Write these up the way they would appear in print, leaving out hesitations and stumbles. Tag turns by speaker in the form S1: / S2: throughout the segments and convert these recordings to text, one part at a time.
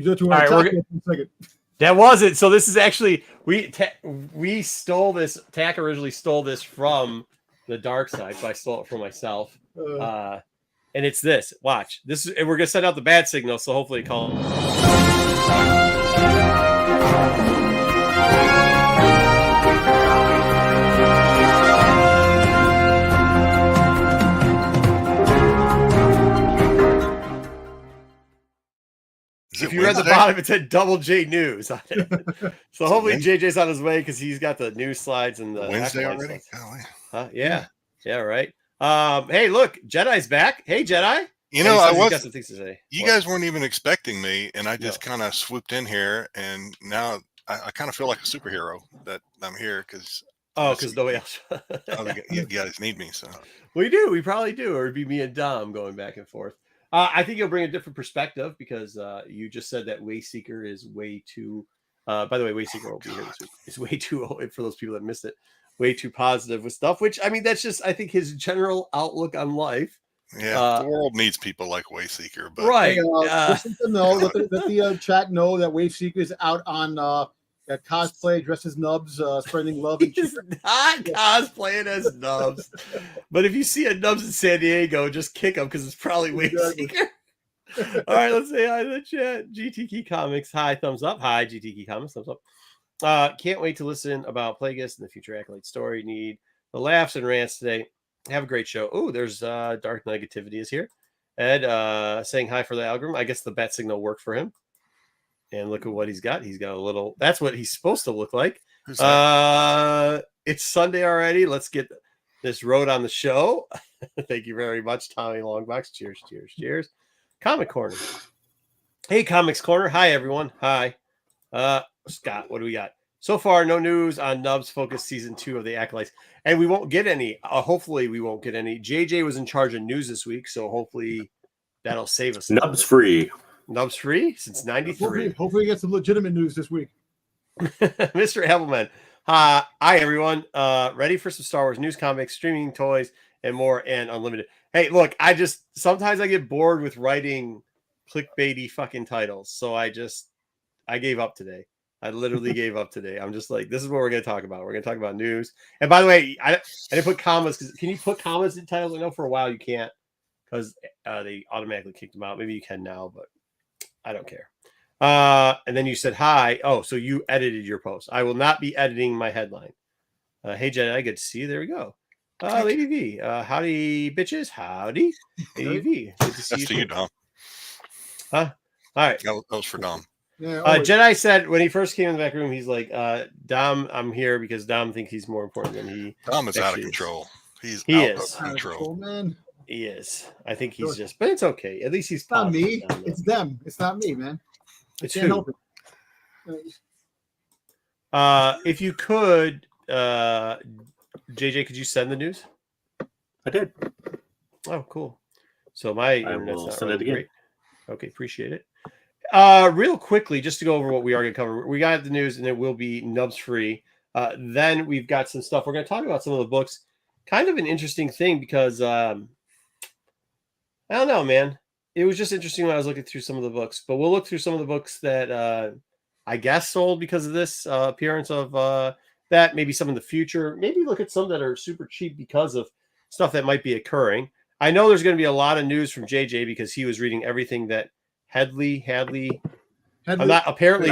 S1: just
S2: All right,
S1: for a second.
S2: That wasn't. So this is actually we stole this. Tack originally stole this from the dark side, so I stole it from myself. And it's this. Watch this. And we're gonna send out the bad signal, so hopefully it calls. If you read the bottom, it said Double J News on it. So hopefully JJ's on his way because he's got the news slides and the
S3: Wednesday already.
S2: Huh? Yeah, right. Hey, look, Jedi's back. Hey, Jedi.
S3: You know, I was.
S2: Got some things to say.
S3: You guys weren't even expecting me, and I just kind of swooped in here, and now I kind of feel like a superhero that I'm here because.
S2: Because nobody else.
S3: You guys need me, so.
S2: We do. We probably do. Or it'd be me and Dom going back and forth. I think you'll bring a different perspective because you just said that Wayseeker is way too. By the way, Wayseeker will be here this week. It's way too for those people that missed it. Way too positive with stuff. Which I mean, that's just I think his general outlook on life.
S3: Yeah, the world needs people like Wayseeker, but
S2: right.
S1: Just to know, let the chat know that Wayseeker is out on cosplay, dressed as Nubs, spreading love.
S2: He's not cosplaying as Nubs. But if you see a Nubs in San Diego, just kick him because it's probably Wayseeker. All right, let's say hi to the chat. GTK Comics, hi, thumbs up. Hi, GTK Comics, thumbs up. Can't wait to listen about Plagueis and the future Acolyte story. Need the laughs and rants today. Have a great show. Oh, there's Dark Negativity is here. Ed saying hi for the algorithm. I guess the bat signal worked for him. And look at what he's got. He's got a little. That's what he's supposed to look like. It's Sunday already. Let's get this road on the show. Thank you very much, Tommy Longbox. Cheers, cheers, cheers. Comic Corner. Hey, Comics Corner. Hi, everyone. Hi. Scott, what do we got? So far, no news on Nubs Focus Season 2 of the Acolytes. And we won't get any. Hopefully, we won't get any. JJ was in charge of news this week, so hopefully that'll save us.
S4: Nubs free.
S2: Nubs free since 93.
S1: Hopefully we get some legitimate news this week.
S2: Mr. Appleman. Hi, everyone. Ready for some Star Wars news, comics, streaming, toys, and more, and unlimited. Hey, look, sometimes I get bored with writing clickbaity fucking titles. So I gave up today. I literally gave up today. I'm just like, this is what we're going to talk about. We're going to talk about news. And by the way, I didn't put commas. Can you put commas in titles? I know for a while you can't because they automatically kicked them out. Maybe you can now, but I don't care. And then you said hi. Oh, so you edited your post. I will not be editing my headline. Hey, Jedi, good to see you. There we go. Lady V. Howdy, bitches. Howdy. Lady V. Good to see
S3: That's to you, Dom.
S2: Huh? All right.
S3: That was for Dom.
S1: Yeah,
S2: Jedi said when he first came in the back room, he's like, Dom, I'm here because Dom thinks he's more important than he.
S3: Dom is out of control. He
S2: is
S3: of control.
S1: Man.
S2: He is. I think he's just, but it's okay. At least he's
S1: not me. It's them. It's not me, man.
S2: It's who? If you could, JJ, could you send the news?
S4: I did.
S2: Oh, cool. So my
S4: internet's not send it again.
S2: Great. Okay, appreciate it. Real quickly, just to go over what we are going to cover. We got the news, and it will be Nubs free. Then we've got some stuff. We're going to talk about some of the books. Kind of an interesting thing because I don't know, man. It was just interesting when I was looking through some of the books. But we'll look through some of the books that I guess sold because of this appearance of that. Maybe some in the future. Maybe look at some that are super cheap because of stuff that might be occurring. I know there's going to be a lot of news from JJ because he was reading everything that Hadley. I'm not apparently.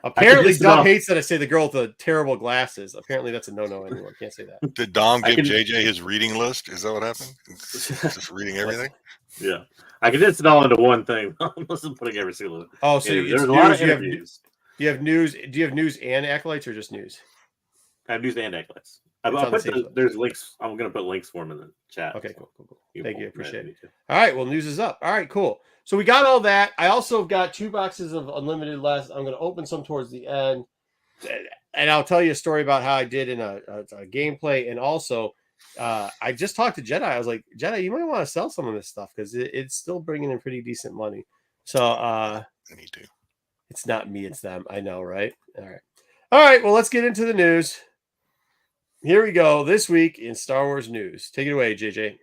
S2: Apparently, Dom hates that I say the girl with the terrible glasses. Apparently, that's a no-no anymore. Can't say that.
S3: Did Dom give JJ his reading list? Is that what happened? Just reading everything?
S4: Yeah. I condensed it all into one thing. I wasn't putting every single.
S2: Oh, so there's a lot of interviews. Do you have news? Do you have news and acolytes or just news?
S4: I have news and acolytes. There's links. I'm going to put links for them in the chat.
S2: Okay, cool. Thank you. Appreciate it. All right. Well, news is up. All right, cool. So we got all that. I also got 2 boxes of unlimited less. I'm going to open some towards the end. And I'll tell you a story about how I did in a gameplay. And also, I just talked to Jedi. I was like, Jedi, you might want to sell some of this stuff because it's still bringing in pretty decent money. So
S3: me too.
S2: It's not me, it's them. I know, right? All right. Well, let's get into the news. Here we go. This week in Star Wars news. Take it away, JJ.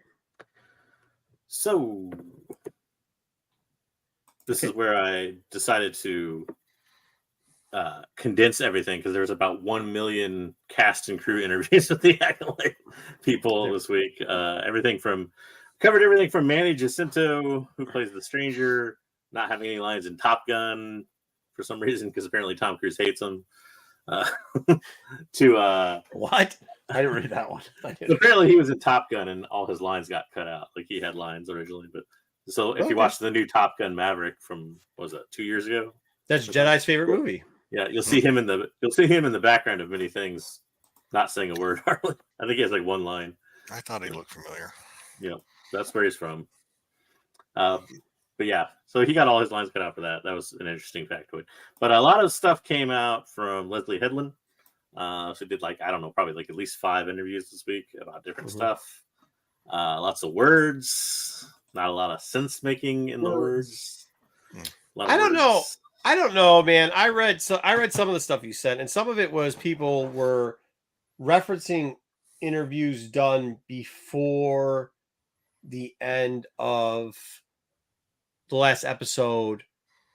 S4: So, this is where I decided to condense everything because there's about 1 million cast and crew interviews with the Acolyte people this week. Covered everything from Manny Jacinto, who plays the Stranger, not having any lines in Top Gun for some reason because apparently Tom Cruise hates him. To
S2: what? I didn't read that one.
S4: Apparently he was in Top Gun and all his lines got cut out. Like he had lines originally, but so if you watch the new Top Gun Maverick from what was it 2 years ago?
S2: That's Jedi's favorite movie.
S4: Yeah, you'll see him in the background of many things, not saying a word hardly. I think he has like one line.
S3: I thought he looked familiar.
S4: Yeah, that's where he's from. But yeah, so he got all his lines cut out for that. That was an interesting factoid. But a lot of stuff came out from Leslie Headland. So did probably like at least 5 interviews this week about different stuff. Lots of words, not a lot of sense making in the words.
S2: I don't know, man. I read some of the stuff you sent, and some of it was people were referencing interviews done before the end of the last episode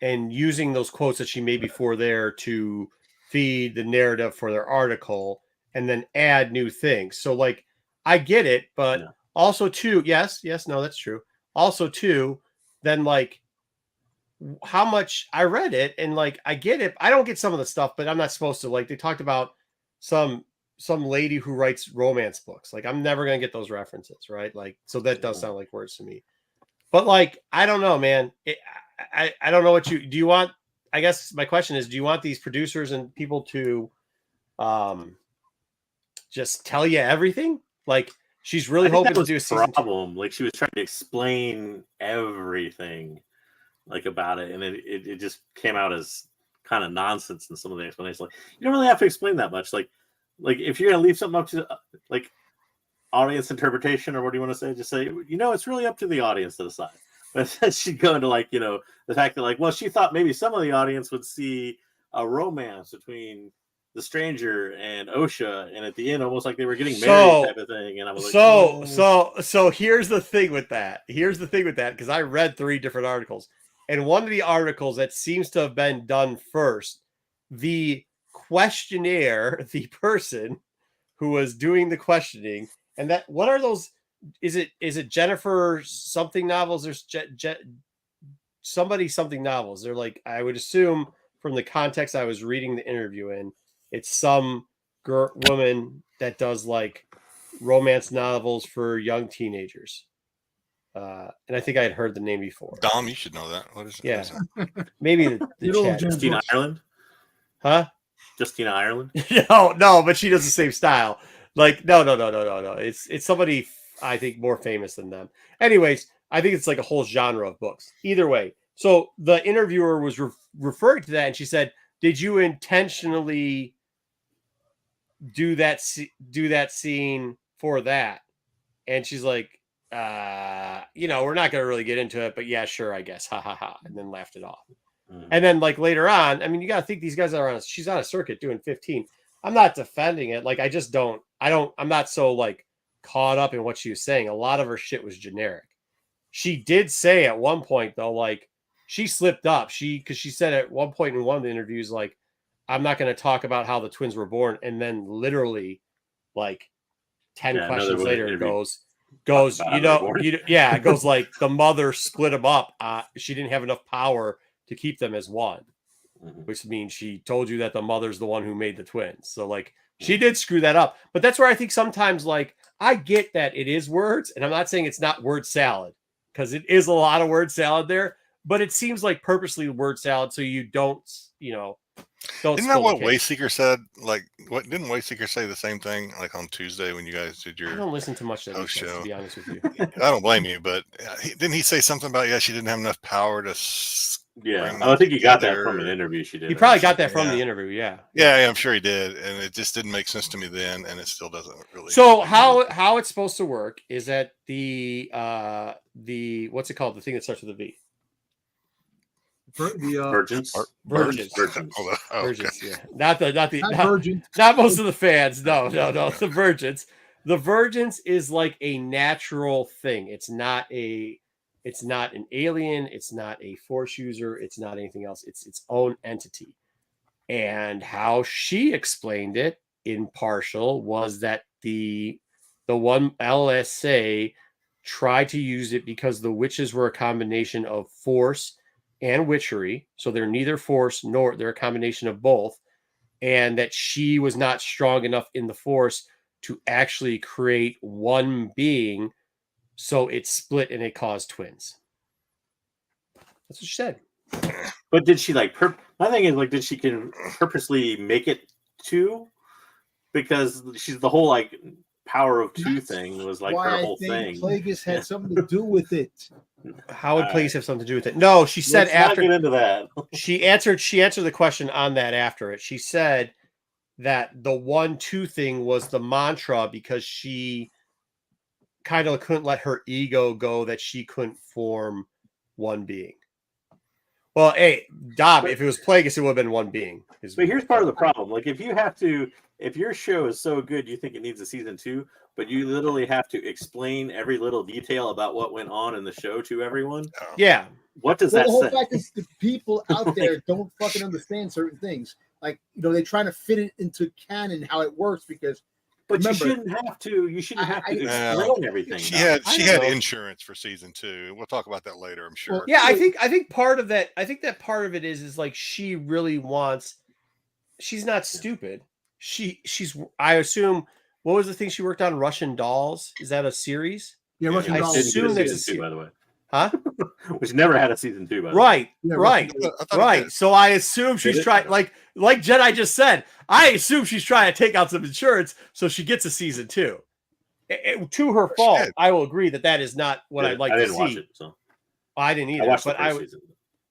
S2: and using those quotes that she made before there to feed the narrative for their article and then add new things. So like, I get it, but also too, no, that's true. Also too, then like how much I read it and like, I get it. I don't get some of the stuff, but I'm not supposed to. Like they talked about some lady who writes romance books. Like I'm never going to get those references. Right. Like, so that does sound like words to me, but like, I don't know, man. I don't know what do you want? I guess my question is, do you want these producers and people to just tell you everything? Like she's really hoping to do a season
S4: problem. Like she was trying to explain everything like about it. And it just came out as kind of nonsense in some of the explanations. Like you don't really have to explain that much. Like if you're going to leave something up to like audience interpretation or what do you want to say? Just say, it's really up to the audience to decide. But she'd go into like, the fact that like, well, she thought maybe some of the audience would see a romance between the Stranger and Osha, and at the end, almost like they were getting married type of thing. And I was like,
S2: so here's the thing with that. Because I read 3 different articles, and one of the articles that seems to have been done first, the questionnaire, the person who was doing the questioning, and that what are those? Is it Jennifer something novels? There's somebody something novels. They're like, I would assume from the context I was reading the interview in, it's some woman that does like romance novels for young teenagers. And I think I had heard the name before.
S3: Dom, you should know that. What is it?
S2: Yeah. Maybe the chat.
S4: Justina Ireland?
S2: Huh?
S4: Justina Ireland?
S2: No, but she does the same style. Like, no. It's somebody I think more famous than them. Anyways, I think it's like a whole genre of books. Either way. So the interviewer was referring to that, and she said, did you intentionally do that scene for that? And she's like, we're not going to really get into it, but yeah, sure, I guess. Ha ha ha. And then laughed it off. And then like later on, I mean, you got to think these guys are she's on a circuit doing 15. I'm not defending it. Like, I'm not so like caught up in what she was saying. A lot of her shit was generic. She did say at one point though, like she slipped up. Because she said at one point in one of the interviews, like, I'm not going to talk about how the twins were born. And then literally like 10 questions later it goes, it goes like the mother split them up. She didn't have enough power to keep them as one, which means she told you that the mother's the one who made the twins. So like she did screw that up. But that's where I think sometimes like I get that it is words, and I'm not saying it's not word salad because it is a lot of word salad there, but it seems like purposely word salad so you don't, don't.
S3: Isn't that what Wayseeker said? Like, what didn't Wayseeker say the same thing? Like on Tuesday when you guys did your
S2: I don't listen to much of that
S3: show.
S2: To be honest with you,
S3: I don't blame you, but didn't he say something about she didn't have enough power to?
S4: Yeah, I think he got that from an interview she did.
S2: He probably got that from the interview.
S3: Yeah, I'm sure he did, and it just didn't make sense to me then, and it still doesn't really.
S2: So how it's supposed to work is that the what's it called? The thing that starts with a V.
S4: Virgins.
S2: Virgins.
S3: Virgins.
S2: Yeah. Not most of the fans. No. The Virgins. The Virgins is like a natural thing. It's not It's not an alien. It's not a Force user. It's not anything else. It's its own entity. And how she explained it in partial was that the one LSA tried to use it because the witches were a combination of Force and witchery. So they're neither Force nor they're a combination of both. And that she was not strong enough in the Force to actually create one being. So it split and it caused twins. That's what she said.
S4: But did she like? My thing is like, did she purposely make it two? Because she's the whole like power of two thing was like her whole thing.
S1: Plagueis had something to do with it.
S2: How would Plagueis have something to do with it? No, she said
S4: Let's
S2: after.
S4: not get into that.
S2: She answered the question on that after it. She said that the 1-2 thing was the mantra because she kind of couldn't let her ego go that she couldn't form one being. Well, hey, Dom, if it was Plagueis, it would have been one being.
S4: But here's part of the problem. Like, if your show is so good, you think it needs a season 2, but you literally have to explain every little detail about what went on in the show to everyone.
S2: Yeah.
S4: What does that
S1: the whole
S4: say?
S1: fact is the people out there don't fucking understand certain things. Like, they're trying to fit it into canon how it works because.
S4: But
S1: remember,
S4: you shouldn't have to. You shouldn't have to explain everything.
S3: She had insurance for season 2. We'll talk about that later, I'm sure.
S2: Well, yeah, I think part of that. I think that part of it is like she really wants. She's not stupid. She's. I assume. What was the thing she worked on? Russian Dolls. Is that a series?
S1: Yeah, Russian
S2: I
S1: Dolls.
S2: assume that's a
S4: season 2, by the way.
S2: Huh?
S4: Which never had a season 2, by the
S2: right,
S4: way.
S2: right. So I assume she's trying, like Jedi just said. I assume she's trying to take out some insurance so she gets a season 2. To her fault, I will agree that is not what I'd like to see.
S4: I didn't watch it, so
S2: I didn't either.
S4: I watched
S2: the first season.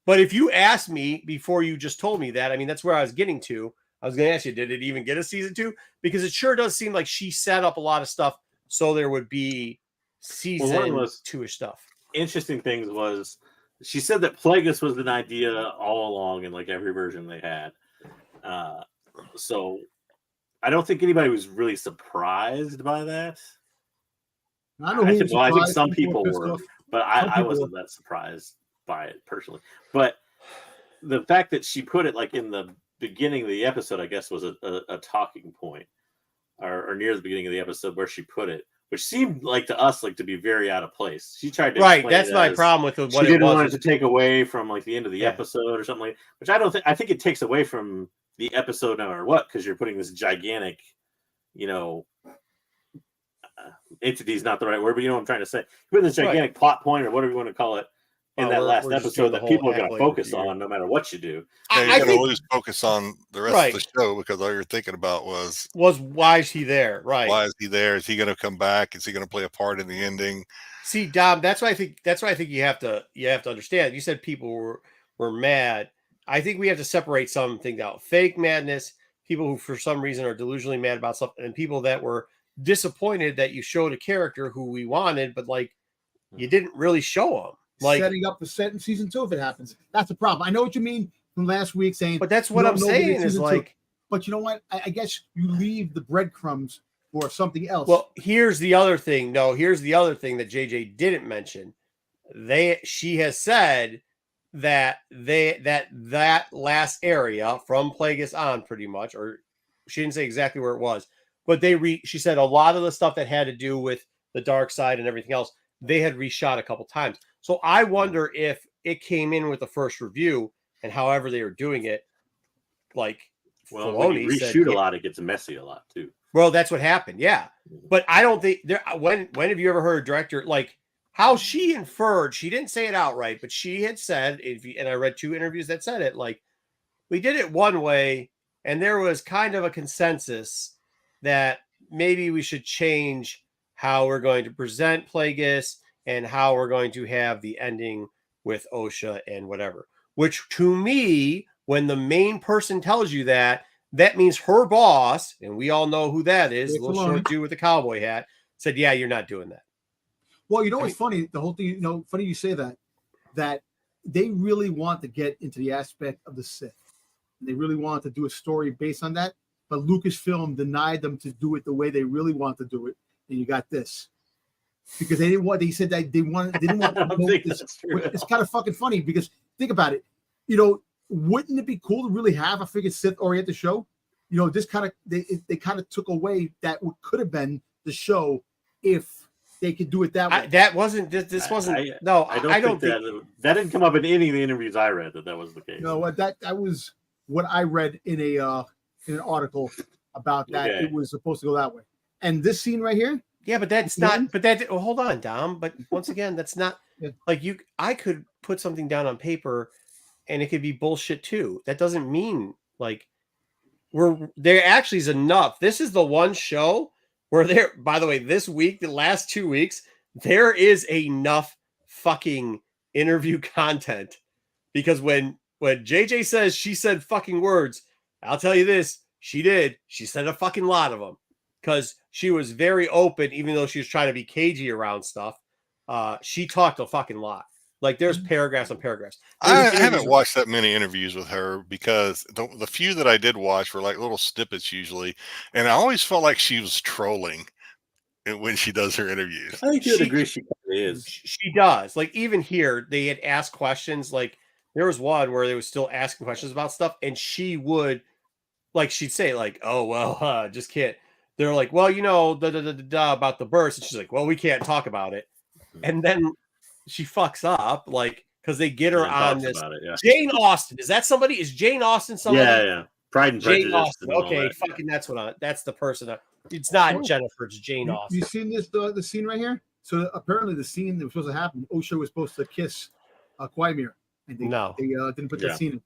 S2: But if you asked me before you just told me that, I mean, that's where I was getting to. I was going to ask you, did it even get a season 2? Because it sure does seem like she set up a lot of stuff so there would be season 2-ish stuff.
S4: Interesting things was she said that Plagueis was an idea all along in like every version they had. So I don't think anybody was really surprised by that. I think some people were, but I wasn't that surprised by it personally. But the fact that she put it like in the beginning of the episode, I guess, was a talking point, or near the beginning of the episode where she put it, which seemed like to us like to be very out of place. She tried to
S2: right. That's my problem with what
S4: she didn't want it to take away from like the end of the episode or something like. Which I don't think. I think it takes away from the episode no matter what, because you're putting this gigantic, entity is not the right word, but you know what I'm trying to say. Put this gigantic plot point or whatever you want to call it in that last episode that people are going to focus on no matter what you do.
S3: Yeah, you're going to lose focus on the rest of the show because all you're thinking about was
S2: why is he there? Right?
S3: Why is he there? Is he going to come back? Is he going to play a part in the ending?
S2: See, Dom, that's why I think you have to understand. You said people were mad. I think we have to separate something out. Fake madness, people who for some reason are delusionally mad about something, and people that were disappointed that you showed a character who we wanted, but like you didn't really show him. Like
S1: setting up the set in season 2 if it happens. That's a problem. I know what you mean from last week saying,
S2: but that's what I'm saying is like,
S1: 2. But you know what? I guess you leave the breadcrumbs for something else.
S2: Well, here's the other thing. No, here's the other thing that JJ didn't mention. She has said that that last area from Plagueis on pretty much, or she didn't say exactly where it was, but she said a lot of the stuff that had to do with the dark side and everything else, they had reshot a couple times. So I wonder if it came in with the first review and however they were doing it, like
S4: when you reshoot a lot, it gets messy a lot too.
S2: Well, that's what happened, yeah. But I don't think when have you ever heard a director like how she inferred? She didn't say it outright, but she had said, and I read 2 interviews that said it, like we did it one way, and there was kind of a consensus that maybe we should change how we're going to present Plagueis and how we're going to have the ending with Osha and whatever. Which to me, when the main person tells you that means her boss, and we all know who that is, the little short dude with the cowboy hat, said, yeah, you're not doing that.
S1: Well, what's funny? The whole thing, funny you say that they really want to get into the aspect of the Sith. They really want to do a story based on that, but Lucasfilm denied them to do it the way they really want to do it. And you got this. because they didn't want. They said that they didn't want.
S4: I don't think
S1: this.
S4: that's true.
S1: It's kind of fucking funny because think about it. Wouldn't it be cool to really have a figure Sith oriented show? This kind of they kind of took away that what could have been the show if they could do it that way.
S2: That wasn't. This wasn't. I don't think
S4: that didn't come up in any of the interviews I read that was the case.
S1: No, that was what I read in an article about that.
S4: Okay.
S1: It was supposed to go that way. And this scene right here.
S2: Yeah, but that's not. But that. Well, hold on, Dom. But once again, that's not like you. I could put something down on paper, and it could be bullshit too. That doesn't mean like there actually is enough. This is the one show where there. By the way, this week, the last 2 weeks, there is enough fucking interview content because when JJ says she said fucking words, I'll tell you this, she did. She said a fucking lot of them. Because she was very open, even though she was trying to be cagey around stuff. She talked a fucking lot. Like there's paragraphs and paragraphs.
S3: I haven't watched that many interviews with her because the few that I did watch were like little snippets usually, and I always felt like she was trolling when she does her interviews.
S4: I think you'd agree she is.
S2: She does. Like even here, they had asked questions. Like there was one where they were still asking questions about stuff, and she would, like she'd say like, "Oh well, just can't." They're like, well, about the burst. And she's like, well, we can't talk about it. And then she fucks up, like, because they get her on this. Jane Austen. Is that somebody? Is Jane Austen somebody?
S4: Yeah. Pride and Prejudice.
S2: Jane Austen. Okay, fucking that's the person. It's not Jennifer, it's Jane Austen.
S1: You seen this, the scene right here? So apparently the scene that was supposed to happen, Osha was supposed to kiss Quaimir. And they didn't put that scene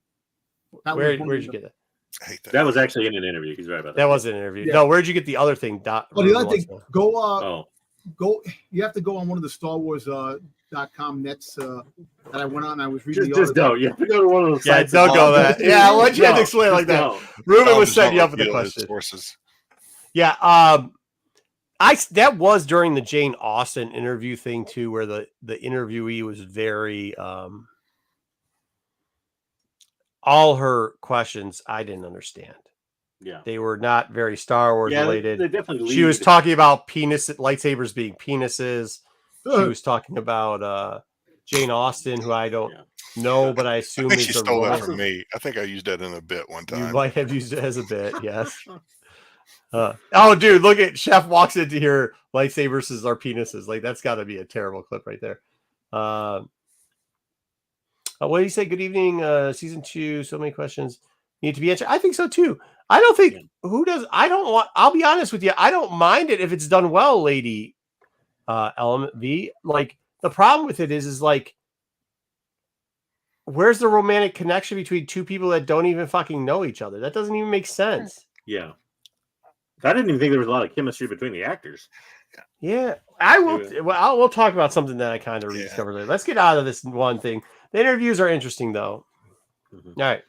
S1: in.
S2: Where'd you get that?
S3: I hate that.
S4: That was actually in an interview. He's right about that.
S2: That was an interview. Yeah. No, where'd you get the other thing?
S1: The other thing, go. You have to go on one of the Star Wars .com nets that I went on. I was reading.
S4: Just go. You have to go to one of those sites.
S2: Don't go that. Yeah, why'd you have to explain like that? Ruben was setting you up with the question.
S3: Sources.
S2: Yeah. That was during the Jane Austen interview thing too, where the interviewee was very all her questions I didn't understand.
S4: Yeah.
S2: They were not very Star Wars related.
S4: They definitely
S2: she was talking about lightsabers being penises. She was talking about Jane Austen, who I don't know, but I assume
S3: she stole that from me. I think I used that in a bit one time.
S2: You might have used it as a bit, yes. Oh, dude, look at Chef walks into here. Lightsabers are penises. Like that's got to be a terrible clip right there. What do you say? Good evening, season 2. So many questions need to be answered. I think so too. I don't think I'll be honest with you. I don't mind it if it's done well, Lady Element V. Like the problem with it is like, where's the romantic connection between two people that don't even fucking know each other? That doesn't even make sense.
S4: Yeah. I didn't even think there was a lot of chemistry between the actors.
S2: Yeah, I will. Well, we'll talk about something that I kind of rediscovered later. Let's get out of this one thing. The interviews are interesting, though. Mm-hmm. All right.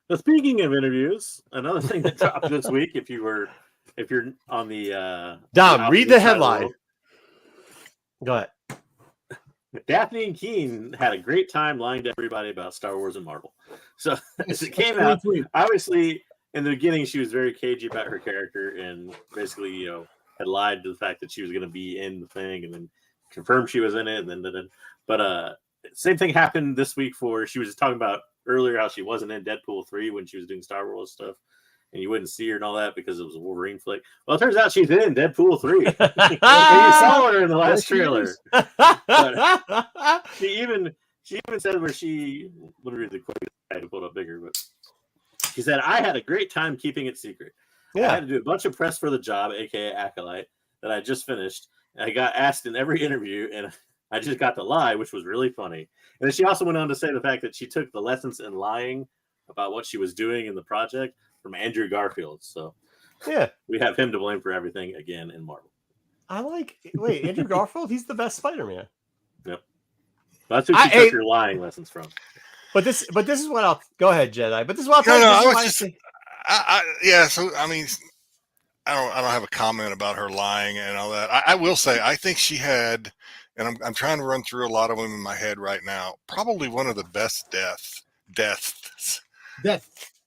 S4: Now, speaking of interviews, another thing that dropped this week, if you're on the
S2: Dom, read the headline. Go ahead.
S4: Daphne and Keen had a great time lying to everybody about Star Wars and Marvel. So as it came out, obviously in the beginning she was very cagey about her character and basically, had lied to the fact that she was going to be in the thing and then confirmed she was in it. And then same thing happened this week she was just talking about earlier how she wasn't in Deadpool 3 when she was doing Star Wars stuff. And you wouldn't see her and all that because it was a Wolverine flick. Well, it turns out she's in Deadpool 3. And you saw her in the last trailer. But she even said where let me read the quote. I had to pull it up bigger, but she said, I had a great time keeping it secret. Yeah. I had to do a bunch of press for the job, aka Acolyte, that I just finished. And I got asked in every interview, and I just got to lie, which was really funny. And then she also went on to say the fact that she took the lessons in lying about what she was doing in the project from Andrew Garfield. So yeah, we have him to blame for everything again in Marvel.
S2: Andrew Garfield, he's the best Spider-Man.
S4: Yep. That's who she took her lying lessons from.
S2: But this is what I'll go ahead, Jedi. But this is what I'll
S3: So I mean, I don't have a comment about her lying and all that. I will say I think she had, and I'm trying to run through a lot of them in my head right now. Probably one of the best deaths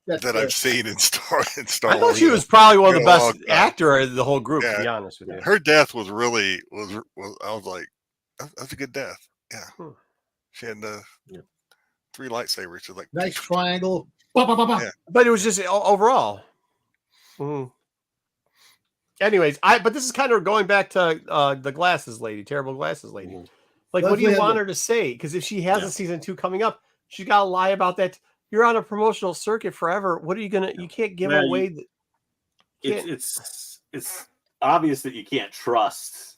S3: that I've seen in Star
S2: I thought
S3: Wars.
S2: she was probably one of the
S3: in a long
S2: best
S3: time.
S2: actor of the whole group, to
S3: Yeah.
S2: be honest with you.
S3: Her death was really I was like, that's a good death. Yeah. She had
S4: Yeah.
S3: 3 lightsabers. She's like,
S1: Nice triangle. Bah, bah, bah, bah.
S3: Yeah.
S2: But it was just overall. Anyways, but this is kind of going back to the glasses lady, terrible glasses lady. Like, what do you
S1: Leslie
S2: want
S1: Headland.
S2: her to say? Because if she has
S4: Yeah.
S2: a season 2 coming up, she's got to lie about that. You're on a promotional circuit forever. What are you gonna? You can't give
S4: Well,
S2: away.
S4: It's obvious that you can't trust.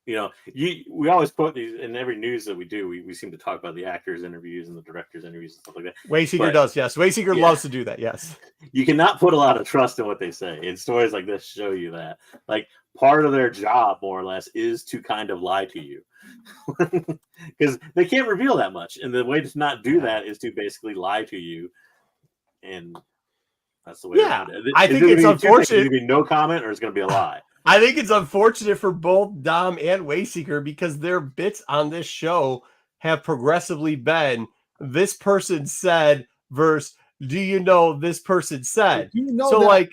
S4: You know, we always put these in every news that we do. We seem to talk about the actors' interviews and the directors' interviews and stuff like that.
S2: Wayseeker
S4: But-
S2: does, yes. Wayseeker
S4: Yeah.
S2: loves to do that, yes.
S4: You cannot put a lot of trust in what they say. And stories like this show you that. Like, part of their job, more or less, is to kind of lie to you. Because they can't reveal that much. And the way to not do that is to basically lie to you. And that's the way around it.
S2: I think it's unfortunate.
S4: It's going to be no comment or it's going to be a lie.
S2: I think it's unfortunate for both Dom and Wayseeker because their bits on this show have progressively been this person said versus do you know this person said.
S1: You know
S2: so
S1: that
S2: like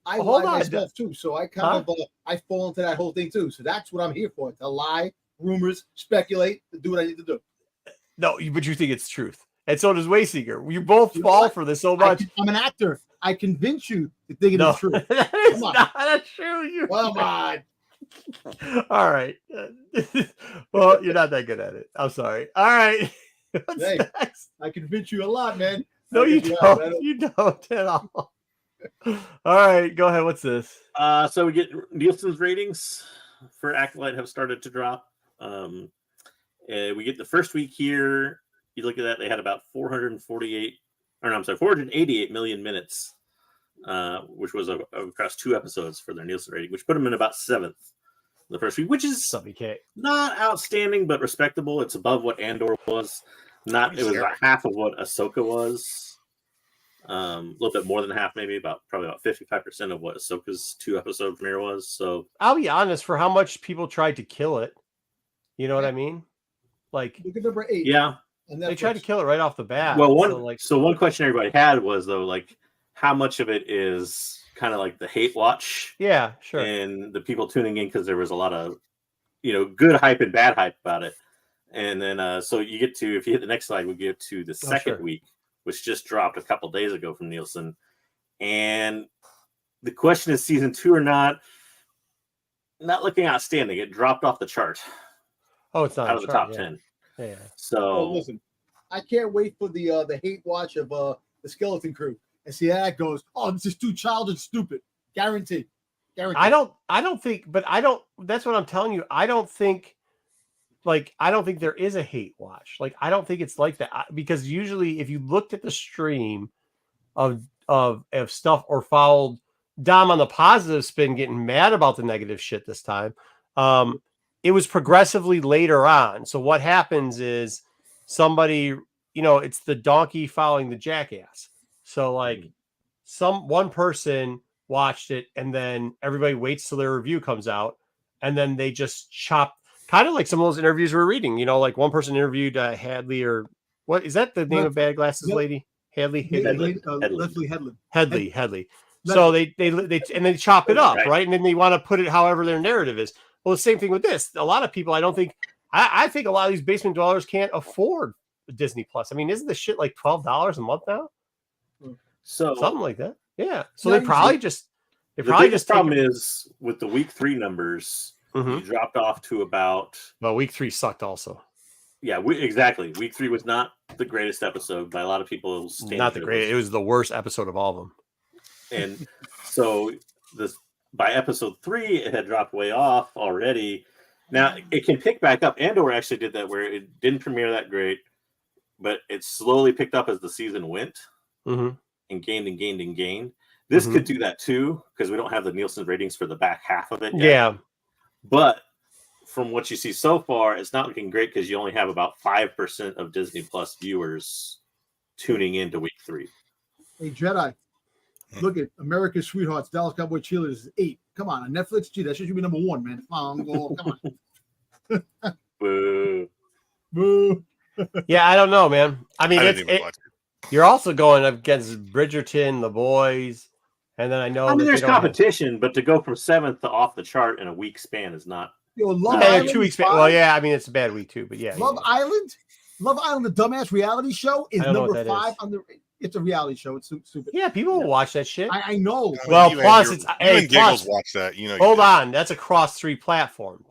S1: I
S2: hold
S1: lie
S2: on.
S1: myself too, so I kind of I fall into that whole thing too. So that's what I'm here for: to lie, rumors, speculate, to do what I need to do.
S2: No, but you think it's truth, and so does Wayseeker. You both fall for this so much.
S1: I'm an actor. I convince you to think it
S2: No,
S1: is true.
S2: that is
S1: Come on.
S2: not true.
S1: Come on.
S2: All right. Well, you're not that good at it. I'm sorry. All right. What's
S1: Hey.
S2: next?
S1: I convince you a lot, man.
S2: No, you
S1: Yeah,
S2: don't. You don't at all. All right, go ahead. What's this?
S4: So we get Nielsen's ratings for Acolyte have started to drop. We get the first week here. You look at that; they had about 488 million minutes, which was across 2 episodes for their Nielsen rating, which put them in about 7th the first week, which is not outstanding but respectable. It's above what Andor was. It was about half of what Ahsoka was. A little bit more than half, maybe probably about 55% of what Ahsoka's 2-episode premiere was. So
S2: I'll be honest, for how much people tried to kill it, you know what I mean? Like,
S1: look at number 8.
S4: Yeah,
S2: they tried to kill it right off the bat.
S4: Well, one question everybody had was though, like, how much of it is kind of like the hate watch?
S2: Yeah, sure.
S4: And the people tuning in because there was a lot of, good hype and bad hype about it. And then, so you get to, if you hit the next slide, we get to the second week, which just dropped a couple days ago from Nielsen. And the question is season 2 or not looking outstanding. It dropped off the chart.
S2: Oh, it's not
S4: out of the top 10.
S2: Yeah.
S4: So
S1: listen, I can't wait for the hate watch of the Skeleton Crew and see how that goes. Oh, this is too childish and stupid. Guaranteed.
S2: I don't think, but that's what I'm telling you. I don't think there is a hate watch. Like, I don't think it's like that because usually if you looked at the stream of stuff or followed Dom on the positive spin, getting mad about the negative shit this time, it was progressively later on. So what happens is somebody, it's the donkey following the jackass. So like one person watched it and then everybody waits till their review comes out and then they just chop. Kind of like some of those interviews we're reading, like one person interviewed Hadley or what is that the name of Bad Glasses lady? Hadley?
S1: Leslie Headland.
S2: Headley. So they and they chop it up, right? And then they want to put it however their narrative is. Well, the same thing with this. A lot of people, I think a lot of these basement dwellers can't afford Disney Plus. I mean, isn't the shit like $12 a month now?
S4: So
S2: something like that. Yeah. So
S1: Yeah,
S2: they probably just
S4: problem is with the week 3 numbers. You dropped off to about.
S2: Well, week 3 sucked also.
S4: Yeah, exactly. Week 3 was not the greatest episode by a lot of people.
S2: Not the greatest. It was the worst episode of all of them.
S4: And so by episode 3, it had dropped way off already. Now it can pick back up. Andor actually did that where it didn't premiere that great, but it slowly picked up as the season went and gained and gained and gained. This could do that too because we don't have the Nielsen ratings for the back half of it yet.
S2: Yeah.
S4: But from what you see so far, it's not looking great because you only have about 5% of Disney Plus viewers tuning into week 3.
S1: Hey, Jedi, look at America's Sweethearts, Dallas Cowboy Cheerleaders is 8. Come on Netflix. Gee, that should be number 1, man. Come on.
S4: Boo.
S1: Boo.
S2: Yeah, I don't know, man. I mean,
S3: I didn't even watch it.
S2: You're also going up against Bridgerton, The Boys, and then I know.
S4: I mean,
S2: that
S4: there's
S2: they don't have-
S4: competition, but to go from 7th to off the chart in a week span is not.
S1: Love
S2: Yeah,
S1: Island
S2: 2 weeks.
S1: is fine.
S2: Well, yeah, I mean it's a bad week too, but yeah.
S1: Love Island, the dumbass reality show, is
S2: I don't know
S1: number
S2: what that
S1: 5
S2: is.
S1: on the. It's a reality show. It's stupid.
S2: Yeah, people will watch that shit.
S1: I know.
S2: Well,
S3: you
S2: plus
S3: and
S2: it's
S3: you
S2: hey,
S3: and Giggles
S2: plus
S3: watch that. You know.
S2: hold on, that's across 3 platforms.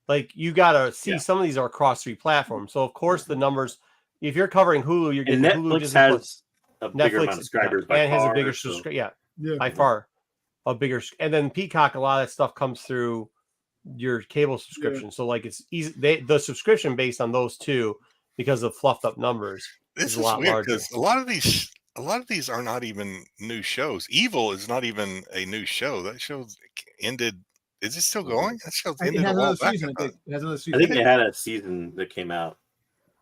S2: Like you gotta see some of these are across 3 platforms. So of course the numbers. If you're covering Hulu, you're
S4: And
S2: getting Hulu,
S4: Netflix
S2: Disney
S4: has
S2: Plus.
S4: a bigger amount of subscribers by
S2: and
S4: far,
S2: has a bigger
S4: so-
S2: subscription.
S1: Yeah.
S2: By far a bigger. And then Peacock, a lot of that stuff comes through your cable subscription. So like it's easy. The subscription based on those two because of fluffed up numbers
S3: This
S2: is
S3: is
S2: a lot
S3: weird
S2: larger.
S3: because a lot of these are not even new shows. Evil is not even a new show. That show ended. Is it still going? That show's
S1: It
S3: ended
S1: has
S3: a while
S1: another
S3: back.
S1: season. I think it has another
S4: I
S1: season.
S4: think they had a season that came out.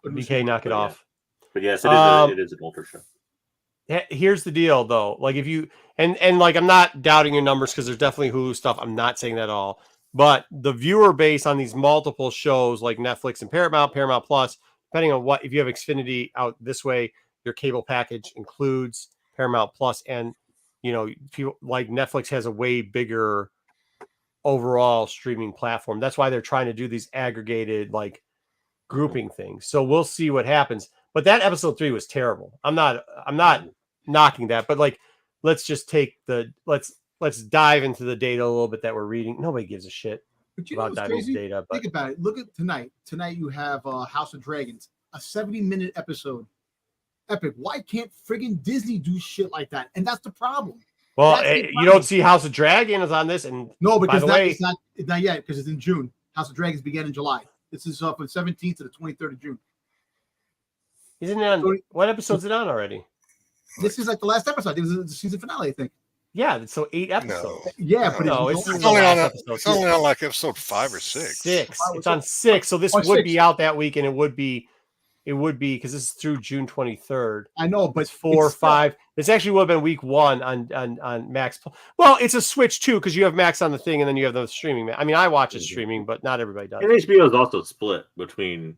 S2: BK, knock it
S4: But yeah.
S2: off.
S4: But yes, it is an older show.
S2: Here's the deal though. Like if you and like I'm not doubting your numbers because there's definitely Hulu stuff. I'm not saying that at all. But the viewer base on these multiple shows like Netflix and Paramount Plus, depending on what if you have Xfinity out this way, your cable package includes Paramount Plus, and people like Netflix has a way bigger overall streaming platform. That's why they're trying to do these aggregated like grouping things. So we'll see what happens. But that episode 3 was terrible. I'm not knocking that, but like let's just take let's dive into the data a little bit that we're reading. Nobody gives a shit
S1: But you
S2: about
S1: know
S2: diving
S1: what's
S2: into
S1: crazy?
S2: data. But
S1: Think about it. Look at tonight. Tonight you have House of Dragons, a 70-minute episode. Epic. Why can't friggin' Disney do shit like that? And that's the problem.
S2: well,
S1: That's the
S2: you
S1: problem.
S2: don't see House of Dragon is on this, and
S1: No,
S2: by
S1: because
S2: the way,
S1: it's not yet because it's in June. House of Dragons began in July. This is from the 17th to the 23rd of June.
S2: isn't it on? What episode's it on already?
S1: This is like the last episode. It was the season finale, I think.
S2: Yeah, so 8 episodes.
S1: Yeah, but
S2: No,
S1: it's
S2: it's
S3: It's
S2: the
S3: only
S2: last
S3: on.
S2: episode.
S3: It's only on like episode 5 or 6.
S2: 6.
S1: Five or
S2: It's on
S1: six.
S2: 6. So this
S1: Oh,
S2: would
S1: 6.
S2: be out that week, and it would be because this is through June 23rd.
S1: I know, but
S2: It's 4 or
S1: it's still-
S2: 5. This actually would have been week 1 on Max. Well, it's a switch too because you have Max on the thing, and then you have the streaming. I mean, I watch it streaming, but not everybody does.
S4: And HBO is also split between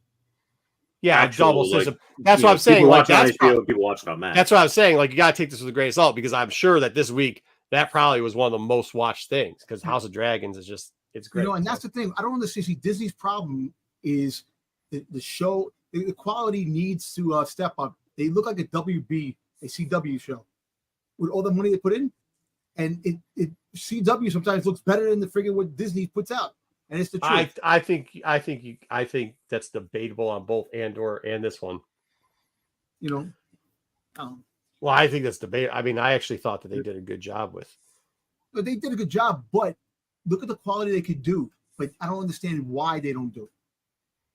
S2: Yeah,
S4: actual,
S2: double
S4: like,
S2: system. That's what I'm saying.
S4: People
S2: Like
S4: watch it on
S2: that's
S4: HBO and people watch it on Max.
S2: That's what I'm saying. Like you got to take this with a grain of salt because I'm sure that this week that probably was one of the most watched things because House of Dragons is just it's great.
S1: and that's the thing. I don't understand. See, Disney's problem is the show. The quality needs to step up. They look like a CW show with all the money they put in, and it CW sometimes looks better than the friggin' what Disney puts out, and it's the truth.
S2: I think that's debatable on both Andor and this one. Well, I think that's debate. I mean, I actually thought that they did a good job with.
S1: But they did a good job. But look at the quality they could do. But I don't understand why they don't do it.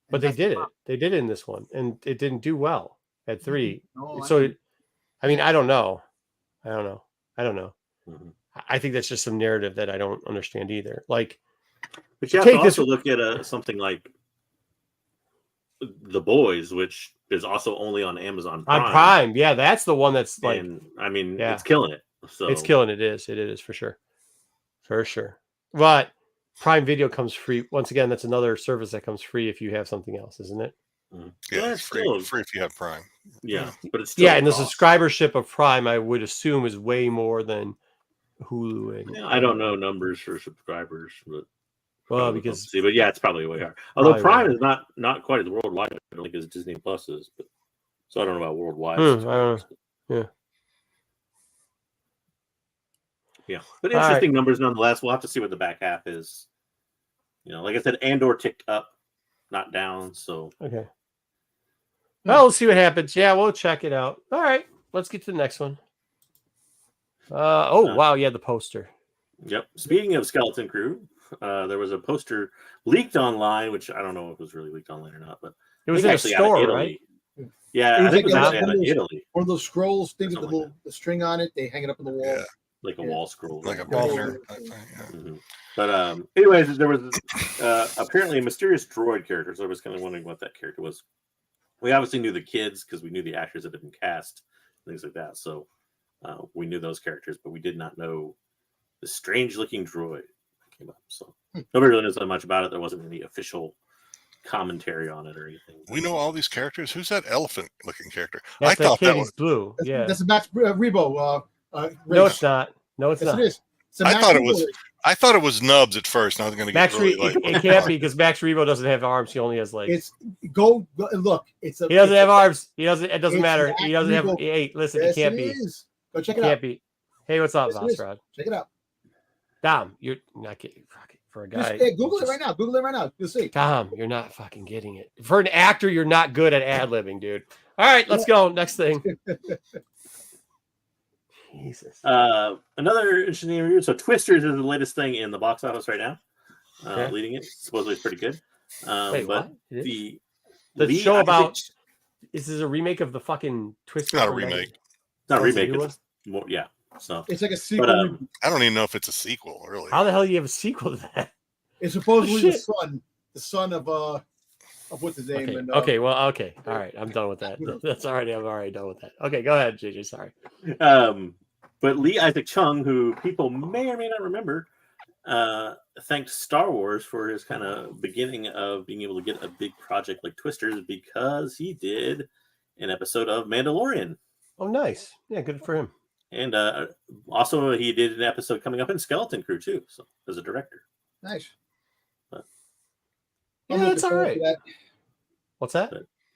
S2: But they did it. They did it in this one, and it didn't do well at 3.
S1: No,
S2: So, I mean, I don't know.
S4: Mhm.
S2: I think that's just some narrative that I don't understand either. Like,
S4: But you have
S2: take
S4: to
S2: this-
S4: also look at something like The Boys, which is also only on Amazon Prime.
S2: on Prime, yeah, that's the one that's like
S4: And I mean,
S2: Yeah.
S4: it's killing it. So
S2: it's killing. It is for sure, But Prime Video comes free. Once again, that's another service that comes free if you have something else, isn't it?
S4: Mhm.
S3: Yeah,
S4: Well,
S3: it's
S4: it's
S3: free.
S4: still-
S3: Free if you have Prime.
S4: Yeah, but it's still
S2: Yeah, and the
S4: a cost.
S2: subscribership of Prime, I would assume, is way more than Hulu and.
S4: Yeah, I don't know numbers for subscribers, but
S2: Well,
S4: probably
S2: because
S4: see, but yeah, it's probably way higher. Although
S2: Probably
S4: Prime is not quite as worldwide, I don't think as Disney Plus is, but so I don't know about worldwide.
S2: I don't
S4: subscribers.
S2: Yeah.
S4: Yeah, but
S2: All
S4: interesting numbers nonetheless. We'll have to see what the back half is. Like I said, Andor ticked up, not down. So
S2: okay. Well, we'll see what happens. Yeah, we'll check it out. All right, let's get to the next one. Wow, yeah, the poster.
S4: yep. Speaking of Skeleton Crew, there was a poster leaked online, which I don't know if it was really leaked online or not, but
S2: It was
S4: I
S2: in a
S4: think actually out of
S2: store,
S4: Italy.
S2: right?
S4: Yeah,
S1: It
S4: I
S1: was
S4: think it was
S1: like
S4: actually
S1: one
S4: out
S1: of
S4: of
S1: those-
S4: Italy,
S1: One of those scrolls, thing with
S4: Something like
S1: the string on it. They hang it up on the wall.
S3: Yeah,
S4: like a
S1: Yeah.
S4: wall scroll,
S3: like a
S1: Yeah.
S3: banner type thing. Yeah.
S4: Mhm. But anyways, there was apparently a mysterious droid character. So I was kind of wondering what that character was. We obviously knew the kids because we knew the actors that had been cast, things like that. So we knew those characters, but we did not know the strange-looking droid that came up. So nobody really knows that much about it. There wasn't any official commentary on it or anything.
S3: We know all these characters. Who's that elephant-looking character?
S2: That's
S3: I
S2: that
S3: thought
S2: kid.
S3: that
S2: He's
S3: was.
S2: blue. Yeah.
S1: That's a Max Rebo.
S2: No, it's not. No, it's
S1: Yes,
S2: not.
S1: it is. It's a
S3: I
S1: Max
S3: thought it
S1: Rebo
S3: was.
S1: race.
S3: I thought it was Nubs at first. And I was going to get
S2: Max
S3: really
S2: Rebo.
S3: like.
S2: It can't be because Max Rebo doesn't have arms. He only has legs.
S1: It's go look. It's a.
S2: He doesn't
S1: it's
S2: have
S1: a-
S2: arms. He doesn't. It doesn't
S1: It's
S2: matter.
S1: Max
S2: He doesn't have.
S1: Rebo.
S2: Hey, listen.
S1: Yes,
S2: it can't
S1: it
S2: be.
S1: is. Go check
S2: It
S1: it out.
S2: can't be. Hey, what's up,
S1: Yes, it is.
S2: Vostrad?
S1: Check it out.
S2: Dom, you're not getting for a guy.
S1: Just, Google it right now. Google it right now. You'll see.
S2: Dom, you're not fucking getting it. For an actor, you're not good at ad-libbing, dude. All right, let's go. Next thing. Jesus.
S4: Another interesting review. So Twisters is the latest thing in the box office right now.
S2: Okay.
S4: Leading it. Supposedly it's pretty good.
S2: Wait,
S4: But
S2: what? It is?
S4: the
S2: The show
S4: Isaac-
S2: about this is a remake of the fucking Twister.
S3: Not a
S2: from
S3: remake.
S4: It's not a
S2: Oh, it's a
S4: remake.
S2: new
S4: It's more, yeah. So
S1: It's like a sequel.
S4: But,
S3: I don't even know if it's a sequel. Really.
S2: How the hell do you have a sequel to that?
S1: It's supposedly
S2: Shit.
S1: the son of what's his name?
S2: Okay.
S1: And,
S2: Okay. Well. Okay. All right. I'm done with that. That's already. I'm already done with that. Okay. Go ahead, JJ. Sorry.
S4: but Lee Isaac Chung, who people may or may not remember, thanked Star Wars for his kind of beginning of being able to get a big project like Twisters because he did an episode of Mandalorian.
S2: Oh, nice. Yeah. Good for him.
S4: And also he did an episode coming up in Skeleton Crew too, so as a director.
S1: Nice.
S4: But-
S2: Yeah,
S1: I'm
S2: that's
S1: looking
S2: all
S1: forward
S2: right.
S1: to that.
S2: What's that?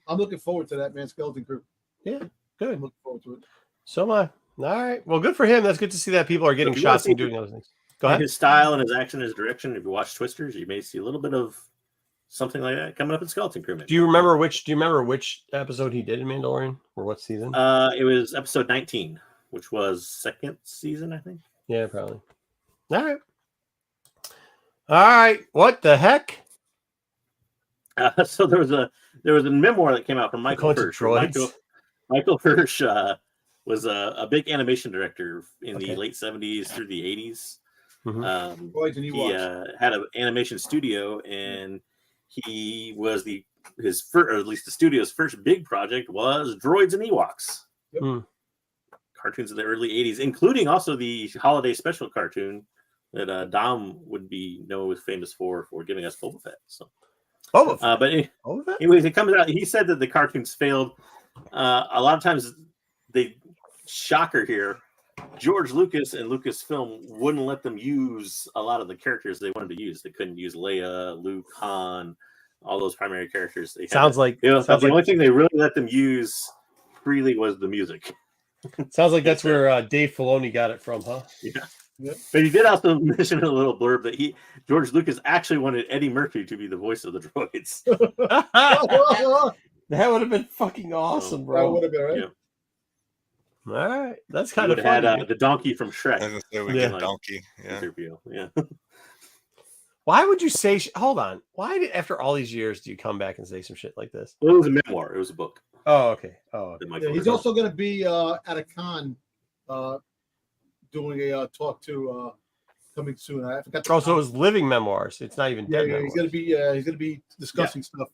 S1: I'm looking forward to that, man. Skeleton Crew.
S2: Yeah.
S1: I'm
S2: Good.
S1: looking forward to it.
S2: So am I. All right. Well, good for him. That's good to see that people are getting
S4: If you wanna
S2: shots and
S4: see-
S2: doing other things. Go
S4: Like
S2: ahead.
S4: his style and his action, his direction. If you watch Twisters, you may see a little bit of something like that coming up in Skeleton Crew. Maybe.
S2: Do you remember which episode he did in Mandalorian or what season?
S4: It was episode 19, which was second season, I think.
S2: Yeah, probably. All right. All right. What the heck?
S4: So there was a memoir that came out from Michael
S2: Bunch of
S4: Hirsch.
S2: droids.
S4: Michael Hirsch was a big animation director in
S2: Okay.
S4: the late 70s through the 80s.
S2: Mhm.
S1: Boys and
S4: He
S1: Ewoks.
S4: had an animation studio, and he was his first, or at least the studio's first big project was Droids and Ewoks.
S2: Yep.
S4: Cartoons of the early 80s, including also the holiday special cartoon that Dom would be famous for giving us Boba Fett. So,
S2: Boba Fett.
S4: but
S2: Boba Fett?
S4: anyways, it comes out. He said that the cartoons failed. A lot of times, shocker here. George Lucas and Lucasfilm wouldn't let them use a lot of the characters they wanted to use. They couldn't use Leia, Luke, Han, all those primary characters. They
S2: Sounds like
S4: the
S2: sounds like
S4: only thing they really let them use freely was the music.
S2: sounds like that's where Dave Filoni got it from, huh?
S4: Yeah.
S1: Yep.
S4: But he did also mention in a little blurb that George Lucas actually wanted Eddie Murphy to be the voice of the droids.
S2: That would have been fucking awesome,
S1: That
S2: bro.
S1: would have been right.
S4: Yeah.
S2: All right, that's
S4: He
S2: kind
S4: would
S2: of
S4: have
S2: funny.
S4: had the donkey from
S3: I was
S4: Shrek
S3: gonna say we
S2: Yeah.
S3: get Donkey. Yeah.
S4: interview. Yeah.
S2: Why would you say? Hold on. Why did after all these years do you come back and say some shit like this?
S4: Well, it was a memoir. It was a book.
S2: Oh, okay. Oh, okay.
S4: that Michael
S1: Yeah, he's
S4: wrote.
S1: also going to be at a con doing a talk to coming soon. I forgot.
S2: Oh, so it was living memoirs. It's not even
S1: yeah,
S2: dead
S1: yeah,
S2: memoirs.
S1: he's going to be discussing stuff.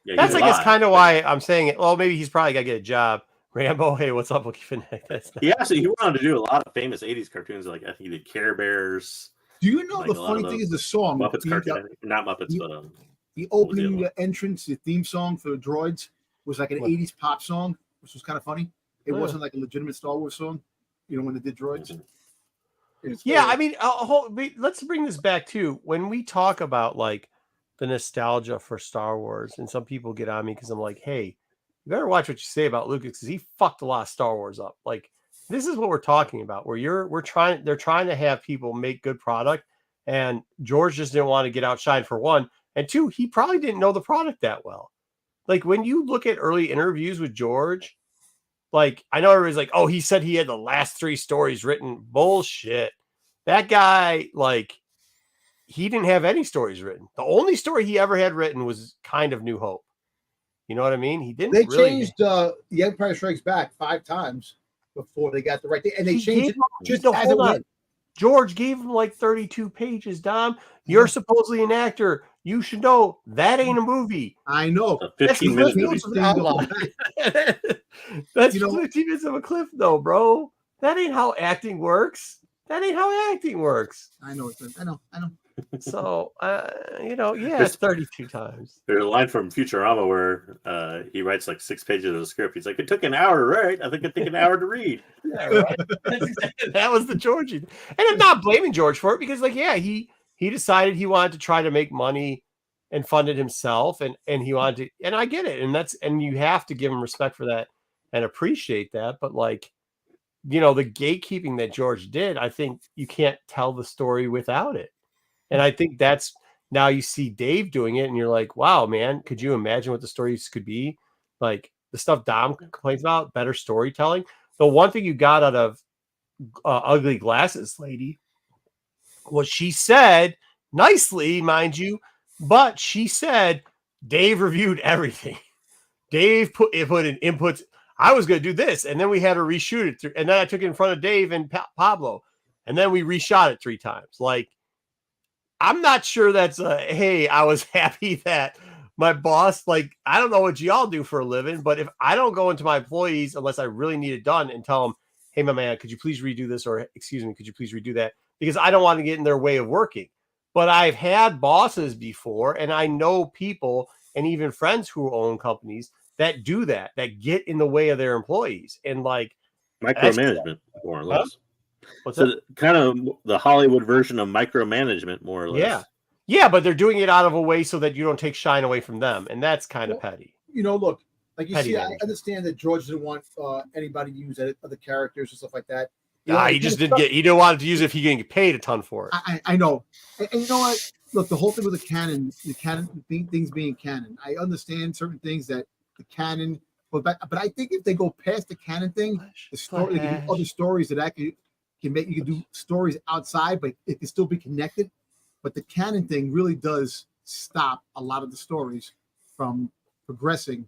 S4: Yeah,
S2: That's,
S4: he's
S2: I guess,
S4: alive,
S2: kind of
S4: but-
S2: why I'm saying it. Well, maybe he's probably got to get a job. Rambo, hey, what's up, Wookie Fanatic? That's not...
S4: He went on to do a lot of famous 80s cartoons. Like I think he did Care Bears,
S1: Do you know
S4: Like
S1: the
S4: a lot
S1: funny
S4: of
S1: thing
S4: those
S1: is the song?
S4: Muppets
S1: He
S4: cartoon.
S1: got-
S4: I think. Not Muppets,
S1: He-
S4: but
S1: the
S4: was the
S1: opening
S4: other
S1: entrance, the theme song for Droids was like an
S2: What?
S1: 80s pop song, which was kind of funny. It
S2: Oh.
S1: wasn't like a legitimate Star Wars song, when they did Droids.
S4: Mhm.
S1: It's
S2: Yeah,
S1: very-
S2: I mean, let's bring this back too. When we talk about like the nostalgia for Star Wars, and some people get on me because I'm like, hey, you better watch what you say about Lucas because he fucked a lot of Star Wars up. Like, this is what we're talking about. Where they're trying to have people make good product, and George just didn't want to get outshined for one, and two, he probably didn't know the product that well. Like when you look at early interviews with George, like I know everybody's like, oh, he said he had the last 3 stories written. Bullshit. That guy, like, he didn't have any stories written. The only story he ever had written was kind of New Hope. You know what I mean? He didn't
S1: They
S2: really.
S1: changed The Empire Strikes Back 5 times before they got the right thing, and they
S2: He
S1: changed
S2: gave
S1: it
S2: him-
S1: just
S2: no,
S1: as it
S2: hold on.
S1: went.
S2: George gave him like 32 pages, Dom. You're supposedly an actor. You should know that ain't a movie.
S1: I know.
S4: A
S2: That's
S4: 15-minute
S1: the
S4: movie.
S1: Cliff Notes of an outlaw.
S2: That's
S1: You know-
S2: 15 minutes of a cliff, though, bro. That ain't how acting works. That ain't how acting works.
S1: I know. I know.
S2: So, it's 32 times.
S4: There's a line from Futurama where he writes like 6 pages of the script. He's like, "It took an hour to write. I think it took an hour to read."
S2: Yeah, right. That was the George. And I'm not blaming George for it because, he decided he wanted to try to make money and fund it himself, and he wanted to, and I get it, and you have to give him respect for that and appreciate that. But the gatekeeping that George did, I think you can't tell the story without it. And I think that's now you see Dave doing it, and you're like, wow, man, could you imagine what the stories could be? Like the stuff Dom complains about, better storytelling. The one thing you got out of Ugly Glasses Lady was she said, nicely, mind you, but she said Dave reviewed everything. Dave put in inputs. I was going to do this, and then we had to reshoot it through, and then I took it in front of Dave and Pablo, and then we reshot it 3 times. Like, I'm not sure that's hey, I was happy that my boss, I don't know what y'all do for a living, but if I don't go into my employees unless I really need it done and tell them, hey, my man, could you please redo this? Or excuse me, could you please redo that? Because I don't want to get in their way of working. But I've had bosses before, and I know people and even friends who own companies that do that get in the way of their employees. And
S4: micromanagement, more or less.
S2: Huh? What's
S4: so
S2: that?
S4: Kind of the Hollywood version of micromanagement, more or less.
S2: Yeah, but they're doing it out of a way so that you don't take shine away from them, and that's kind of petty.
S1: Look, like you
S2: Petty
S1: see,
S2: energy.
S1: I understand that George didn't want anybody to use other characters and stuff like that.
S2: He just didn't get. He didn't want to use it if he didn't get paid a ton for it.
S1: I know, and you know what? Look, the whole thing with the canon things being canon. I understand certain things that the canon, but I think if they go past the canon thing, the story, they can do other stories that actually can make you can do stories outside, but it can still be connected. But the canon thing really does stop a lot of the stories from progressing.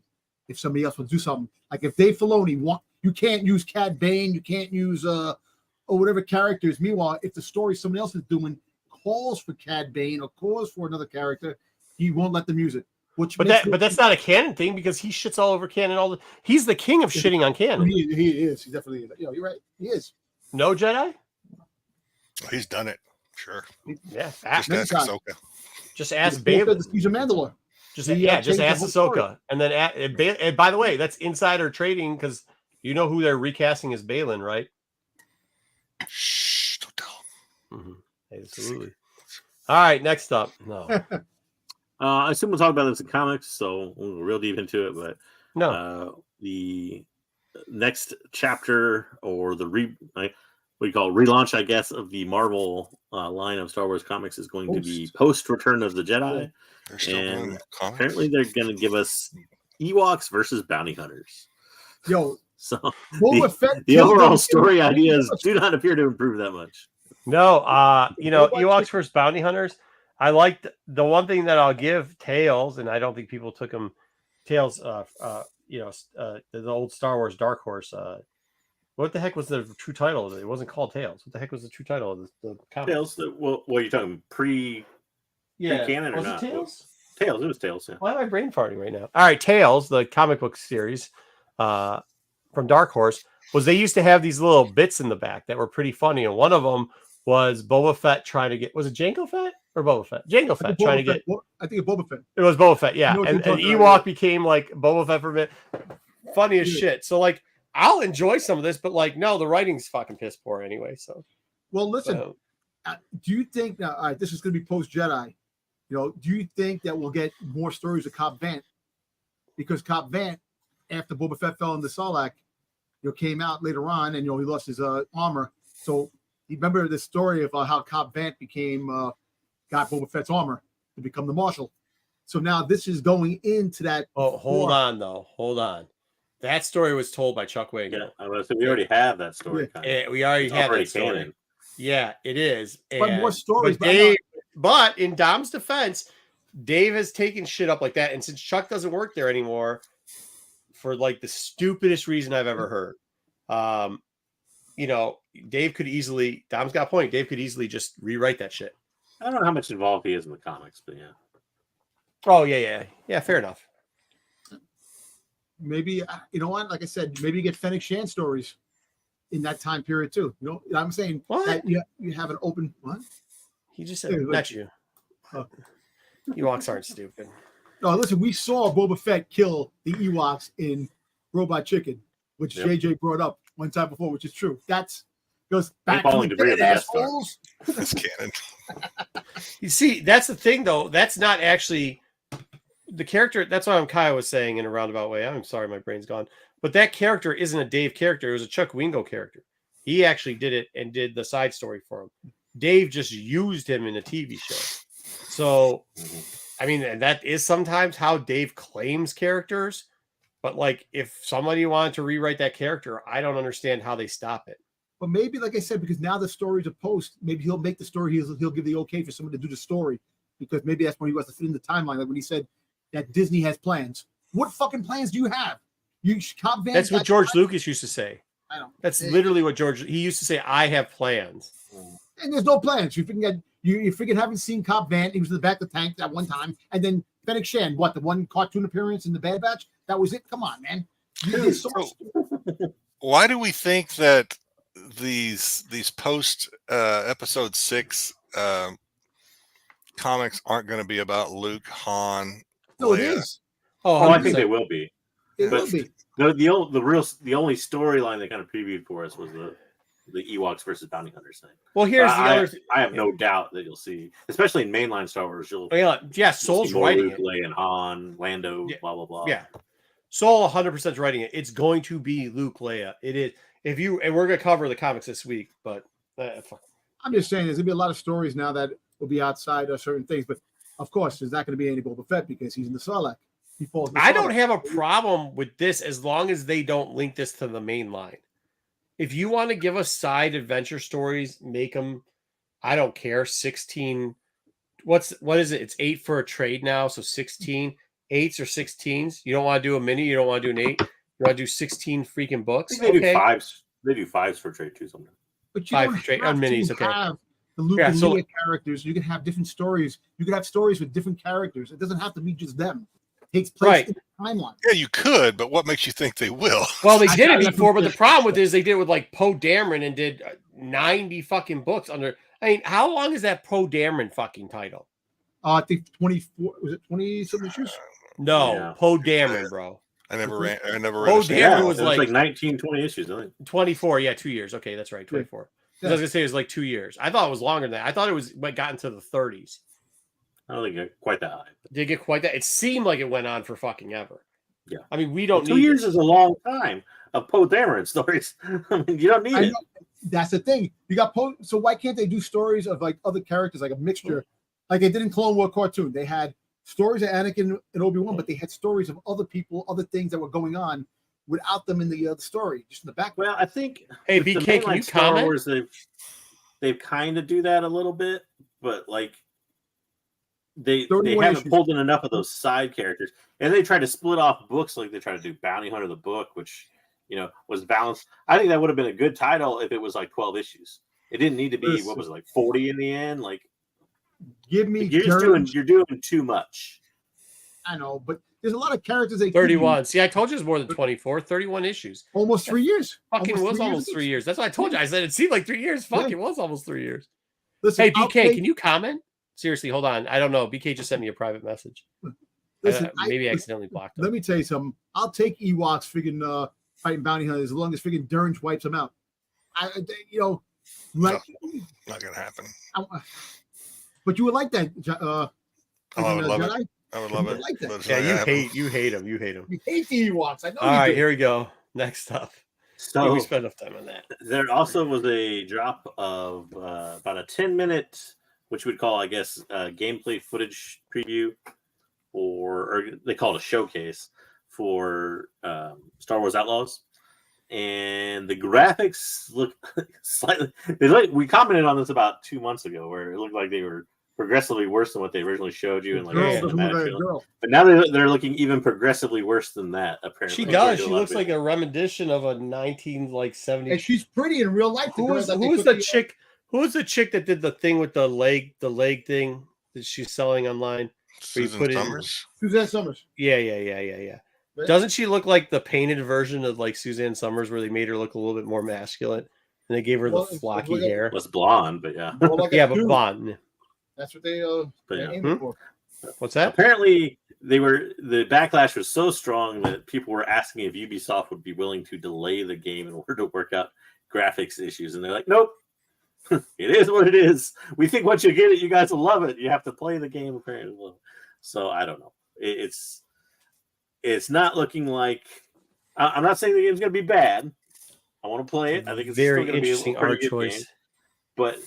S1: If somebody else will do something, like if Dave Filoni you can't use Cad Bane, you can't use or whatever characters. Meanwhile, if the story someone else is doing calls for Cad Bane or calls for another character, he won't let them use it.
S2: But that's not a canon thing because he shits all over canon. He's the king of shitting on canon.
S1: He is. He definitely is. You're right. He is.
S2: No Jedi.
S3: He's done it. Sure.
S2: Yeah.
S3: Just ask Ahsoka.
S2: Just ask Bailey.
S1: He's a Mandalore.
S2: Just ask Ahsoka. And then, and by the way, that's insider trading because you know who they're recasting as Balin, right?
S3: Shh, don't tell him.
S2: Mm-hmm. Absolutely. All right, next up. No.
S4: I assume we'll talk about this in comics, so we'll go real deep into it. But
S2: the
S4: next chapter or what you call relaunch, I guess, of the Marvel line of Star Wars comics is going to be post Return of the Jedi.
S3: They're still doing comics.
S4: Apparently, they're going to give us Ewoks versus bounty hunters. So the overall story ideas do not appear to improve that much.
S2: No, Ewoks versus bounty hunters. I liked the one thing that I'll give Tales, and I don't think people took him. Tales, the old Star Wars Dark Horse. What the heck was the true title of it? It wasn't called Tales. What the heck was the true title of the comic?
S4: Tales. What are you talking pre-canon or
S2: was
S4: not?
S2: It Tales?
S4: Tales. It was Tales. Yeah.
S2: Why am I brain farting right now? All right, Tales, the comic book series from Dark Horse, was they used to have these little bits in the back that were pretty funny, and one of them was Boba Fett trying to get. Was it Jango Fett or Boba Fett? Jango Fett trying to get.
S1: I think it's Boba Fett.
S2: It was Boba Fett, yeah. And Ewok became like Boba Fett for a bit. Funny as shit. So I'll enjoy some of this, but no, the writing's fucking piss poor anyway. So,
S1: well, listen. Do you think now? All right, this is going to be post Jedi. Do you think that we'll get more stories of Cobb Vanth? Because Cobb Vanth, after Boba Fett fell into Sarlacc, came out later on, and he lost his armor. So you remember the story of how Cobb Vanth got Boba Fett's armor to become the Marshal. So now this is going into that.
S2: Oh, hold on. That story was told by Chuck Wagon.
S4: Yeah, I was. We already have that story.
S2: We already have that story.
S4: Canon.
S2: Yeah, it is.
S1: But more stories.
S2: But in Dom's defense, Dave has taken shit up like that, and since Chuck doesn't work there anymore, for the stupidest reason I've ever heard, Dave could easily. Dom's got a point. Dave could easily just rewrite that shit.
S4: I don't know how much involved he is in the comics, but yeah.
S2: Oh yeah. Fair enough.
S1: Maybe what? Like I said, maybe you get Fennec Shand stories in that time period too. I'm saying that you have an open what?
S2: He just said,
S1: Yeah,
S2: not you.
S1: Uh,
S2: Ewoks aren't stupid.
S1: No, listen, we saw Boba Fett kill the Ewoks in Robot Chicken, which JJ brought up one time before, which is true. That's goes back
S4: Falling
S1: to
S4: debris
S1: the
S4: of the Death Star.
S1: assholes.
S3: That's canon.
S2: You see, that's the thing, though. That's not actually the character. That's what Kyle was saying in a roundabout way. I'm sorry, my brain's gone. But that character isn't a Dave character. It was a Chuck Wingo character. He actually did it and did the side story for him. Dave just used him in a TV show. So, I mean, and that is sometimes how Dave claims characters. But, like, if somebody wanted to rewrite that character, I don't understand how they stop it.
S1: But maybe, like I said, because now the story's a post, maybe he'll make the story. He'll give the okay for someone to do the story, because maybe that's when he wants to fit in the timeline. Like when he said that Disney has plans. What fucking plans do you have? Cobb Vanth.
S2: That's what George Lucas used to say.
S1: I don't.
S2: That's literally what he used to say. I have plans.
S1: And there's no plans. You freaking haven't seen Cobb Vanth. He was in the back of the tank that one time, and then Fennec Shand. What, the one cartoon appearance in the Bad Batch? That was it. Come on, man.
S3: Why do we think that these post episode 6 comics aren't going to be about Luke, Han,
S1: No,
S3: Leia?
S1: it is.
S4: Oh, I think they will be.
S1: It
S4: But
S1: will be.
S4: The only storyline they kind of previewed for us was the Ewoks versus bounty hunters thing.
S2: Well, here's the other thing.
S4: I have no doubt that you'll see, especially in mainline Star Wars.
S2: Soul's writing it.
S4: Leia and Han, Lando,
S2: Yeah.
S4: blah blah blah.
S2: Yeah, Soul 100% writing it. It's going to be Luke, Leia. It is. And we're gonna cover the comics this week, but
S1: I'm just saying there's gonna be a lot of stories now that will be outside of certain things, but of course there's not gonna be any Boba Fett because he's in the Sarlacc. He falls. In the
S2: I
S1: Sarlacc.
S2: don't have a problem with this as long as they don't link this to the main line. If you want to give us side adventure stories, make them. I don't care. 16. What is it? It's 8 for a trade now, so 16. 8s or 16s. You don't want to do a mini. You don't want to do an 8. You want to do 16 freaking books.
S4: They do 5s. They do 5s for trade too sometimes.
S1: But you
S2: 5
S1: don't
S2: for trade
S1: have
S2: on minis.
S1: to
S2: Okay.
S1: have the Luke and Leia characters. You can have different stories. You can have stories with different characters. It doesn't have to be just them. It takes place in the timeline.
S3: Yeah, you could, but what makes you think they will?
S2: Well, they did it before, but the problem with it is they did it with like Poe Dameron and did 90 fucking books under. I mean, how long is that Poe Dameron fucking title?
S1: I think 24. Was it 20 something issues?
S2: No,
S4: Yeah.
S2: Poe Dameron, bro.
S3: I never read.
S2: Poe
S3: a
S2: Dameron
S3: single
S2: was
S3: one.
S2: like
S4: 19, 20 issues, I think.
S2: 24. Yeah, 2 years. Okay, that's right, 24.
S1: Yeah.
S2: I was gonna say it was like 2 years. I thought it was longer than that. I thought it was got into the 30s.
S4: I don't think it's quite that high.
S2: Did it get quite that? It seemed like it went on for fucking ever.
S4: Yeah.
S2: I mean, we don't
S4: 2
S2: need
S4: years
S2: this.
S4: is a long time of Poe Dameron stories. I mean, you don't need
S1: I
S4: it.
S1: know. That's the thing. You got Poe. So why can't they do stories of like other characters, like a mixture, like they did in Clone War cartoon? They had stories of Anakin and Obi-Wan, but they had stories of other people, other things that were going on without them in the story, just in the background.
S4: Well, I think
S2: Hey,
S4: with the
S2: BK, can
S4: mainline
S2: you
S4: Star
S2: comment?
S4: Wars, they've kind of do that a little bit, but like they
S1: 31
S4: haven't
S1: issues.
S4: pulled in enough of those side characters, and they try to split off books like they try to do Bounty Hunter the book, which was balanced. I think that would have been a good title if it was like 12 issues. It didn't need to be
S1: Listen.
S4: what was it, like 40 in the end. Like
S1: Give me
S4: you're doing too much.
S1: I know, but there's a lot of characters they
S2: 31. See, I told you it's more than 24. 31 issues.
S1: almost 3 years.
S2: Fucking was almost 3 years. That's what I told you. I said it seemed like 3 years. Fuck,
S1: Yeah.
S2: it was almost 3 years.
S1: Listen,
S2: Hey,
S1: I'll
S2: BK,
S1: take-
S2: can you comment? Seriously, hold on. I don't know. BK just sent me a private message.
S1: listen,
S2: Maybe I
S1: listen,
S2: accidentally blocked him.
S1: Let me tell you something. I'll take Ewoks friggin' fighting bounty hunters as long as friggin' Durnch wipes them out. Like,
S3: Not gonna happen.
S1: but you would like that.
S3: I would love
S1: Jedi?
S3: it. I would love
S1: You
S3: it.
S1: like that.
S3: but it's
S2: Yeah,
S3: not
S2: you
S3: gonna happen.
S2: hate him. You hate him.
S1: You hate the Ewoks. I know
S2: All
S1: you
S2: right,
S1: do.
S2: here we go. Next up.
S4: So
S2: we spent enough time on that.
S4: there also was a drop of about a 10-minute, which we'd call, I guess, gameplay footage preview, or they call it a showcase for Star Wars Outlaws. And the graphics look slightly. We commented on this about 2 months ago, where it looked like they were progressively worse than what they originally showed you, and like
S1: Girl
S2: Yeah.
S1: doesn't look
S4: cinematic
S1: like a
S4: trailer.
S1: girl.
S4: But now they're looking even progressively worse than that. Apparently,
S2: She does. She
S4: According to a lot
S2: looks
S4: of
S2: like a reminiscence of a 1970.
S1: And she's pretty in real life.
S2: Who was the chick? Who was the chick that did the thing with the leg thing that she's selling online? Where you
S3: Susan
S2: put it in-
S3: Summers.
S1: Suzanne Summers.
S2: Yeah.
S1: Right?
S2: Doesn't she look like the painted version of like Suzanne Summers, where they made her look a little bit more masculine and they gave her
S1: Well,
S2: the
S1: it's
S2: flocky
S1: like-
S2: hair?
S4: was blonde, but yeah.
S1: More like a
S2: Yeah, but
S1: dude.
S2: blonde.
S1: That's what they
S4: But, yeah.
S1: aiming for.
S2: What's that?
S4: Apparently, the backlash was so strong that people were asking if Ubisoft would be willing to delay the game in order to work out graphics issues, and they're like, "Nope, it is what it is. We think once you get it, you guys will love it. You have to play the game apparently." So I don't know. It's not looking like. I'm not saying the game's going to be bad. I want to play it. I think it's
S2: very
S4: still
S2: interesting
S4: be a
S2: art
S4: good
S2: choice.
S4: game, but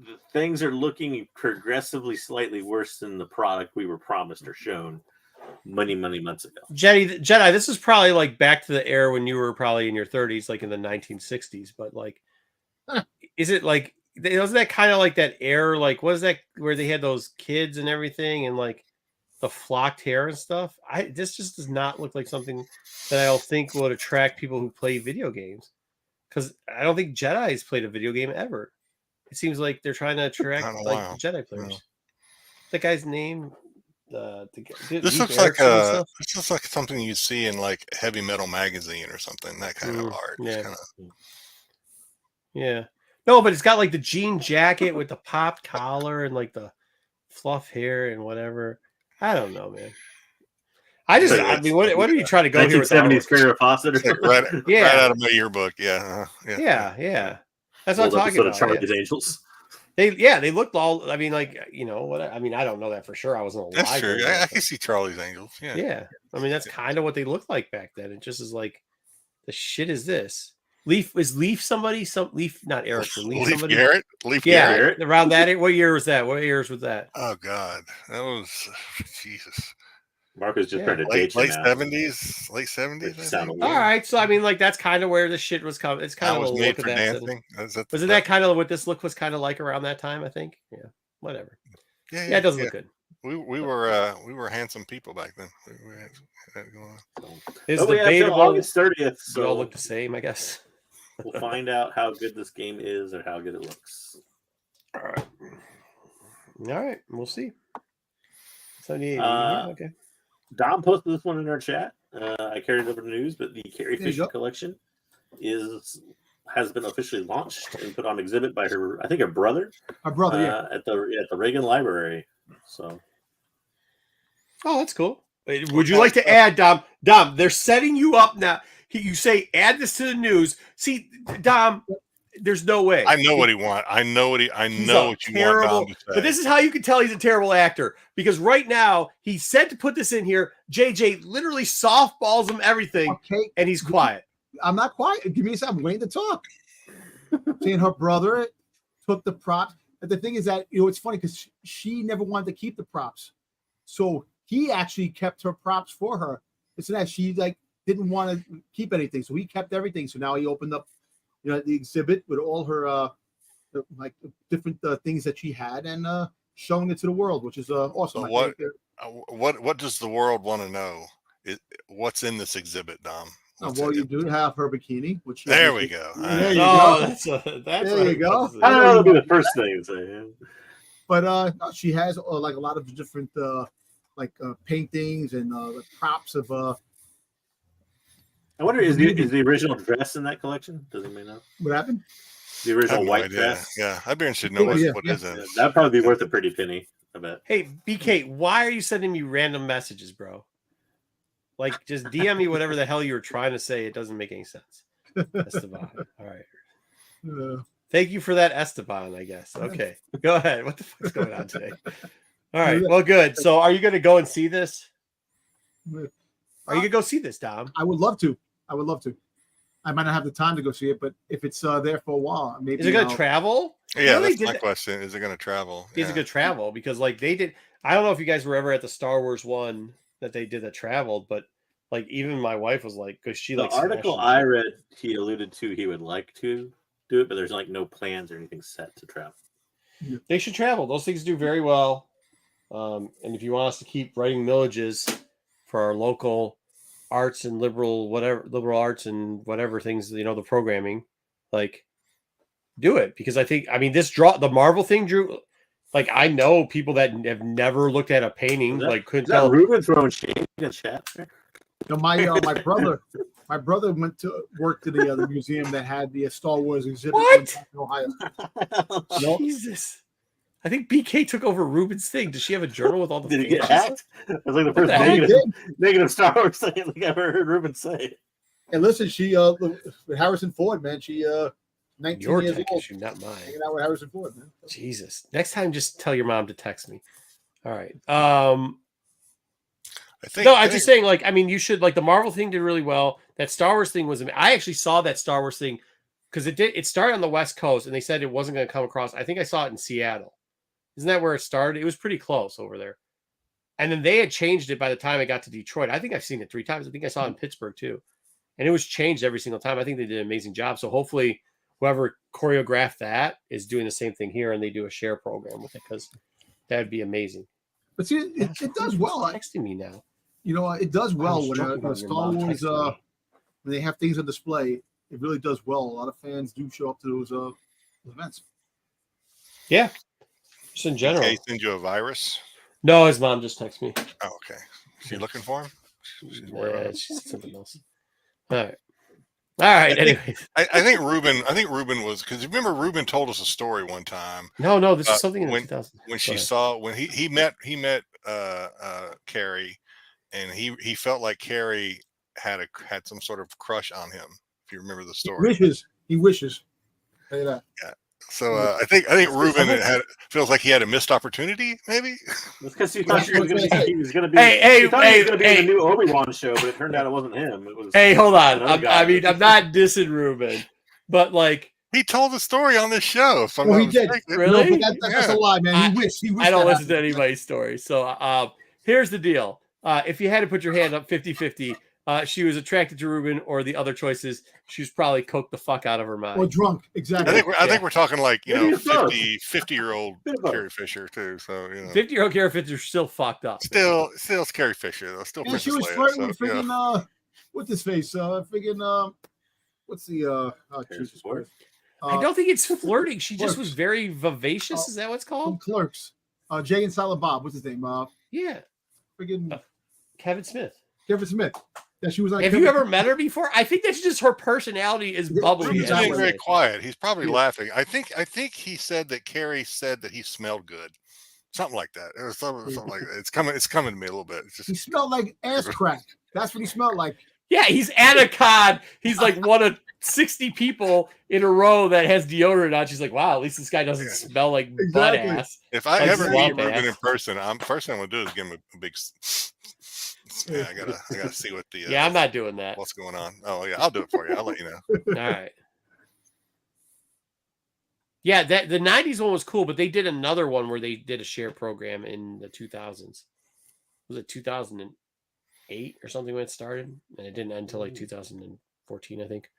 S4: the things are looking progressively slightly worse than the product we were promised or shown many months ago.
S2: Jedi, this is probably like back to the era when you were probably in your 30s, like in the 1960s. But like, is it like, wasn't that kind of like that era? Like, what is that where they had those kids and everything and like the flocked hair and stuff? This just does not look like something that I'll think would attract people who play video games, because I don't think Jedi's played a video game ever. It seems like they're trying to attract like the Jedi players.
S3: No.
S2: That guy's name.
S3: This looks like something you see in like Heavy Metal magazine or something. That kind of art.
S2: Yeah. Yeah. No, but it's got like the jean jacket with the popped collar and like the fluff hair and whatever. I don't know, man. I mean, what are you trying to go here with?
S4: 1970s Farrah Fawcett or something?
S3: Right out of my yearbook. Yeah.
S2: That's what I'm talking about.
S4: Charlie's Angels.
S2: They looked all. I mean, like, you know what? I mean, I don't know that for sure. I wasn't alive.
S3: That's true. I can see Charlie's Angels. Yeah.
S2: Yeah. I mean, that's kind of what they looked like back then. It just is like, the shit is this? Leaf somebody? Leaf, not Erickson. Leaf somebody?
S3: Garrett?
S2: Garrett. Around that. What year was that? What years was that?
S3: Oh God, that was Jesus.
S4: Marcus just trying to
S3: late
S4: date
S3: '70s. Late '70s.
S2: All right, so I mean, like that's kind of where the shit was coming. It's kind of a look of that. Wasn't that kind of what this look was kind of like around that time? I think. Yeah. Whatever. Yeah, it doesn't look good.
S3: We were handsome people back then. We had that going on.
S2: It's debatable.
S4: August 30th.
S2: So we all look the same, I guess.
S4: We'll find out how good this game is or how good it looks.
S2: All right. We'll see. 78. Okay.
S4: Dom posted this one in our chat. I carried it over to news, but the Carrie Fisher collection has been officially launched and put on exhibit by her brother.
S1: Her brother,
S4: at the Reagan Library. So.
S2: Oh, that's cool. Would you like to add, Dom? Dom, they're setting you up now. You say, add this to the news. See, Dom, there's no way.
S3: I know what he wants. I know what you want Dom to say.
S2: But this is how you can tell he's a terrible actor. Because right now, he said to put this in here. JJ literally softballs him everything, and he's quiet.
S1: I'm not quiet. Give me a second. I'm waiting to talk. Saying her brother took the props. And the thing is that, it's funny because she never wanted to keep the props. So he actually kept her props for her. It's that she didn't want to keep anything. So he kept everything. So now he opened up, the exhibit with all her different things that she had and showing it to the world, which is awesome.
S3: What does the world want to know? What's in this exhibit, Dom?
S1: You do have her bikini, which
S3: there we go.
S1: There you go.
S4: There you go. I don't know. That'll be the first thing to say.
S1: But she has a lot of different paintings and props of.
S4: I wonder, is the original dress in that collection? Does anybody know?
S1: What happened?
S4: The original white dress.
S3: Yeah, I'd be interested to know what is it.
S4: That'd probably be worth a pretty penny, I bet.
S2: Hey, BK, why are you sending me random messages, bro? Just DM me whatever the hell you were trying to say. It doesn't make any sense. Esteban. All right. Thank you for that, Esteban, I guess. Okay. Go ahead. What the fuck's going on today? All right. Well, good. So are you going to go and see this? Are you going to go see this, Dom?
S1: I would love to. I might not have the time to go see it, but if it's there for a while, maybe.
S2: Is it going to travel?
S3: Yeah, that's my question. Is it going to travel?
S2: Is it going to travel? Because they did. I don't know if you guys were ever at the Star Wars one that they did that traveled, but even my wife was because she
S4: the article I read, he alluded to he would like to do it, but there's no plans or anything set to travel.
S2: They should travel. Those things do very well. And if you want us to keep writing millages for our local arts and liberal arts and whatever things, the programming, do it, because the Marvel thing drew. I know people that have never looked at a painting, couldn't tell.
S4: Ruben throwing shade in chat.
S1: My brother went to work to the museum that had the Star Wars exhibit
S2: in
S1: Ohio.
S2: Jesus. I think BK took over Ruben's thing. Does she have a journal with all the
S4: Did he get
S2: fans?
S4: hacked? That's like the first
S2: the heck?
S4: negative Star Wars thing I think I ever heard Ruben say.
S1: And listen, she with Harrison Ford, man, she 19
S2: Your
S1: years
S2: tech
S1: old,
S2: issue, not mine.
S1: hanging out with Harrison Ford, man.
S2: Jesus. Next time, just tell your mom to text me. All right. I'm just saying, like, I mean, you should, like, the Marvel thing did really well. That Star Wars thing was, I actually saw that Star Wars thing because it started on the West Coast and they said it wasn't going to come across. I think I saw it in Seattle. Isn't that where it started? It was pretty close over there. And then they had changed it by the time I got to Detroit. I think I've seen it 3 times. I think I saw it in Pittsburgh too. And it was changed every single time. I think they did an amazing job. So hopefully whoever choreographed that is doing the same thing here and they do a share program with it because that would be amazing.
S1: But see, it does well.
S2: Texting me now.
S1: You know, it does well when
S2: joking about your
S1: Star
S2: mom
S1: Wars,
S2: texting me.
S1: when they have things on display, it really does well. A lot of fans do show up to those events.
S2: Yeah. Just in general.
S3: Okay, send you a virus.
S2: No, his mom just texted me.
S3: Oh, okay. Is she looking for him? She's worried about
S2: Yeah,
S3: him.
S2: she's something else. All right. All right. Anyway.
S3: I think Ruben was, because remember Ruben told us a story one time
S2: No, this is something in
S3: when
S2: 2000.
S3: when she saw when he met Carrie, and he felt like Carrie had some sort of crush on him. If you remember the story.
S1: He wishes. Say that.
S3: Yeah. So I think Ruben feels like he had a missed opportunity. Maybe
S4: That's because he thought he was going to be.
S2: Hey,
S4: he thought he was going to be in
S2: hey.
S4: the new Obi-Wan show, but it turned out it wasn't him. It was.
S2: Hey, hold on.
S4: another guy.
S2: I'm not dissing Ruben, but like,
S3: he told the story on this show. If I'm
S1: Well,
S3: not
S1: he did.
S3: mistaken.
S2: Really?
S1: No, but that's a lie, man. He wished.
S2: I don't listen to anybody's story. So here's the deal. If you had to put your hand up 50-50, she was attracted to Ruben, or the other choices, she was probably coked the fuck out of her mind.
S1: Or drunk. Exactly.
S3: I think we're talking like,
S4: Maybe it's both.
S3: 50-year-old
S4: Bit of both.
S3: Carrie Fisher too. So
S2: 50-year-old Carrie Fisher still fucked up.
S3: still it's Carrie Fisher though. Still
S1: Yeah,
S3: Princess
S1: she was
S3: Leia,
S1: flirting
S3: so,
S1: with freaking what's his face? Freaking what's the oh, Jesus
S4: Ford?
S1: Christ.
S2: I don't think it's flirting. She just
S1: Clerks.
S2: was very vivacious. Is that what it's
S1: From
S2: called?
S1: Clerks. Jay and Silent Bob. What's his name?
S2: Yeah,
S1: Freaking
S2: Kevin Smith.
S1: Kevin Smith. That she was on.
S2: Have you ever met her before? I think that's just her personality is
S1: Yeah,
S2: bubbly.
S3: He's
S1: She's
S3: being
S1: that way.
S3: very quiet. He's probably
S1: Yeah.
S3: laughing. I think he said that Carrie said that he smelled good. Something like that. It was something like that. It's coming to me a little bit. It's
S1: He
S3: just
S1: smelled like ass crack. That's what he smelled like.
S2: Yeah, he's Anaconda. He's like one of 60 people in a row that has deodorant on. She's like, wow, at least this guy doesn't smell like butt
S1: Exactly.
S2: ass.
S3: if I
S2: Like
S3: ever meet
S2: swamp
S3: Ruben
S2: ass.
S3: in person, first thing I'm gonna do is give him a big. Yeah, I gotta see what the
S2: Yeah, I'm not doing that.
S3: what's going on. Oh yeah, I'll do it for you. I'll let you know.
S2: All right. Yeah, that the 90s one was cool, but they did another one where they did a share program in the 2000s. Was it 2008 or something when it started? And it didn't end until like 2014, I think.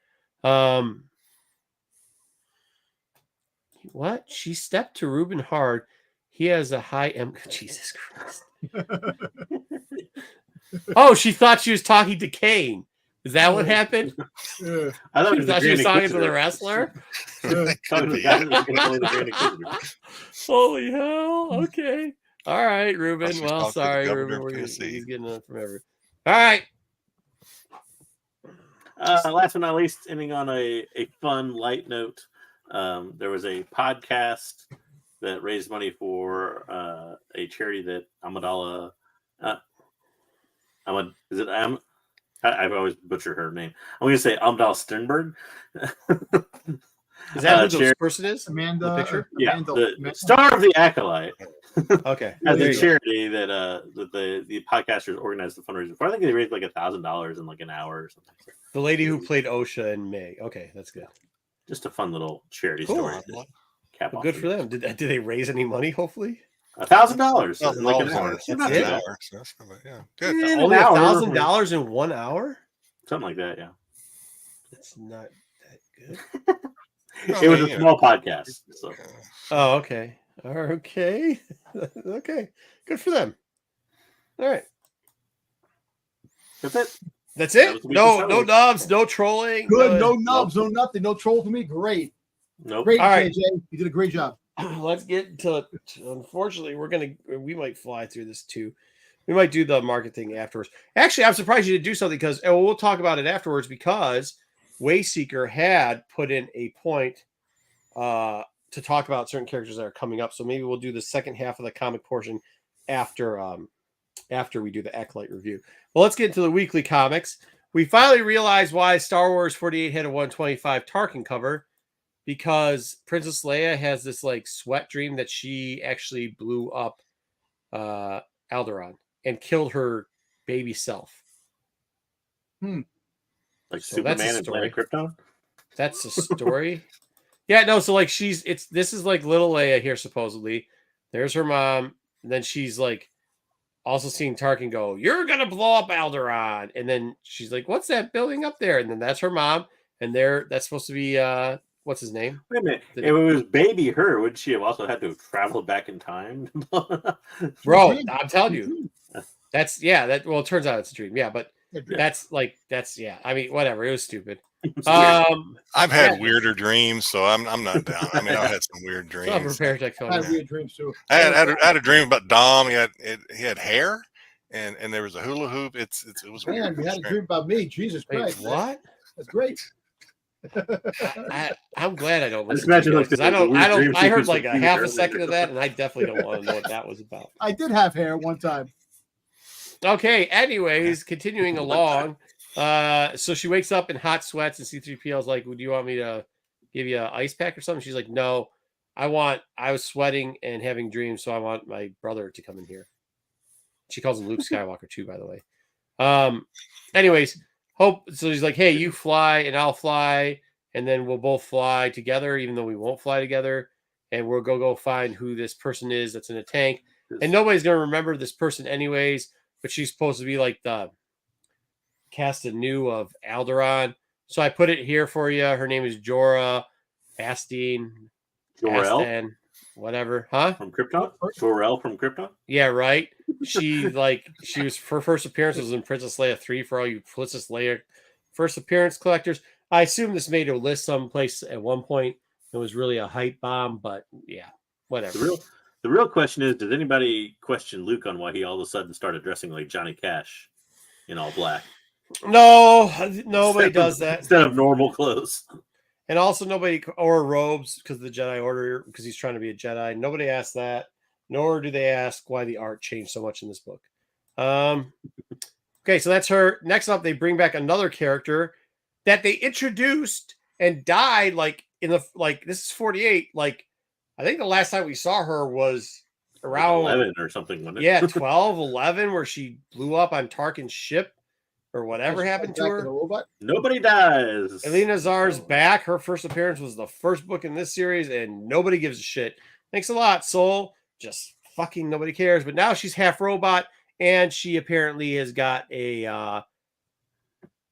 S2: What? She stepped to Ruben hard. He has a high Jesus Christ. Oh, she thought she was talking to Kane. Is that what happened?
S1: Yeah.
S4: I thought
S2: She thought she was talking to the wrestler?
S1: Yeah.
S2: Holy hell. Okay. All right, Ruben.
S3: She's
S2: well,
S3: talking to the
S2: sorry,
S3: governor
S2: Ruben.
S3: of Tennessee.
S2: He's getting it from everyone. All right.
S4: Last but not least, ending on a fun, light note, there was a podcast that raised money for a charity that Amidala. I've always butchered her name. I'm going to say Amidala Sternberg.
S2: Is that who
S4: Charity-
S2: this person is?
S1: Amanda.
S2: The picture?
S4: Yeah,
S1: Amanda-
S4: the
S1: Amanda-
S4: Star of the Acolyte.
S2: Okay.
S4: As
S2: There
S4: a
S2: you go.
S4: charity that the podcasters organized the fundraiser for. I think they raised like $1,000 in like an hour or something.
S2: The lady who played OSHA in May. Okay, that's good.
S4: Just a fun little charity
S2: Cool.
S4: story. to cap
S2: Well,
S4: off
S2: good
S4: the-
S2: for them. Did they raise any money, hopefully?
S4: $1,000 in like an hour.
S2: That's
S4: Not
S2: it?
S4: too bad.
S3: Yeah, good.
S4: Yeah.
S2: Only
S4: an hour.
S2: $1,000 in 1 hour?
S4: Something like that, yeah.
S2: That's not that good.
S4: It was a small podcast. So
S2: Oh, okay. Okay. Okay. Good for them. All right.
S4: that's it.
S2: That's
S4: That
S2: it.
S4: was the week's
S2: No
S4: highlight.
S2: nubs, no trolling.
S1: Good. No nubs. No nothing. No troll for me. Great.
S4: Nope.
S1: Great,
S2: All right.
S1: JJ. You did a great job.
S2: Let's get to. Unfortunately, we might fly through this too. We might do the market thing afterwards. Actually, I'm surprised you didn't do something because we'll talk about it afterwards because Wayseeker had put in a point to talk about certain characters that are coming up. So maybe we'll do the second half of the comic portion after we do the Acolyte review. Well, let's get into the weekly comics. We finally realized why Star Wars 48 had a 125 Tarkin cover, because Princess Leia has this like sweat dream that she actually blew up Alderaan and killed her baby self.
S4: Like
S2: So
S4: Superman and Planet Krypton?
S2: That's a story. Yeah, no, so like this is like little Leia here, supposedly. There's her mom, and then she's like also seeing Tarkin go, "You're gonna blow up Alderaan," and then she's like, "What's that building up there?" And then that's her mom, and that's supposed to be what's his name?
S4: Wait a minute. If it was baby her, would she have also had to have traveled back in time?
S2: Bro, I'm telling you. Well, it turns out it's a dream. Yeah, but that's yeah. I mean, whatever. It was stupid.
S3: I've had weirder dreams, so I'm not down. I mean, I've had some weird dreams.
S1: I had weird dreams too.
S3: I had a dream about Dom. He had hair, and there was a hula hoop. It was
S1: Man,
S3: weird.
S1: you had a dream about me. Jesus Christ.
S2: Wait, what?
S1: That's great.
S2: I'm glad I don't listen
S4: Imagine
S2: to you
S4: like
S2: because I heard like a half a
S4: earlier.
S2: second of that, and I definitely don't want to know what that was about.
S1: I did have hair one time.
S2: Okay, anyways, continuing along. So she wakes up in hot sweats, and C-3PO's like, "Would you want me to give you an ice pack or something?" She's like, "No, I was sweating and having dreams, so I want my brother to come in here." She calls him Luke Skywalker too, by the way. Anyways, so he's like, "Hey, you fly and I'll fly, and then we'll both fly together, even though we won't fly together, and we'll go find who this person is that's in a tank, and nobody's gonna remember this person anyways." But she's supposed to be like the cast anew of Alderaan. So I put it here for you. Her name is Jorah Astine.
S4: Jor-El?
S2: Whatever. Huh?
S4: From Krypton? Jor-El from Krypton?
S2: Yeah, right. She was her first appearance was in Princess Leia 3 for all you Princess Leia first appearance collectors. I assume this made a list someplace at one point. It was really a hype bomb, but yeah, whatever.
S4: The real question is, does anybody question Luke on why he all of a sudden started dressing like Johnny Cash in all black?
S2: No, nobody does that.
S4: Instead of normal clothes.
S2: And also nobody, or robes, because of the Jedi Order, because he's trying to be a Jedi. Nobody asked that, nor do they ask why the art changed so much in this book. Okay, so that's her. Next up, they bring back another character that they introduced and died this is 48. I think the last time we saw her was around
S4: 11 or something. Wasn't it?
S2: Yeah, 12, 11, where she blew up on Tarkin's ship or whatever happened to her.
S4: Nobody dies.
S2: Elena Zar's back. Her first appearance was the first book in this series, and nobody gives a shit. Thanks a lot, Soul. Just fucking nobody cares. But now she's half robot, and she apparently has got a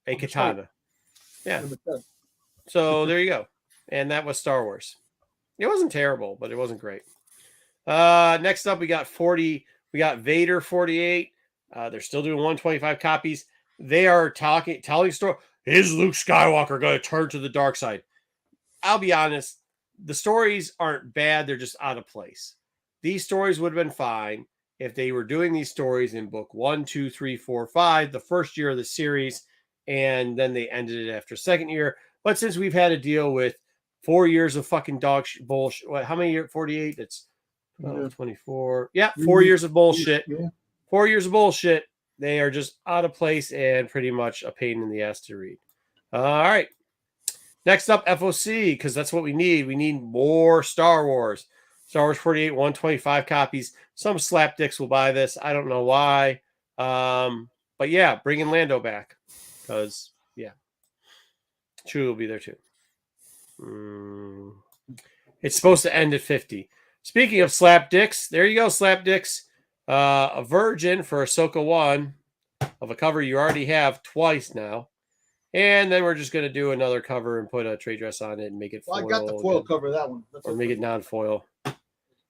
S2: katana. Yeah. So there you go. And that was Star Wars. It wasn't terrible, but it wasn't great. Next up, we got 40. We got Vader 48. They're still doing 125 copies. They are telling story. Is Luke Skywalker going to turn to the dark side? I'll be honest. The stories aren't bad. They're just out of place. These stories would have been fine if they were doing these stories in book 1, 2, 3, 4, 5, the first year of the series, and then they ended it after second year. But since we've had to deal with 4 years of fucking bullshit. How many years? 48? That's 12, 24. Yeah, 4 years of bullshit.
S1: Yeah.
S2: 4 years of bullshit. They are just out of place and pretty much a pain in the ass to read. All right. Next up, FOC, because that's what we need. We need more Star Wars. Star Wars 48, 125 copies. Some slapdicks will buy this. I don't know why. But yeah, bringing Lando back. Because, yeah. Chewie will be there too. It's supposed to end at 50. Speaking of slapdicks, there you go, slapdicks. A virgin for Ahsoka 1 of a cover you already have twice now. And then we're just going to do another cover and put a trade dress on it and make it foil.
S1: I got the foil cover of that one.
S2: Or make it non-foil.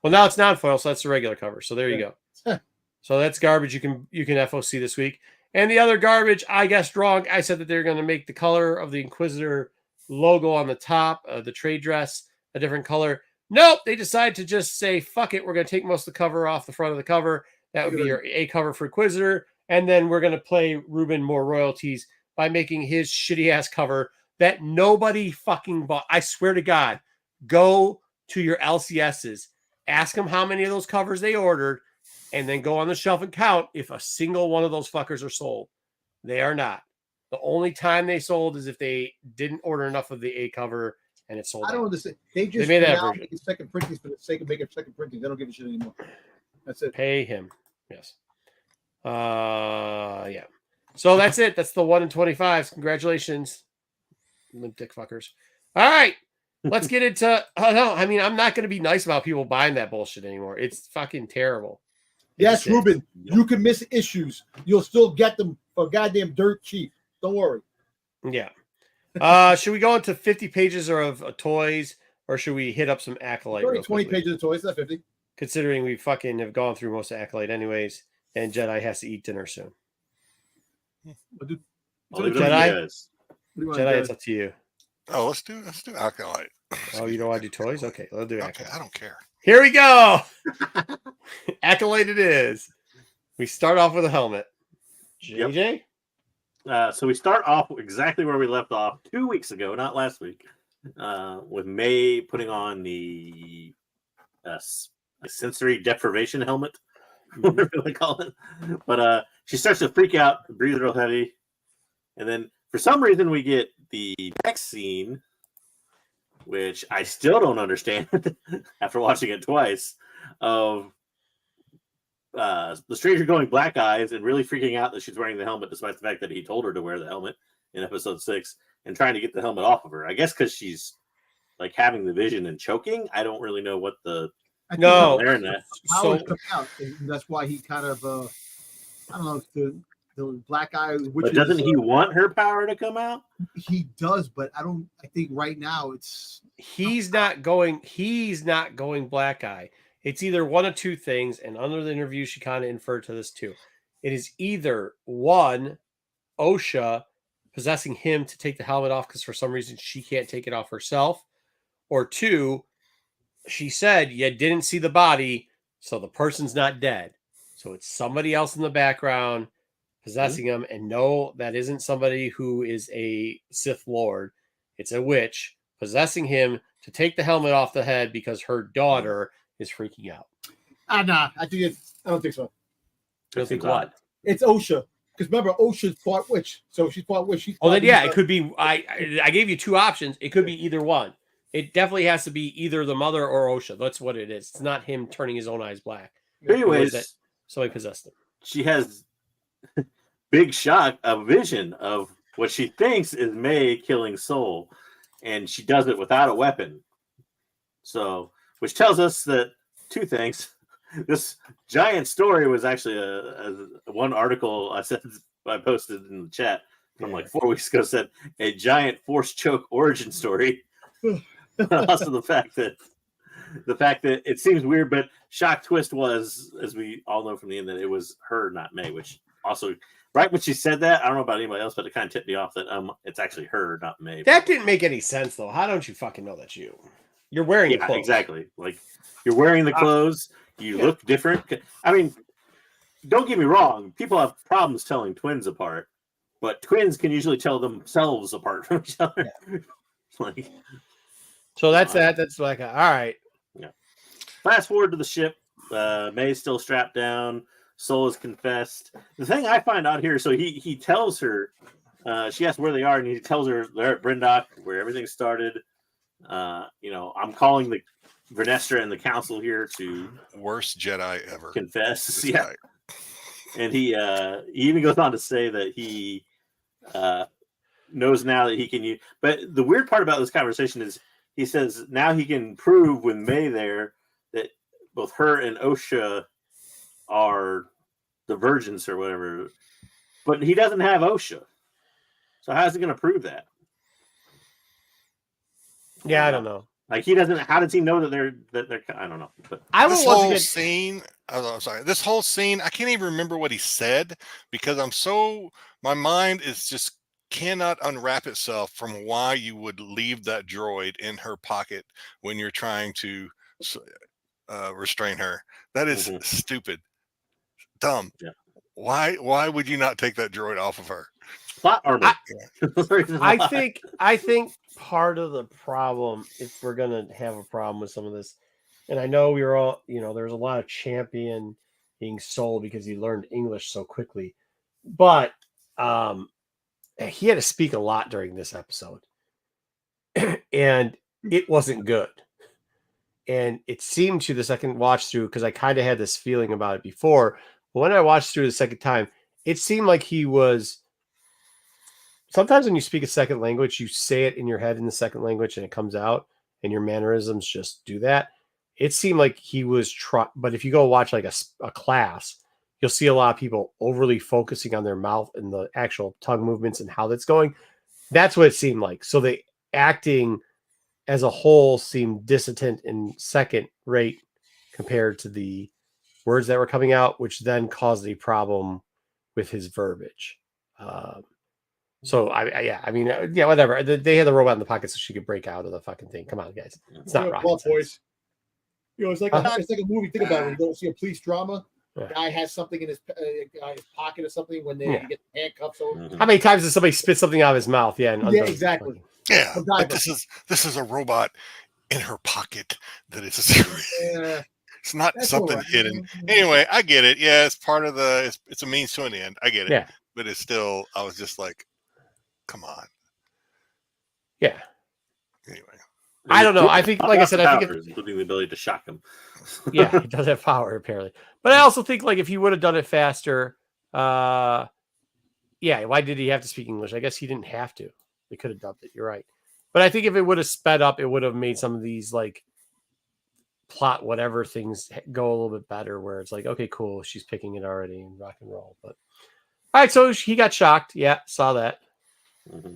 S2: Well, now it's non-foil, so that's the regular cover. So there you go. So that's garbage you can FOC this week. And the other garbage, I guessed wrong. I said that they're going to make the color of the Inquisitor logo on the top of the trade dress a different color. Nope, they decided to just say, fuck it, we're going to take most of the cover off the front of the cover. That would be your A cover for Inquisitor. And then we're going to play Ruben more royalties by making his shitty-ass cover that nobody fucking bought. I swear to God, go to your LCSs. Ask them how many of those covers they ordered, and then go on the shelf and count if a single one of those fuckers are sold. They are not. The only time they sold is if they didn't order enough of the A cover and it sold
S1: I don't
S2: out.
S1: understand. They just
S2: made that
S1: now
S2: version.
S1: make second printings for the sake of making second printings. They don't give a shit anymore. That's it.
S2: Pay him. Yes. Yeah. So that's it. That's the 1 in 25s. Congratulations, limp dick fuckers. All right. Let's get into. No, I mean, I'm not going to be nice about people buying that bullshit anymore. It's fucking terrible.
S1: Yes, Ruben, you can miss issues. You'll still get them for goddamn dirt cheap. Don't worry.
S2: Yeah. Should we go into 50 pages of toys, or should we hit up some Acolyte?
S1: 20 pages of toys, not 50.
S2: Considering we fucking have gone through most of Acolyte anyways, and Jedi has to eat dinner soon. Jedi, it's up to you.
S3: Oh, let's do Acolyte.
S2: Oh, you don't want to do toys? Okay, let's do
S3: Okay,
S2: Acolyte.
S3: I don't care.
S2: Here we go. Acolyte it is. We start off with a helmet. JJ?
S4: So we start off exactly where we left off 2 weeks ago, not last week, with May putting on the sensory deprivation helmet, whatever they call it. But she starts to freak out, breathe real heavy, and then for some reason we get the next scene, which I still don't understand after watching it twice, of the stranger going black eyes and really freaking out that she's wearing the helmet, despite the fact that he told her to wear the helmet in episode 6, and trying to get the helmet off of her. I guess because she's like having the vision and choking. I don't really know what the
S1: powers
S2: so
S1: come out, and that's why he kind of I don't know, the black eye.
S4: But doesn't he want her power to come out?
S1: He does, but I think right now
S2: he's not going black eye. It's either one of two things, and under the interview, she kind of inferred to this too. It is either one, Osha possessing him to take the helmet off because for some reason she can't take it off herself, or two, she said you didn't see the body, so the person's not dead. So it's somebody else in the background possessing him, and no, that isn't somebody who is a Sith Lord. It's a witch possessing him to take the helmet off the head because her daughter is freaking out.
S1: Nah, I don't think so.
S2: You don't think what?
S1: It's Osha. Because remember, Osha's part witch. So she's part witch.
S2: Then yeah, it could be. I gave you two options. It could be either one. It definitely has to be either the mother or Osha. That's what it is. It's not him turning his own eyes black.
S4: Anyways,
S2: somebody possessed him.
S4: She has big shock, a vision of what she thinks is May killing Soul, and she does it without a weapon. So, which tells us that two things. This giant story was actually a one article I posted in the chat from like 4 weeks ago, said a giant force choke origin story. Also the fact that it seems weird, but shock twist was, as we all know from the end, that it was her, not May, which also right when she said that, I don't know about anybody else, but it kind of tipped me off that it's actually her, not May.
S2: That didn't make any sense though. How don't you fucking know that's you? You're wearing the clothes.
S4: Exactly. Like you're wearing the clothes. You look different. I mean, don't get me wrong. People have problems telling twins apart, but twins can usually tell themselves apart from each other. Yeah.
S2: So that's that. That's like, all right.
S4: Yeah. Fast forward to the ship. May's still strapped down. Soul is confessed. The thing I find out here, so he tells her, she asks where they are, and he tells her they're at Brindok, where everything started. I'm calling the Vernestra and the council here to
S3: worst Jedi ever
S4: confess. Yeah. And he even goes on to say that he knows now that he can use. But the weird part about this conversation is he says now he can prove with May there that both her and Osha are the virgins or whatever. But he doesn't have Osha. So how's he going to prove that?
S2: Yeah, I don't know.
S4: Like he doesn't. How does he know that they're? I don't know. But
S3: this whole scene. I'm sorry. This whole scene. I can't even remember what he said because my mind is just cannot unwrap itself from why you would leave that droid in her pocket when you're trying to restrain her. That is stupid, dumb.
S4: Yeah.
S3: Why would you not take that droid off of her?
S4: Plot armor.
S2: I think part of the problem, if we're gonna have a problem with some of this, and I know we were all, there's a lot of champion being sold because he learned English so quickly, but he had to speak a lot during this episode, and it wasn't good. And it seemed to the second watch through, because I kind of had this feeling about it before, but when I watched through the second time, it seemed like he was. Sometimes when you speak a second language, you say it in your head in the second language and it comes out, and your mannerisms just do that. It seemed like he was but if you go watch like a class, you'll see a lot of people overly focusing on their mouth and the actual tongue movements and how that's going. That's what it seemed like. So the acting as a whole seemed dissident and second rate compared to the words that were coming out, which then caused a problem with his verbiage. So whatever. They had the robot in the pocket so she could break out of the fucking thing. Come on, guys. It's not rocket science.
S1: It's like a movie. Think about it. When you go see a police drama, the guy has something in his pocket or something when they get handcuffs over.
S2: How many times does somebody spit something out of his mouth? Yeah,
S1: exactly.
S3: Yeah, but this is a robot in her pocket that is a secret. Yeah. It's not something hidden. Anyway, I get it. Yeah, it's part of it's a means to an end. I get it.
S2: Yeah.
S3: But it's still, I was just like, come on.
S2: Yeah.
S3: Anyway.
S2: I don't know. I think, like I said,
S4: including the ability to shock him.
S2: Yeah, he does have power, apparently. But I also think, like, if he would have done it faster, why did he have to speak English? I guess he didn't have to. They could have dubbed it. You're right. But I think if it would have sped up, it would have made some of these, like, plot whatever things go a little bit better, where it's like, okay, cool, she's picking it already and rock and roll. But all right, so he got shocked. Yeah, saw that. Mm-hmm.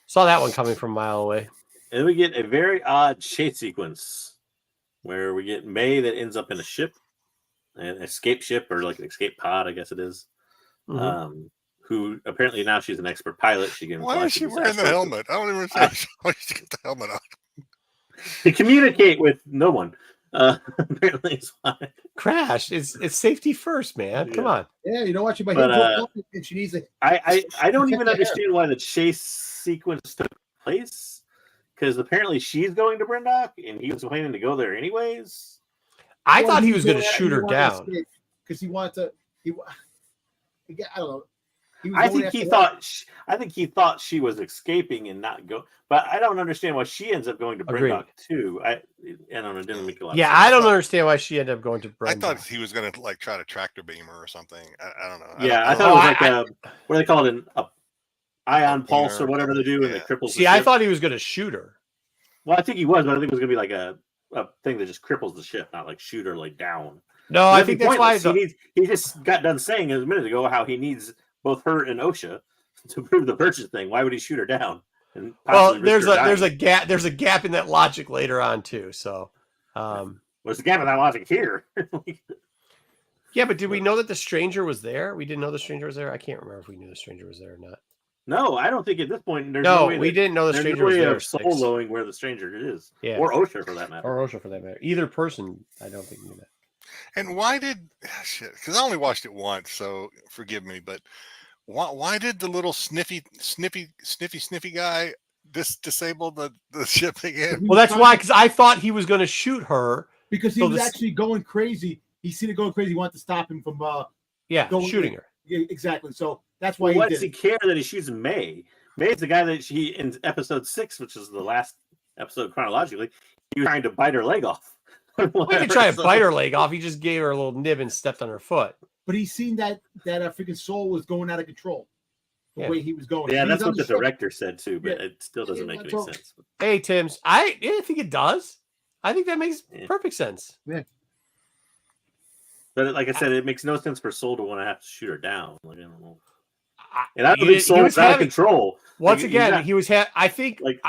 S2: Saw that one coming from a mile away.
S4: And we get a very odd chase sequence where we get May that ends up in a ship, an escape ship, or like an escape pod, I guess it is. Mm-hmm. Who apparently now she's an expert pilot.
S3: Why is she wearing the helmet? I don't even know why she get the helmet on.
S4: To communicate with no one. Apparently it's fine.
S2: Crash. It's safety first, man.
S4: Yeah.
S2: Come on.
S1: Yeah, you know what? She might and she needs it.
S4: I don't even understand why the chase sequence took place. Because apparently she's going to Brindok, and he was planning to go there anyways.
S2: I thought he was going to shoot her down
S1: because he wanted to. I don't know.
S4: I think he thought she was escaping and not go. But I don't understand why she ends up going to Brindok too. I don't know. It didn't make a lot of sense.
S2: Yeah, I don't understand why she ended up going to Brindok.
S3: I thought he was going to like try to tractor beam her or something. I don't know.
S4: I thought it was like what do they call it? An ion pulse or whatever they do, and it cripples.
S2: See, I thought he was going to shoot her.
S4: Well, I think he was, but I think it was going to be like a thing that just cripples the ship, not like shoot her like down.
S2: No, I think that's why
S4: he just got done saying a minute ago how he needs both her and OSHA to prove the purchase thing. Why would he shoot her down?
S2: Well, there's a gap in that logic later on too. So,
S4: there's a gap in that logic here.
S2: Yeah, but did we know that the stranger was there? We didn't know the stranger was there. I can't remember if we knew the stranger was there or not.
S4: No, I don't think at this point.
S2: We didn't know the stranger was there.
S4: Soloing where the stranger is,
S2: or
S4: OSHA for that matter.
S2: Either person, I don't think knew that.
S3: And why did because I only watched it once, so forgive me, but why did the little sniffy guy disable the ship again?
S2: Well, that's why, because I thought he was going to shoot her
S1: because he was actually going crazy. He seen it going crazy. He wanted to stop him from
S2: shooting her.
S1: Yeah, exactly. So that's why.
S4: Why does he care that he shoots May? May's the guy that she in episode 6, which is the last episode chronologically, he was trying to bite her leg off.
S2: He didn't try to bite her leg off. He just gave her a little nib and stepped on her foot.
S1: But he seen that freaking soul was going out of control. The way he was going.
S4: Yeah, that's what the director said too, but it still doesn't make any sense.
S2: Hey, Tim's, I think it does. I think that makes perfect sense.
S1: Yeah.
S4: But like I said, it makes no sense for Soul to want to have to shoot her down. Like, I don't know. And I don't think Soul's out of control.
S2: Once again, he was. I think
S4: like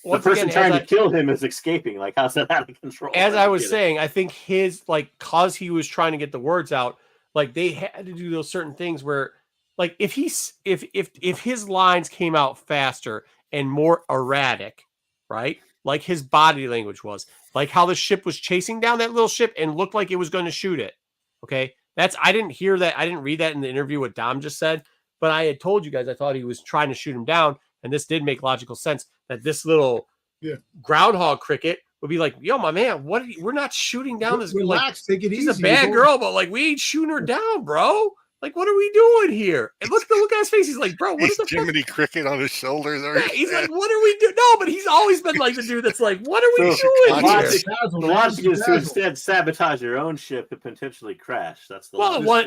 S4: the person trying to kill him is escaping. Like, how's that out of control?
S2: As I was saying, I think his cause he was trying to get the words out. Like they had to do those certain things where, like, if his lines came out faster and more erratic, right? Like his body language was, like how the ship was chasing down that little ship and looked like it was going to shoot it. Okay, I didn't hear that. I didn't read that in the interview what Dom just said. But if he was but I had told you guys I thought he was trying to shoot him down, and this did make logical sense that this little groundhog cricket would be like, yo, my man, we're not shooting down this.
S1: Relax, take it easy.
S2: She's a bad girl, but like we ain't shooting her down, bro. Like, what are we doing here? And look at his face. He's like, bro, what is the
S3: Jiminy Cricket on his shoulders?
S2: Yeah, he's like, what are we doing? No, but he's always been like the dude that's like, what are we doing here?
S4: The logic is to instead sabotage your own ship and potentially crash. That's the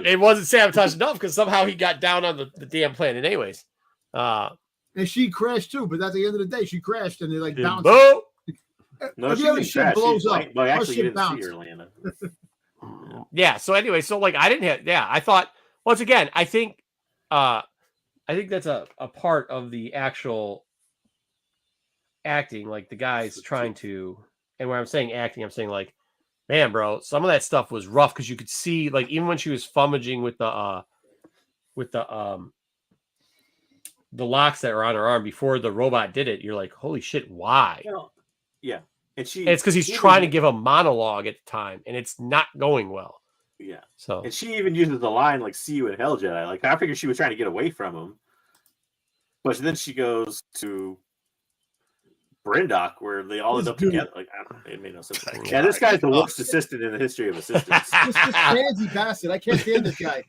S2: it wasn't sabotage enough because somehow he got down on the damn planet anyways.
S1: And she crashed too, but at the end of the day, she crashed and they like bounced.
S4: No, she ship blows up. Well, actually, you didn't see her land.
S2: Yeah. So anyway, so like I didn't have. Yeah, I thought once again. I think that's a part of the actual acting. Like the guy's trying to, and when I'm saying acting, I'm saying like, man, bro, some of that stuff was rough because you could see like even when she was fummaging with the locks that were on her arm before the robot did it, you're like, holy shit, why?
S4: Yeah. And
S2: it's because he's trying to give a monologue at the time, and it's not going well.
S4: Yeah.
S2: So
S4: and she even uses the line like "See you in hell, Jedi." Like I figured she was trying to get away from him, but then she goes to Brindok, where they all end up together. Like I don't know, it made no sense. Yeah, this guy's the worst assistant in the history of assistants.
S1: This fancy bastard. I can't stand this guy.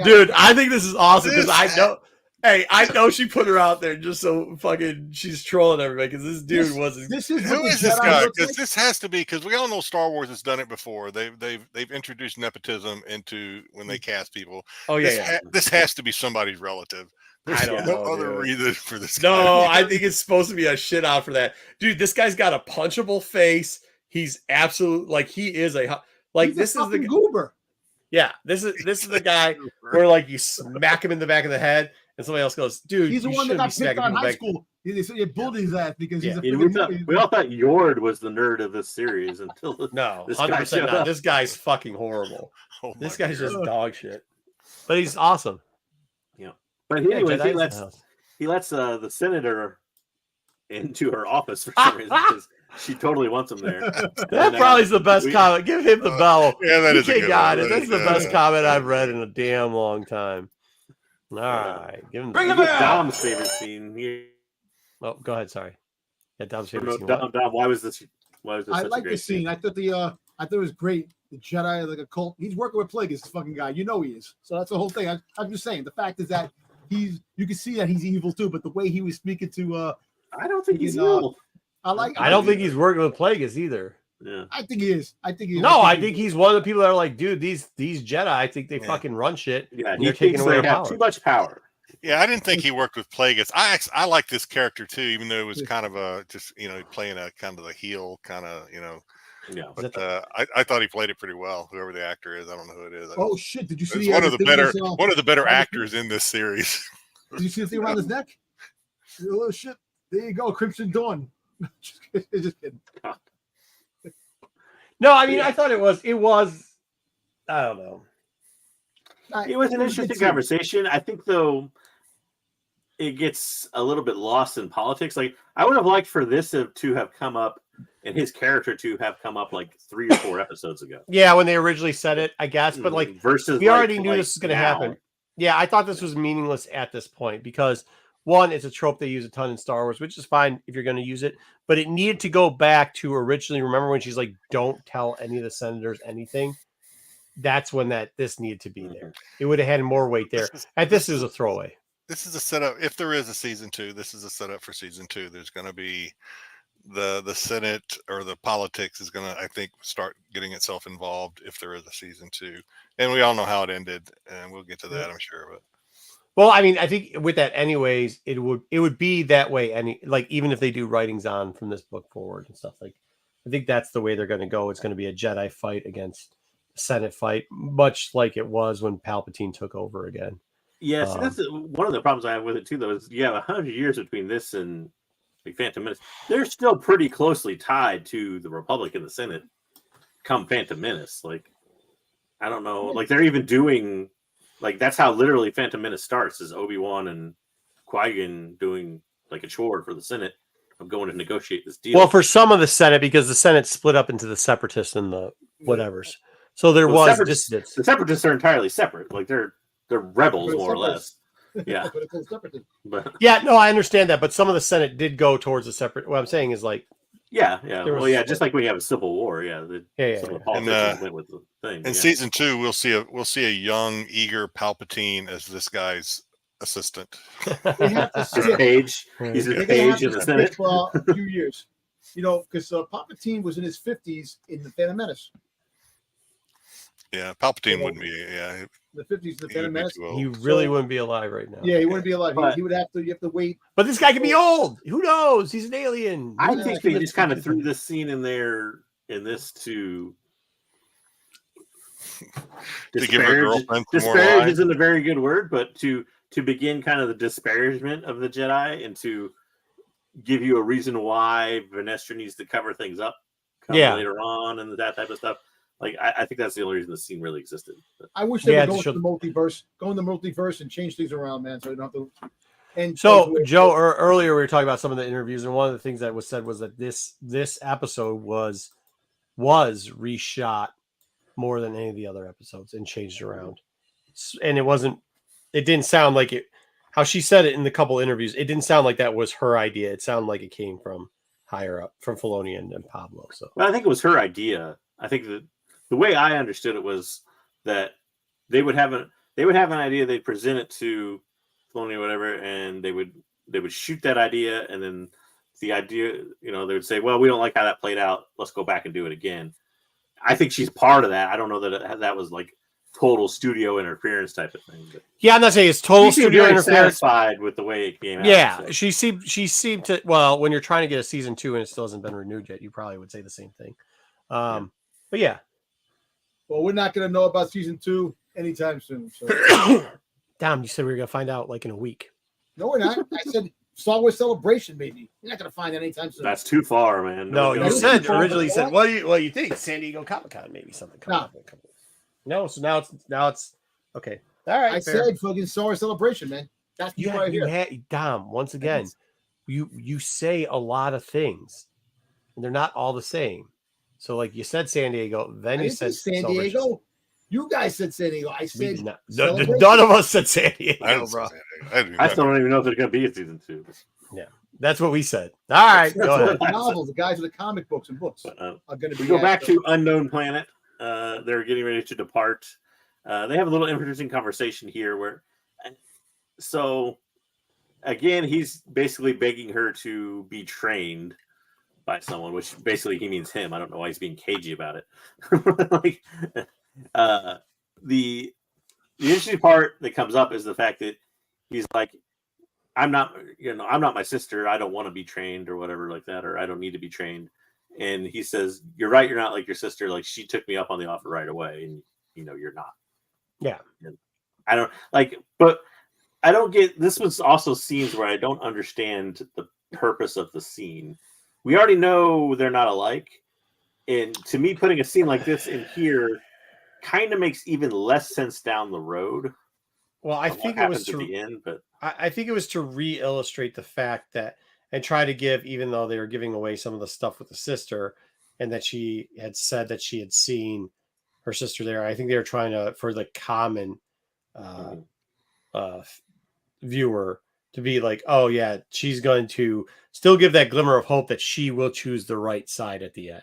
S2: Dude, I think this is awesome because I know. Hey, I know she put her out there just so fucking she's trolling everybody because this dude wasn't.
S3: Who is this guy? Because this has to be because we all know Star Wars has done it before. They've introduced nepotism into when they cast people.
S2: Oh yeah,
S3: this has to be somebody's relative. There's no other reason for this.
S2: No, I think it's supposed to be a shit out for that, dude. This guy's got a punchable face. He's absolute like he is a like
S1: He's
S2: this
S1: a
S2: is the
S1: goober.
S2: Yeah, this is the guy where like you smack him in the back of the head. And somebody else goes, dude,
S1: he's the one that got picked on in high school. They bullied his ass because he's a
S4: we all thought Yord was the nerd of this series until
S2: no, 100% not. This guy's fucking horrible. This guy's just dog shit. But he's awesome.
S4: Yeah. But anyway, he lets the senator into her office for some reason because she totally wants him there.
S2: That probably is the best comment. Give him the bell.
S3: Yeah, that is a good one.
S2: That's the best comment I've read in a damn long time. All right, give him
S4: bring him back. Dom's favorite scene here.
S2: Oh, go ahead. Sorry. Yeah, Dom's favorite scene.
S4: Dom, why was this? I
S1: like the scene. I thought it was great. The Jedi, like a cult. He's working with Plagueis, this fucking guy. You know he is. So that's the whole thing. I'm just saying. The fact is that you can see that he's evil too. But the way he was speaking to,
S4: I don't think he's evil.
S2: I don't think he's working with Plagueis either.
S4: Yeah.
S1: I think he is. I think
S2: he's one of the people that are like, dude, these Jedi, I think they fucking run shit.
S4: Yeah, they're taking away power. Too much power.
S3: Yeah, I didn't think he worked with Plagueis. I like this character too, even though it was kind of a just playing a kind of the heel kind of
S4: Yeah.
S3: But I thought he played it pretty well. Whoever the actor is, I don't know who it is.
S1: Oh shit! Did you see
S3: one of the better actors in this series?
S1: Did you see the thing around his neck? Oh shit! There you go, Crimson Dawn. Just kidding.
S2: No, I mean, I thought it was, I don't know.
S4: It was an interesting conversation. I think, though, it gets a little bit lost in politics. Like, I would have liked for this to have come up and his character to have come up like 3 or 4 episodes ago.
S2: Yeah, when they originally said it, I guess. But like,
S4: versus
S2: we already knew this was going to happen. Yeah, I thought this was meaningless at this point because, one, it's a trope they use a ton in Star Wars, which is fine if you're going to use it. But it needed to go back to originally. Remember when she's like, "Don't tell any of the senators anything." That's when this needed to be there. It would have had more weight there. This is a throwaway.
S3: This is a setup. If there is a season 2, this is a setup for season 2. There's going to be the Senate or the politics is going to, I think, start getting itself involved if there is a season 2. And we all know how it ended, and we'll get to that, I'm sure. But
S2: well, I mean, I think with that, anyways, it would be that way. Even if they do writings on from this book forward and stuff, like I think that's the way they're going to go. It's going to be a Jedi fight against a Senate fight, much like it was when Palpatine took over again.
S4: Yes, that's one of the problems I have with it too. Though is you have 100 years between this and like Phantom Menace. They're still pretty closely tied to the Republic and the Senate. Come Phantom Menace, like I don't know, like they're even doing. Like that's how literally Phantom Menace starts is Obi-Wan and Qui-Gon doing like a chore for the Senate of going to negotiate this deal.
S2: Well, for some of the Senate, because the Senate split up into the Separatists and the whatevers. So there was dissidents.
S4: The Separatists are entirely separate. Like they're rebels more or less. Yeah.
S1: But it's a separate thing.
S4: But
S2: Yeah, no, I understand that, but some of the Senate did go towards a separate. What I'm saying is like,
S4: yeah.
S2: There
S4: Well,
S2: was-
S4: yeah, just like when you have a civil war, some of the politicians went with the thing.
S3: In season 2, we'll see a young, eager Palpatine as this guy's assistant.
S1: They have to
S4: His
S1: skip.
S4: page. He's
S1: They're
S4: his
S1: gonna have
S4: page in
S1: to
S4: the
S1: skip
S4: Senate.
S1: a few years. Because Palpatine was in his 50s in the Phantom Menace.
S3: Yeah, Palpatine wouldn't be. Yeah,
S1: The 50s, the
S3: he
S1: Phantom
S3: would be
S1: Menace.
S3: too old.
S2: he really wouldn't be alive right now.
S1: Yeah, he wouldn't be alive.
S4: But-
S1: He would have to. You have to wait.
S2: But this guy could be old. Who knows? He's an alien.
S4: I
S1: Yeah,
S4: think they just kind of threw this scene in there in this to
S3: To give her girlfriend some more
S4: disparage
S3: lines.
S4: isn't a very good word, but to begin kind of the disparagement of the Jedi and to give you a reason why Vanestra needs to cover things up later on and that type of stuff. Like I think that's the only reason the scene really existed. But,
S1: I wish they
S2: Yeah,
S1: would
S2: to
S1: go into the multiverse, and change things around, man. So you don't have to. And
S2: So, Joe, earlier we were talking about some of the interviews, and one of the things that was said was that this episode was reshot more than any of the other episodes and changed around. And it didn't sound like it. How she said it in the couple interviews, it didn't sound like that was her idea. It sounded like it came from higher up, from Filoni and Pablo. So,
S4: well, I think it was her idea. I think that the way I understood it was that they would have an idea, they'd present it to Filoni or whatever, and they would shoot that idea, and then the idea, they would say, well, we don't like how that played out. Let's go back and do it again. I think she's part of that. I don't know that that was like total studio interference type of thing. But
S2: yeah, I'm not saying it's total
S4: she seemed
S2: studio
S4: very
S2: interference.
S4: satisfied with the way it came out.
S2: Yeah,
S4: so.
S2: she seemed to. Well, when you're trying to get a season 2 and it still hasn't been renewed yet, you probably would say the same thing. But yeah.
S1: Well, we're not going to know about season 2 anytime soon. So.
S2: Damn, you said we were gonna find out like in a week.
S1: No, we're not. I said Star Wars Celebration, maybe. You're not going to find that anytime soon.
S4: That's too far, man.
S2: No,
S4: Nobody
S2: you
S4: knows.
S2: said
S1: What?
S2: originally. You said, what do you think? San Diego Comic-Con, maybe something. No, so now it's okay. All right.
S1: I
S2: fair.
S1: said fucking Star Wars Celebration, man. That's
S2: you
S1: right here.
S2: had Dom. Once again, you say a lot of things, and they're not all the same. So, like you said, San Diego. Then
S1: I
S2: you
S1: didn't
S2: said
S1: say San
S2: Celebration.
S1: Diego. You guys said San Diego. I
S2: We
S1: said
S2: did not.
S1: Celebration.
S2: None of us said San Diego,
S3: I, didn't
S2: bro.
S3: say anything.
S4: I still don't even know if there's going to be a season 2.
S2: That's what we said. All right,
S1: That's
S2: go
S1: what
S2: ahead.
S1: the novels, the guys with the comic books and books
S4: But,
S1: are going to be.
S4: we go back
S1: at,
S4: to Unknown Planet. They're getting ready to depart. They have a little interesting conversation here where, so again, he's basically begging her to be trained by someone, which basically he means him. I don't know why he's being cagey about it. Like, the interesting part that comes up is the fact that he's like, I'm not my sister. I don't want to be trained or whatever like that, or I don't need to be trained. And he says, you're right. You're not like your sister. Like she took me up on the offer right away. And you're not.
S2: Yeah.
S4: And I don't like, but I don't get, this was also scenes where I don't understand the purpose of the scene. We already know they're not alike. And to me, putting a scene like this in here kind of makes even less sense down the road.
S2: Well, I think it was
S4: at the end, but
S2: I think it was to re-illustrate the fact that, and try to give, even though they were giving away some of the stuff with the sister, and that she had said that she had seen her sister there. I think they were trying to, for the common viewer, to be like, oh yeah, she's going to still give that glimmer of hope that she will choose the right side at the end.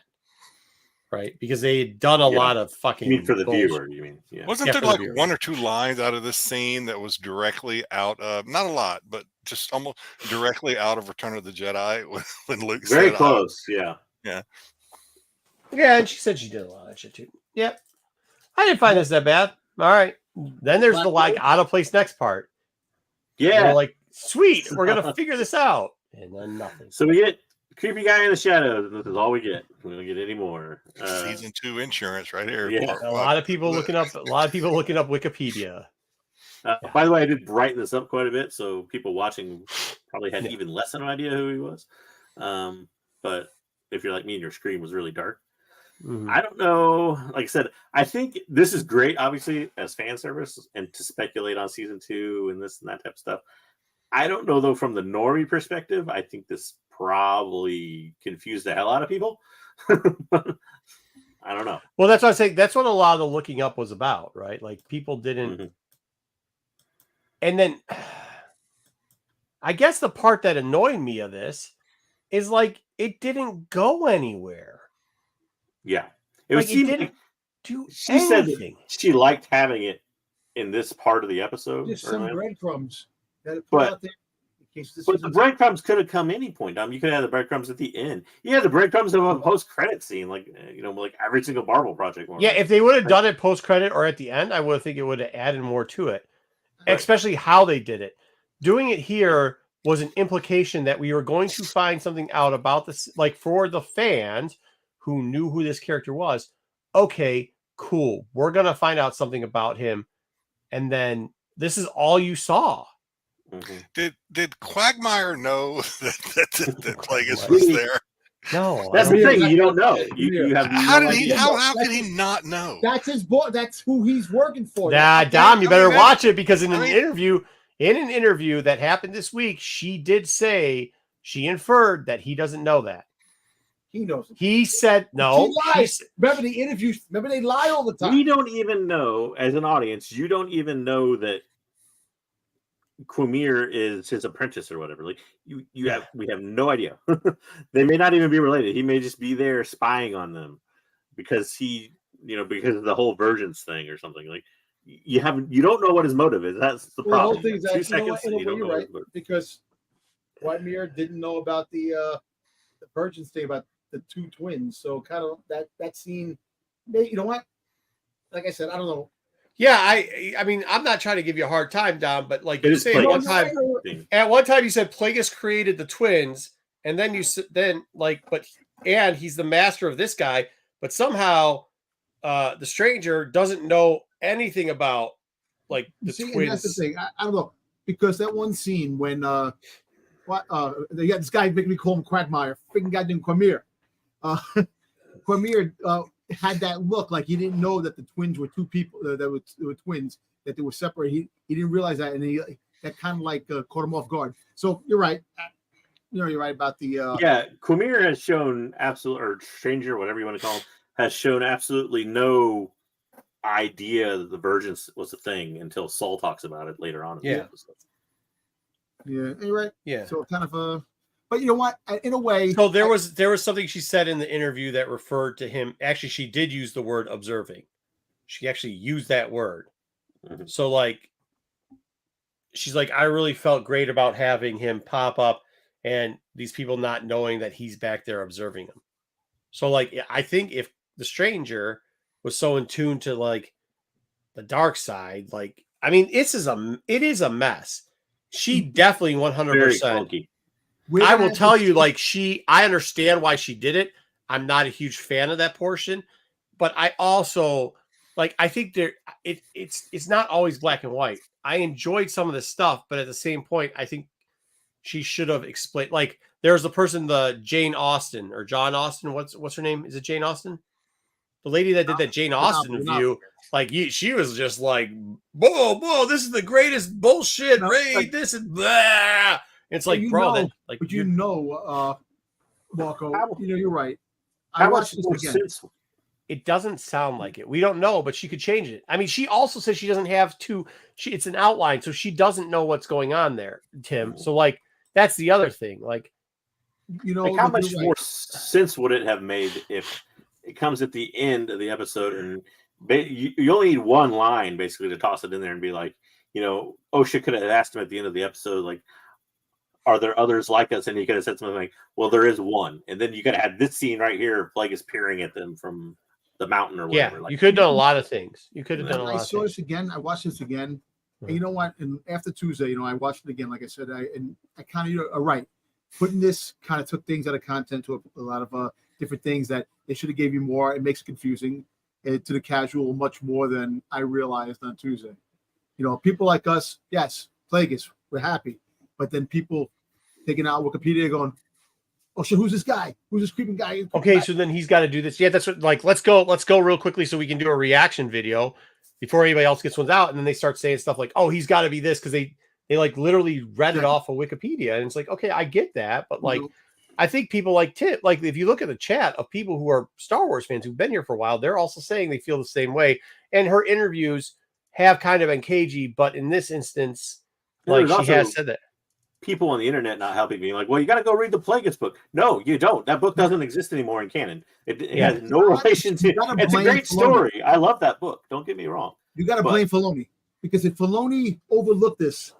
S2: Right, because they had done a lot of fucking.
S4: You mean for the
S2: bullshit.
S4: viewer? You mean? Yeah.
S3: Wasn't there
S2: for the
S3: like
S2: viewer.
S3: 1 or 2 lines out of this scene that was directly out of, not a lot, but just almost directly out of Return of the Jedi when Luke
S4: Very
S3: said,
S4: close. Yeah.
S2: Yeah, and she said she did a lot of that shit too. Yep, I didn't find this that bad. All right, then there's the like out of place next part.
S4: Yeah.
S2: We're like, sweet, we're gonna figure this out, and then nothing.
S4: So we get creepy guy in the shadows. This is all we get. We don't get any more.
S3: season 2 insurance right here.
S4: Yeah.
S3: Part
S2: A
S3: one.
S2: lot of people looking up Wikipedia.
S4: By the way, I did brighten this up quite a bit, so people watching probably had even less of an idea who he was. But if you're like me and your screen was really dark, I don't know. Like I said, I think this is great, obviously, as fan service and to speculate on season 2 and this and that type of stuff. I don't know, though, from the normie perspective, I think this probably confused the hell out of people. I don't know.
S2: Well, that's what I'm saying. That's what a lot of the looking up was about, right? Like people didn't. And then I guess the part that annoyed me of this is like it didn't go anywhere.
S4: Yeah, it
S2: Like
S4: was.
S2: it didn't do
S4: She said that
S2: anything.
S4: she liked having it in this part of the episode.
S1: Just some
S4: earlier.
S1: breadcrumbs that it put
S4: But-
S1: out there. In case this
S4: But
S1: was
S4: the breadcrumbs could have come any point. You could have the breadcrumbs at the end. You had the breadcrumbs of a post-credit scene, like like every single Marvel project.
S2: Yeah, if they would have done it post-credit or at the end, I would think it would have added more to it.
S4: Right.
S2: Especially how they did it. Doing it here was an implication that we were going to find something out about this, like for the fans who knew who this character was. Okay, cool. We're going to find out something about him. And then this is all you saw.
S4: Mm-hmm.
S3: Did Quagmire know that Plagueis was there?
S2: No,
S4: That's the thing. You don't know. You have
S3: How
S4: no
S3: did he?
S4: idea.
S3: How could he not know?
S1: That's his boy. That's who he's working for.
S2: Nah, Dom, you better watch it because in an
S3: mean-
S2: interview that happened this week, she did say she inferred that he doesn't know that.
S1: He knows it.
S2: He said no.
S1: He lies. Remember the interviews? Remember they lie all the time.
S4: We don't even know, as an audience, you don't even know that Quamir is his apprentice or whatever. Like we have no idea. They may not even be related. He may just be there spying on them because because of the whole virgins thing or something. Like you don't know what his motive is. That's the problem.
S1: The whole thing is that
S4: 2 seconds, you don't
S1: you're
S4: know
S1: right, because Quagmire didn't know about the virgins thing about the 2 twins. So kind of that scene. You know what? Like I said, I don't know.
S2: Yeah, I mean, I'm not trying to give you a hard time, Dom, but like you
S4: is
S2: say,
S4: Plagueis.
S2: at one time you said Plagueis created the twins, and then and he's the master of this guy, but somehow the stranger doesn't know anything about like the twins.
S1: And that's the thing. I don't know, because that one scene when they got this guy making me call him Quagmire, freaking goddamn Quamir. Quamir had that look like he didn't know that the twins were 2 people that were twins, that they were separate. He didn't realize that, and that kind of like caught him off guard. So you're right. You're right about the
S4: Quamir has shown or stranger, whatever you want to call him, has shown absolutely no idea that the virgins was a thing until Saul talks about it later on in the episode.
S1: Yeah, you're right.
S2: Yeah.
S1: So kind of but you know what? In a way,
S2: so there was something she said in the interview that referred to him. Actually, she did use the word observing. She actually used that word.
S4: Mm-hmm.
S2: So like, she's like, I really felt great about having him pop up and these people not knowing that he's back there observing them. So like, I think if the stranger was so in tune to like the dark side, like, I mean, it is a mess. She definitely 100%. I will tell you, like, I understand why she did it. I'm not a huge fan of that portion, but I also like, I think it's not always black and white. I enjoyed some of this stuff, but at the same point, I think she should have explained, like, there's the person, the Jane Austen or John Austen. What's her name? Is it Jane Austen? The lady that did that Jane Austen review, like she was just like, whoa, this is the greatest bullshit raid. This is blah. It's like, bro,
S1: but Marco, you're right.
S4: I watched this again.
S2: It doesn't sound like it. We don't know, but she could change it. I mean, she also says she doesn't have to. It's an outline, so she doesn't know what's going on there, Tim. So like, that's the other thing. Like,
S4: like how much more sense would it have made if it comes at the end of the episode and you only need one line basically to toss it in there and be like, Osha could have asked him at the end of the episode, like, are there others like us? And he could have said something like, well, there is one. And then you could have had this scene right here of Plagueis peering at them from the mountain or whatever.
S2: Yeah,
S4: like,
S2: you could have done a lot of things. You could have done a lot of things.
S1: I saw this again. I watched this again. And you know what? And after Tuesday, I watched it again. Like I said, I kind of, right. Putting this kind of took things out of content to a lot of different things that they should have gave you more. It makes it confusing to the casual much more than I realized on Tuesday. People like us, yes, Plagueis, we're happy. But then people taking out Wikipedia going, oh shit, who's this guy? Who's this creeping guy?
S2: Okay, so then he's got to do this. Yeah, that's what, like, let's go real quickly so we can do a reaction video before anybody else gets ones out. And then they start saying stuff like, oh, he's got to be this, because they like literally read it off of Wikipedia. And it's like, okay, I get that. But like, I think people like Tip, like if you look at the chat of people who are Star Wars fans who've been here for a while, they're also saying they feel the same way. And her interviews have kind of been cagey, but in this instance, like she has said that.
S4: people on the internet not helping me. Like, well, you got to go read the Plagueis book. No, you don't. That book doesn't exist anymore in canon. It has no relation to. It's a great story. I love that book. Don't get me wrong.
S1: You got to blame Filoni, because if Filoni overlooked this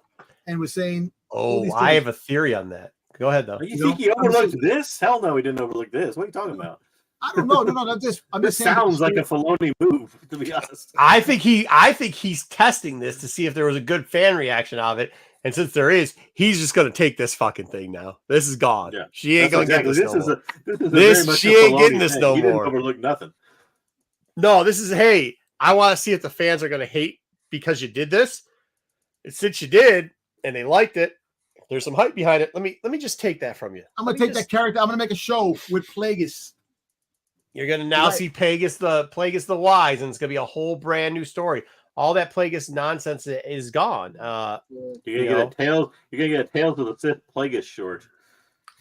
S1: and was saying,
S2: "Oh, I have a theory on that." Go ahead, though.
S4: You think he overlooked this? Hell no, he didn't overlook this. What are you talking about?
S1: I don't know. No, I'm just
S4: this
S1: saying
S4: sounds like a Filoni move, to be honest.
S2: I think he's testing this to see if there was a good fan reaction of it. And since there is, he's just going to take this fucking thing now. This is gone.
S4: Yeah,
S2: she ain't going to get this no more.
S4: She
S2: ain't getting this no more.
S4: He didn't overlook nothing.
S2: No, this is, hey, I want to see if the fans are going to hate because you did this. And since you did, and they liked it, there's some hype behind it. Let me just take that from you.
S1: I'm going to take that character. I'm going to make a show with Plagueis.
S2: You're going to now see Plagueis the Wise, and it's going to be a whole brand new story. All that Plagueis nonsense is gone.
S4: You're gonna get a Tales of the Sith Plagueis short.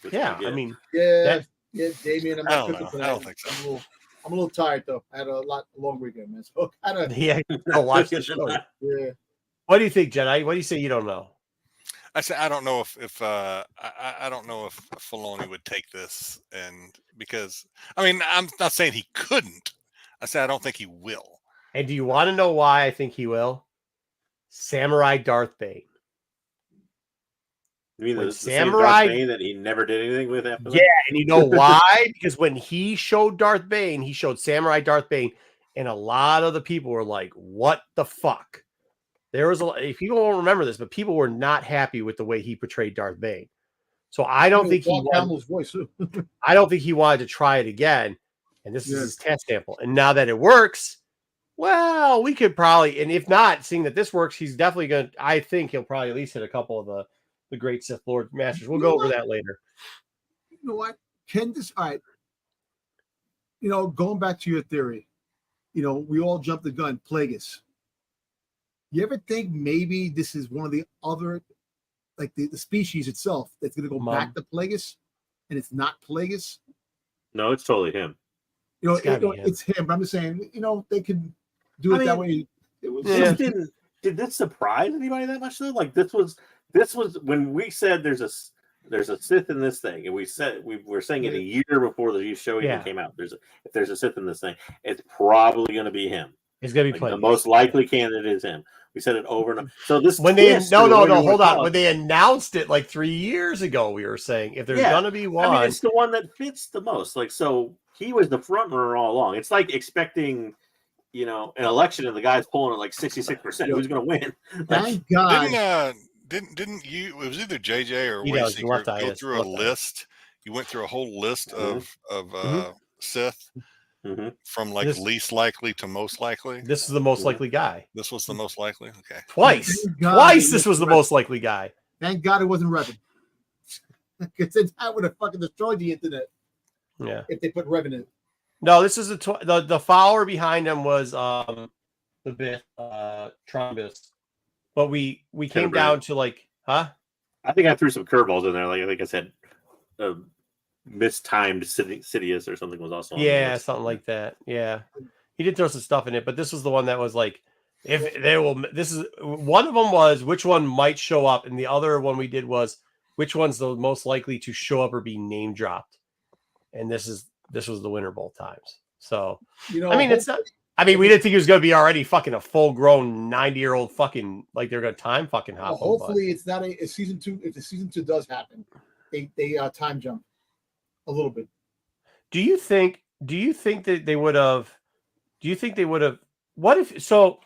S2: Yeah, I mean,
S1: Damien, I'm not cooking for that.
S3: I don't think so.
S1: I'm a little tired though. I had a long weekend, man. So
S2: I'll watch the show.
S1: Yeah.
S2: What do you think, Jedi? What do you say? You don't know?
S3: I say I don't know if I don't know if Filoni would take this, and because I mean I'm not saying he couldn't. I say I don't think he will.
S2: And do you want to know why I think he will? Samurai Darth Bane.
S4: You mean the Samurai Bane that he never did anything with after that?
S2: Yeah, and you know why? Because when he showed Darth Bane, he showed Samurai Darth Bane, and a lot of the people were like, "What the fuck?" There was people won't remember this, but people were not happy with the way he portrayed Darth Bane. So I don't think he wanted,
S1: voice too.
S2: I don't think he wanted to try it again. And this is his test sample. And now that it works, well, we could probably, and if not, seeing that this works, he's definitely going to, I think he'll probably at least hit a couple of the great Sith Lord Masters. We'll go over that later.
S1: You know what? All right. Going back to your theory, we all jumped the gun, Plagueis. You ever think maybe this is one of the other, like the species itself that's going to go back to Plagueis, and it's not Plagueis?
S4: No, it's totally him.
S1: It's him. But I'm just saying, they could do it that way.
S4: Did this surprise anybody that much though? Like this was when we said there's a Sith in this thing, and we were saying it a year before the show even came out. If there's a Sith in this thing, it's probably going to be him.
S2: It's going to be
S4: the most likely candidate is him. We said it over and over. So this
S2: when they hold on. When they announced it like 3 years ago, we were saying if there's going to be one,
S4: I mean, it's the one that fits the most. Like so, he was the front runner all along. It's like expecting, an election and the guy's pulling at like 66%. Who's going to win?
S1: Thank God.
S3: Didn't you? It was either JJ or Wayseeker go through a list. You went through a whole list of Sith.
S4: Mm-hmm.
S3: From least likely to most likely.
S2: This is the most likely guy.
S3: This was the most likely. Okay.
S2: Twice this was the most likely guy.
S1: Thank God it wasn't Revan. Because that would have fucking destroyed the internet.
S2: Yeah.
S1: If they put Revan in.
S2: No, this is the follower behind him was the bit Trombus. But we came down to
S4: I think I threw some curveballs in there. Like I think I said mistimed Sidious or something was also on
S2: something like that. Yeah, he did throw some stuff in it, but this was the one that was like, if they will. This is one of them was which one might show up, and the other one we did was which one's the most likely to show up or be name dropped, and this was the winner both times. So I mean, it's not. I mean, we didn't think he was going to be already fucking a full grown 90-year-old fucking like they're going to time fucking hop.
S1: Well, hopefully, it's not a season 2. If the season 2 does happen, they time jump a little bit.
S2: Do you think that they would have? Do you think they would have? What if so?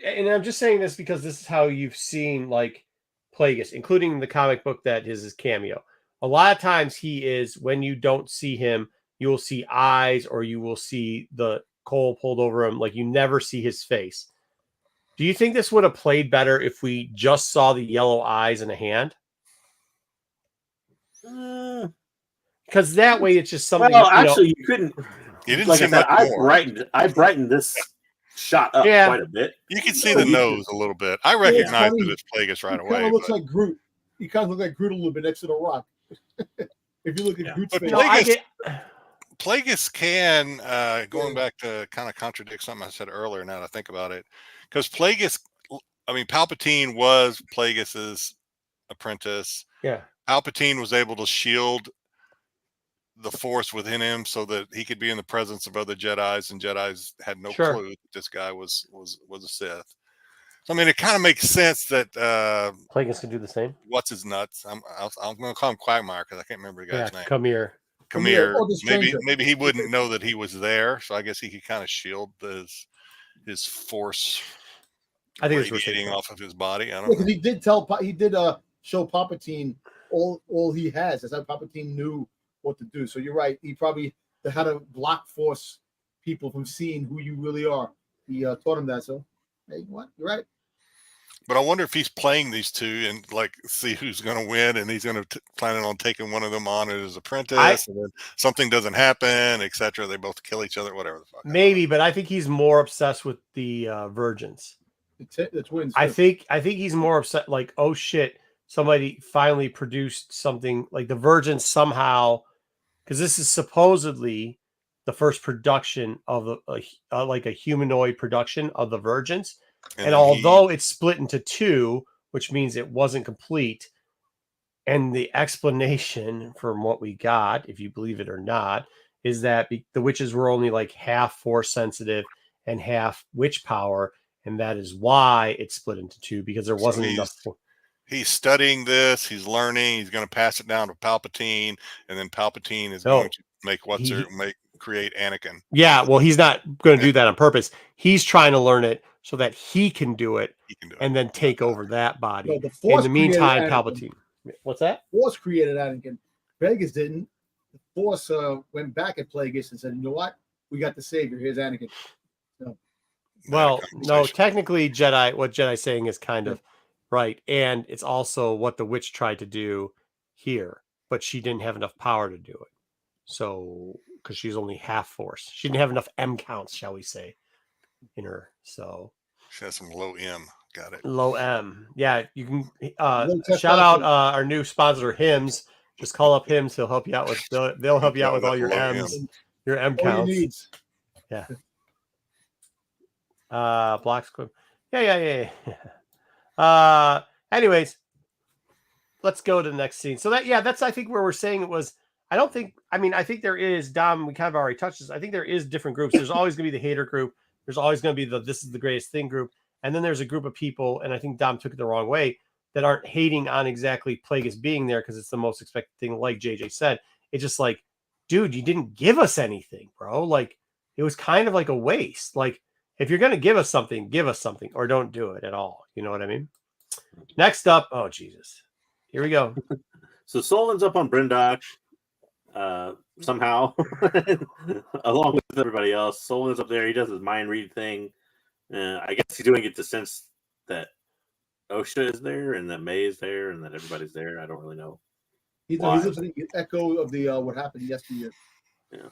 S2: And I'm just saying this because this is how you've seen like Plagueis, including the comic book that is his Cameo. A lot of times he is when you don't see him, you will see eyes or you will see the coal pulled over him. Like you never see his face. Do you think this would have played better if we just saw the yellow eyes and a hand? Because that way it's just something.
S4: Well, actually, you couldn't.
S3: You didn't
S4: like
S3: see
S4: I said,
S3: much
S4: I brightened this shot up quite a bit.
S3: You can see the nose a little bit. I recognize that it's Plagueis right away.
S1: It looks like Groot. He kind of looks like Groot a little bit next to the rock. If you look at Groot's face.
S3: Plagueis can, going back to kind of contradict something I said earlier now that I think about it, because Palpatine was Plagueis's apprentice.
S2: Yeah.
S3: Palpatine was able to shield the Force within him so that he could be in the presence of other Jedis, and Jedis had no
S2: Sure.
S3: clue that this guy was a Sith. So I mean, it kind of makes sense that
S2: Plagueis can do the same.
S3: what's his nuts? I'm going to call him Quagmire because I can't remember the guy's name.
S2: Come here.
S3: Cameo.
S1: Oh, the stranger.
S3: Maybe he wouldn't know that he was there, so I guess he could kind of shield his Force.
S2: I think it's
S3: radiating off of his body. I don't know.
S1: Because he did show Palpatine all he has. That's how Palpatine knew what to do. So you're right. He probably had to block Force people from seeing who you really are. He taught him that. So hey, what? You're right.
S3: But I wonder if he's playing these two and like see who's going to win, and he's going to planning on taking one of them on as apprentice, and then something doesn't happen, etc. They both kill each other, whatever the fuck.
S2: Maybe, but I think he's more obsessed with the virgins.
S1: The twins.
S2: I think he's more upset. Like, oh shit, somebody finally produced something like the virgins somehow, because this is supposedly the first production of like a humanoid production of the virgins. And although it's split into two, which means it wasn't complete, and the explanation from what we got, if you believe it or not, is that the witches were only like half Force sensitive and half witch power, and that is why it's split into two, because there wasn't enough.
S3: He's studying this. He's learning. He's going to pass it down to Palpatine, and then Palpatine is going to create Anakin.
S2: Yeah, well, he's not going to do that on purpose. He's trying to learn it so that he can do it, and then take over that body.
S1: No,
S2: in the meantime, Palpatine. What's that?
S1: Force created Anakin. Plagueis didn't. The Force went back at Plagueis and said, "You know what? We got the savior. Here's Anakin." So,
S2: well, no, technically, what Jedi's saying is kind of right, and it's also what the witch tried to do here, but she didn't have enough power to do it. So, because she's only half Force, she didn't have enough M counts, shall we say, in her. So
S3: she has some low M. Got it.
S2: Low M. Yeah, you can shout out our new sponsor, Hims. Just call up Hims. He'll help you out with. They'll help you out with all your M's, your M counts. Yeah. Block squib. Yeah. Anyways, let's go to the next scene. So that's I think where we're saying it was. I think there is, Dom, we kind of already touched this. I think there is different groups. There's always going to be the hater group. There's always going to be the this is the greatest thing group. And then there's a group of people, and I think Dom took it the wrong way, that aren't hating on exactly Plagueis being there because it's the most expected thing, like JJ said. It's just like, dude, you didn't give us anything, bro. Like, it was kind of like a waste. Like, if you're going to give us something, or don't do it at all. You know what I mean? Next up, oh, Jesus. Here we go.
S4: So Sol ends up on Bryndock. Somehow, along with everybody else. Sol ends up there. He does his mind read thing. I guess he's doing it to sense that Osha is there and that May is there and that everybody's there. I don't really know.
S1: He's listening to the echo of the what happened yesterday.
S4: Yeah.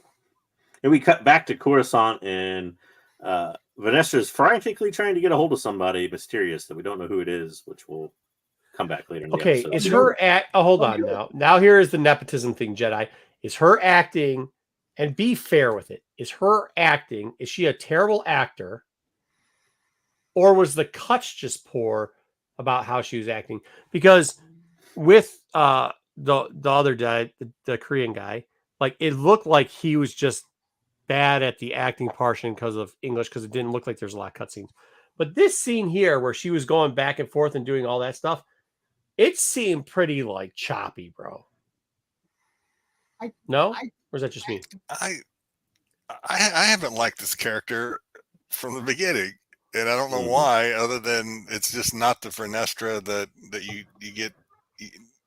S4: And we cut back to Coruscant, and Vanessa is frantically trying to get a hold of somebody mysterious that we don't know who it is, which will come back later in the episode.
S2: Is her hold on now. Now here is the nepotism thing, Jedi. Is her acting, and be fair with it, is she a terrible actor? Or was the cuts just poor about how she was acting? Because with the other guy, the Korean guy, like it looked like he was just bad at the acting portion because of English, because it didn't look like there's a lot of cutscenes. But this scene here, where she was going back and forth and doing all that stuff, it seemed pretty like choppy, bro. Or is that just me?
S3: I haven't liked this character from the beginning. And I don't know why, other than it's just not the Vernestra that you get.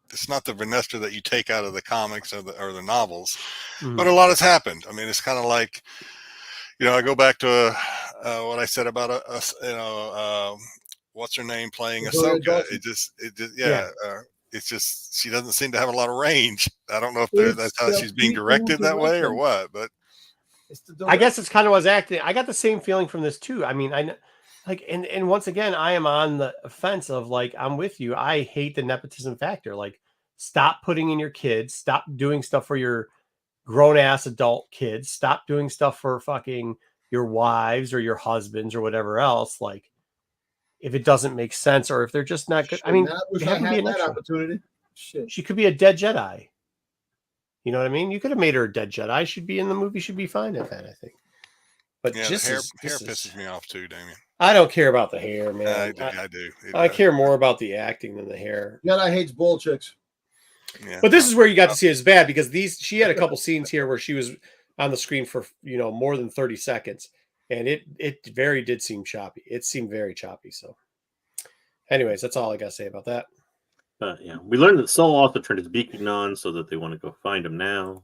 S3: It's not the Vernestra that you take out of the comics or the novels. But a lot has happened. I mean, it's kind of like, I go back to what I said about what's her name playing Ahsoka. It's just she doesn't seem to have a lot of range. I don't know if that's how she's being directed that way or what, but
S2: I guess it's kind of was acting. I got the same feeling from this too. I mean, and once again, I am on the fence of like, I'm with you. I hate the nepotism factor. Like, stop putting in your kids. Stop doing stuff for your grown ass adult kids. Stop doing stuff for fucking your wives or your husbands or whatever else. Like, if it doesn't make sense or if they're just not good. I mean,
S1: I wish I
S2: have them be
S1: had
S2: an
S1: that
S2: extra.
S1: opportunity. Shit.
S2: She could be a dead Jedi. You know what I mean? You could have made her a dead Jedi. She'd be in the movie. She'd be fine at that, I think. But
S3: Yeah,
S2: just
S3: the hair
S2: this
S3: pisses
S2: is,
S3: me off too, Damien.
S2: I don't care about the hair, man.
S3: I do.
S2: I care more about the acting than the hair.
S1: Jedi hates ball chicks.
S3: Yeah,
S2: But this is where you got to see it's bad because she had a couple scenes here where she was on the screen for more than 30 seconds, and it did seem choppy. It seemed very choppy. So, anyways, that's all I got to say about that.
S4: But yeah, we learned that Saul also turned his beacon on, so that they want to go find him now.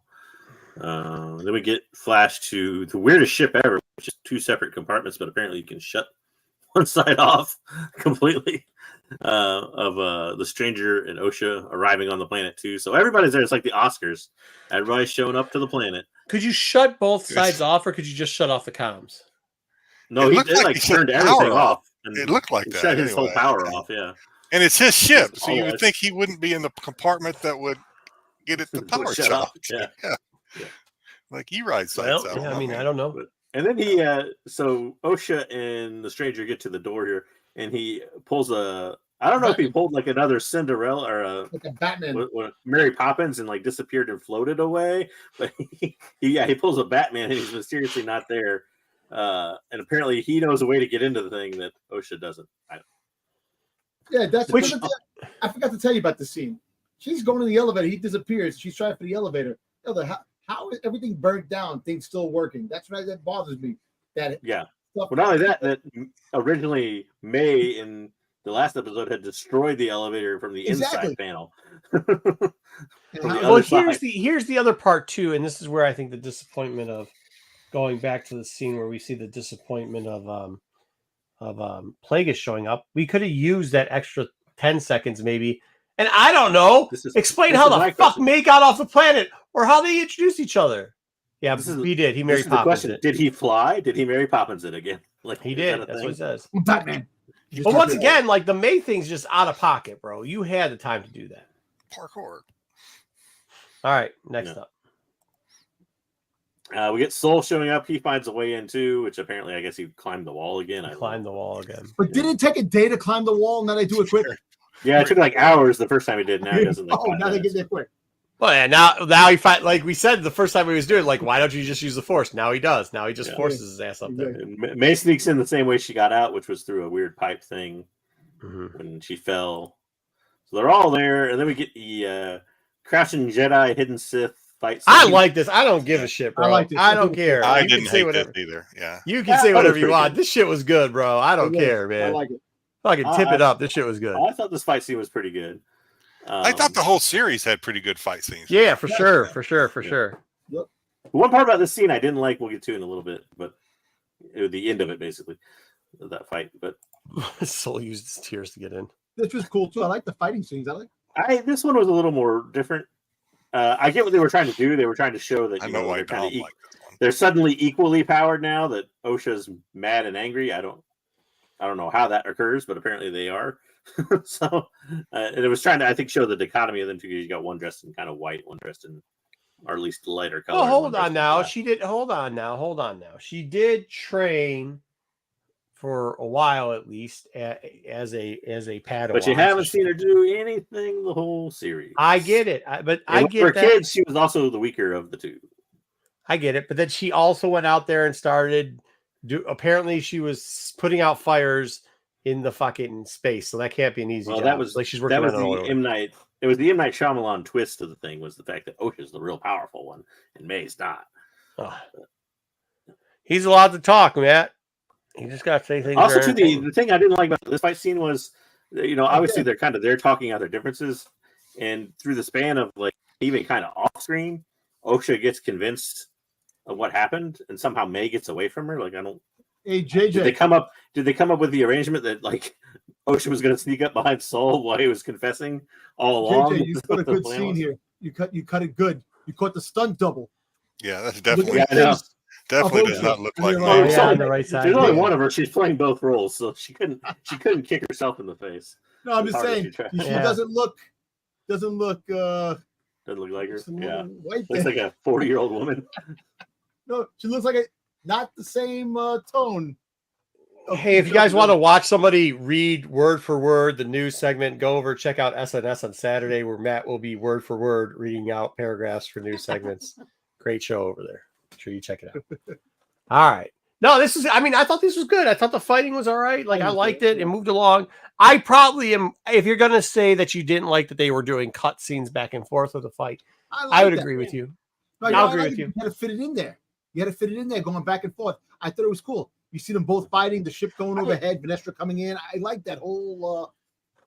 S4: Then we get flash to the weirdest ship ever, which is 2 separate compartments, but apparently you can shut one side off completely. Of the stranger and Osha arriving on the planet too. So everybody's there. It's like the Oscars. Everybody's showing up to the planet.
S2: Could you shut both sides off, or could you just shut off the comms?
S4: No, he turned everything off. And
S3: it looked like that.
S4: Shut his whole power off. Yeah.
S3: And it's his ship, so you would think he wouldn't be in the compartment that would get it the power shut off.
S4: Yeah.
S3: Like you ride sides out.
S2: Yeah, I mean, I don't know.
S4: And then he, so Osha and the stranger get to the door here, and he pulls I don't know if he pulled like another Cinderella or
S1: like a Batman.
S4: Mary Poppins and like disappeared and floated away. But he pulls a Batman and he's mysteriously not there. And apparently he knows a way to get into the thing that Osha doesn't.
S1: I forgot to tell you about the scene. She's going to the elevator. He disappears. She's trying for the elevator. How is everything burnt down? Things still working? That bothers me. Well, not only that originally May in the last episode had destroyed the elevator from the inside panel.
S2: Well, here's the other part too, and this is where I think the disappointment of going back to the scene where we see the disappointment of Plagueis showing up. We could have used that extra 10 seconds maybe, and I don't know. Explain how the fuck May got off the planet or how they introduced each other. Yeah, he did. He Mary Poppins it.
S4: Did he fly? Did he Mary Poppins it again? Like
S2: he did. That's what he says.
S1: Batman.
S2: But once again, like the May thing's just out of pocket, bro. You had the time to do that.
S3: Parkour.
S2: All right, next up.
S4: We get Soul showing up. He finds a way in too, which apparently I guess he climbed the wall again.
S1: But did it take a day to climb the wall? Now they do it quick.
S4: Yeah, it took like hours the first time he did. Now he doesn't.
S1: Now they get there quick.
S2: Well, yeah, now he fight like we said the first time he was doing. Like, why don't you just use the Force? Now he does. Now he just forces his ass up there.
S4: May sneaks in the same way she got out, which was through a weird pipe thing when she fell. So they're all there, and then we get the Crouching Jedi, Hidden Sith fight scene.
S2: I like this. I don't give a shit, bro. I don't care.
S3: I didn't hate this either. Yeah,
S2: you can say whatever you want. This shit was good, bro. I don't care, man.
S1: I like it.
S2: Fucking tip it up. This shit was good.
S4: I thought this fight scene was pretty good.
S3: I thought the whole series had pretty good fight scenes.
S2: Yeah, for sure.
S4: Yep. One part about this scene I didn't like, we'll get to in a little bit, but it was the end of it, basically, that fight. But
S2: Soul used his tears to get in.
S1: This was cool, too. I like the fighting scenes.
S4: This one was a little more different. I get what they were trying to do. They were trying to show that they're kind of they're suddenly equally powered now, that Osha's mad and angry. I don't know how that occurs, but apparently they are. So and it was trying to, I think, show the dichotomy of them two. You got one dressed in kind of white, one dressed in, or at least lighter color.
S2: Oh, hold on now. Hold on now. She did train for a while, at least, as a Padawan.
S4: But you haven't seen her do anything the whole series.
S2: I get it,
S4: for kids, she was also the weaker of the two.
S2: I get it, but then she also went out there and started. Apparently, she was putting out fires in the fucking space, so that can't be an easy job.
S4: That was
S2: like she's working.
S4: That was the M. Night. It was the M. Night Shyamalan twist of the thing, was the fact that Osha's the real powerful one and May's not.
S2: Oh. He's allowed to talk, Matt. You just got to say things.
S4: Also, the thing I didn't like about this fight scene was, obviously they're talking out their differences, and through the span of like even kind of off screen, Osha gets convinced of what happened, and somehow May gets away from her. Like, I don't.
S1: Hey, JJ.
S4: Did they come up with the arrangement that like Osha was going to sneak up behind Saul while he was confessing all along?
S1: JJ, you put a good scene here. You cut it good. You caught the stunt double.
S3: Yeah, that's definitely. Definitely does not look like
S2: on the right side.
S4: There's only one of her. She's playing both roles, so she couldn't kick herself in the face.
S1: No, I'm just saying she doesn't look like her.
S4: Yeah, looks like a 40-year-old woman.
S1: No, she looks like not the same tone.
S2: Hey, if you guys want to watch somebody read word for word the news segment, go over check out SNS on Saturday, where Matt will be word for word reading out paragraphs for news segments. Great show over there. Make sure you check it out. All right. No, this is. I mean, I thought this was good. I thought the fighting was all right. Like I liked it. It moved along. I probably am. If you're gonna say that you didn't like that they were doing cut scenes back and forth with the fight, I would agree with you. I'll agree with you.
S1: You had to fit it in there. You had to fit it in there, going back and forth. I thought it was cool. You see them both fighting, the ship going overhead, Vanessa coming in. I like that whole.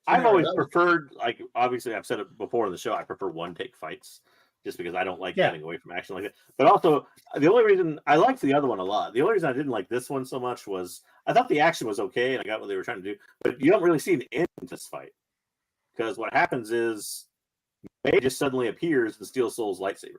S4: I've always preferred, like, obviously, I've said it before in the show, I prefer one-take fights just because I don't like getting away from action like that. But also, the only reason I liked the other one a lot, the only reason I didn't like this one so much was I thought the action was okay and I got what they were trying to do, but you don't really see an end to this fight because what happens is May just suddenly appears and steals Soul's lightsaber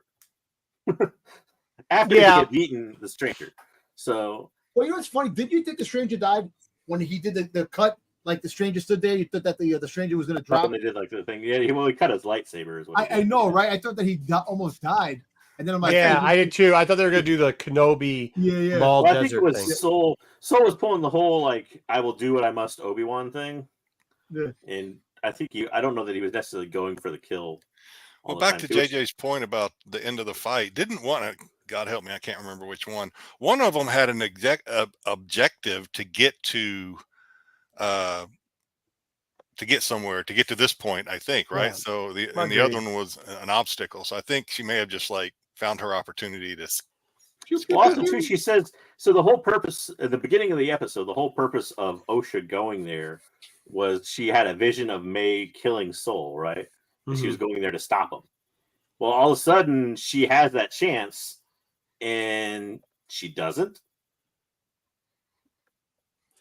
S4: after he had beaten the stranger. So,
S1: well, you know what's funny? Did you think the stranger died when he did the cut? Like the stranger stood there, you thought that the stranger was going to drop.
S4: They did like the thing. Yeah, he cut his lightsaber. Is what
S1: I know, right? I thought that he almost died, and then I'm like,
S2: yeah, I did too. I thought they were going to do the Kenobi Maul
S4: well, I think
S2: desert
S4: it was
S2: thing.
S4: Soul was pulling the whole like I will do what I must Obi-Wan thing.
S1: Yeah.
S4: And I think I don't know that he was necessarily going for the kill.
S3: Well, back to JJ's point about the end of the fight, didn't want to. God help me, I can't remember which one. One of them had an objective to get to get somewhere, to get to this point, I think, right? Yeah. So the other one was an obstacle. So I think she may have just like found her opportunity to.
S4: Well, also too, she says so. The whole purpose at the beginning of the episode, the whole purpose of Osha going there was she had a vision of May killing Soul, right? Mm-hmm. She was going there to stop him. Well, all of a sudden she has that chance, and she doesn't.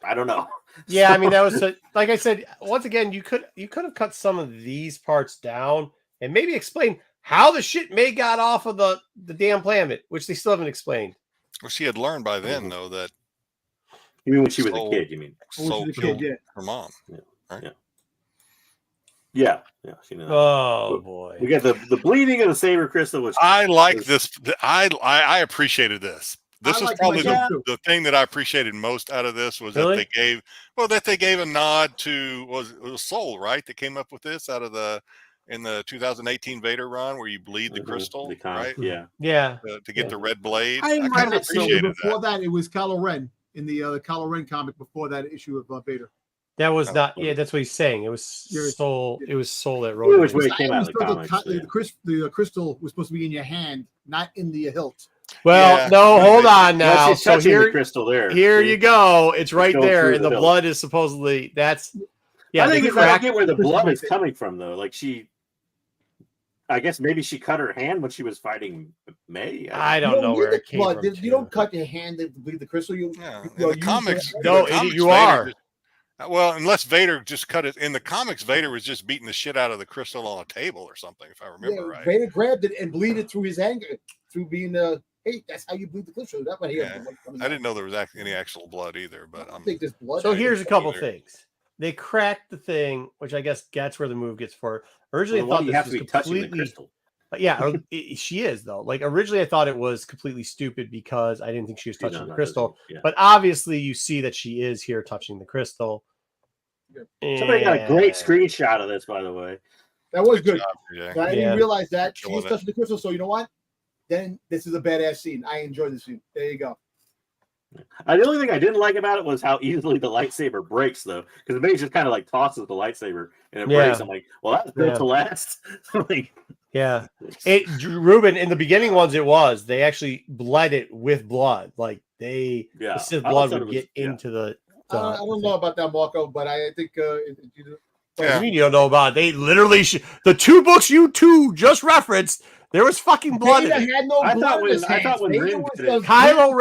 S4: I don't know.
S2: Yeah, so, I mean that was like I said once again. You could have cut some of these parts down and maybe explain how the shit May got off of the damn planet, which they still haven't explained.
S3: Well, she had learned by then though that.
S4: You mean when she was a kid? You mean
S3: Soul killed her mom?
S4: Yeah.
S3: Right?
S4: Yeah. She knew that.
S2: Oh boy,
S4: we got the bleeding of the saber crystal, which
S3: I like this. I appreciated this. This was probably the thing that I appreciated most out of this was that they gave a nod to it was Soul, right? That came up with this out of in the 2018 Vader run where you bleed the crystal, right?
S2: Yeah.
S3: To get the red blade.
S1: I
S3: kind of appreciated
S1: before that. It was Kylo Ren in the Kylo Ren comic before that issue of Vader.
S2: That was not. Yeah, that's what he's saying. It was Soul. It was Soul that wrote it.
S4: It came out of
S1: the crystal was supposed to be in your hand, not in the hilt.
S2: Well, no, hold on now.
S4: So here, the crystal there.
S2: Here you go. It's right there, and the blood is supposedly that's.
S4: Yeah, I think I don't get where the blood is coming from, though. Like I guess maybe she cut her hand when she was fighting May.
S2: I don't know where it came from.
S1: You don't cut your hand to bleed the crystal.
S3: In the comics,
S2: you are.
S3: Well, unless Vader just cut it in the comics, Vader was just beating the shit out of the crystal on a table or something, if I remember right.
S1: Vader grabbed it and bleed it through his anger, through being hey, that's how you bleed the crystal. That way,
S3: I didn't know there was any actual blood either, but
S1: I think there's blood.
S2: So here's a couple things. They cracked the thing, which I guess that's where the move gets for. Originally, I thought this was completely. Yeah, she is though. Like originally, I thought it was completely stupid because I didn't think she was touching the crystal. But obviously, you see that she is here touching the crystal.
S4: Somebody got a great screenshot of this, by the way.
S1: That was good. I didn't realize that she was touching the crystal. So you know what? Then this is a badass scene. I enjoyed the scene. There you go.
S4: The only thing I didn't like about it was how easily the lightsaber breaks, though, because May just kind of like tosses the lightsaber and it breaks. I'm like, well, that's built to last.
S2: Yeah, Ruben, in the beginning ones, they actually bled it with blood, like the Sith blood would get into the.
S1: I don't know about that, Marco, but I think.
S2: What do you mean you don't know about it? They literally the two books you two just referenced. There was fucking blood in it.
S1: Had no
S4: I
S1: blood
S4: thought when
S2: Kylo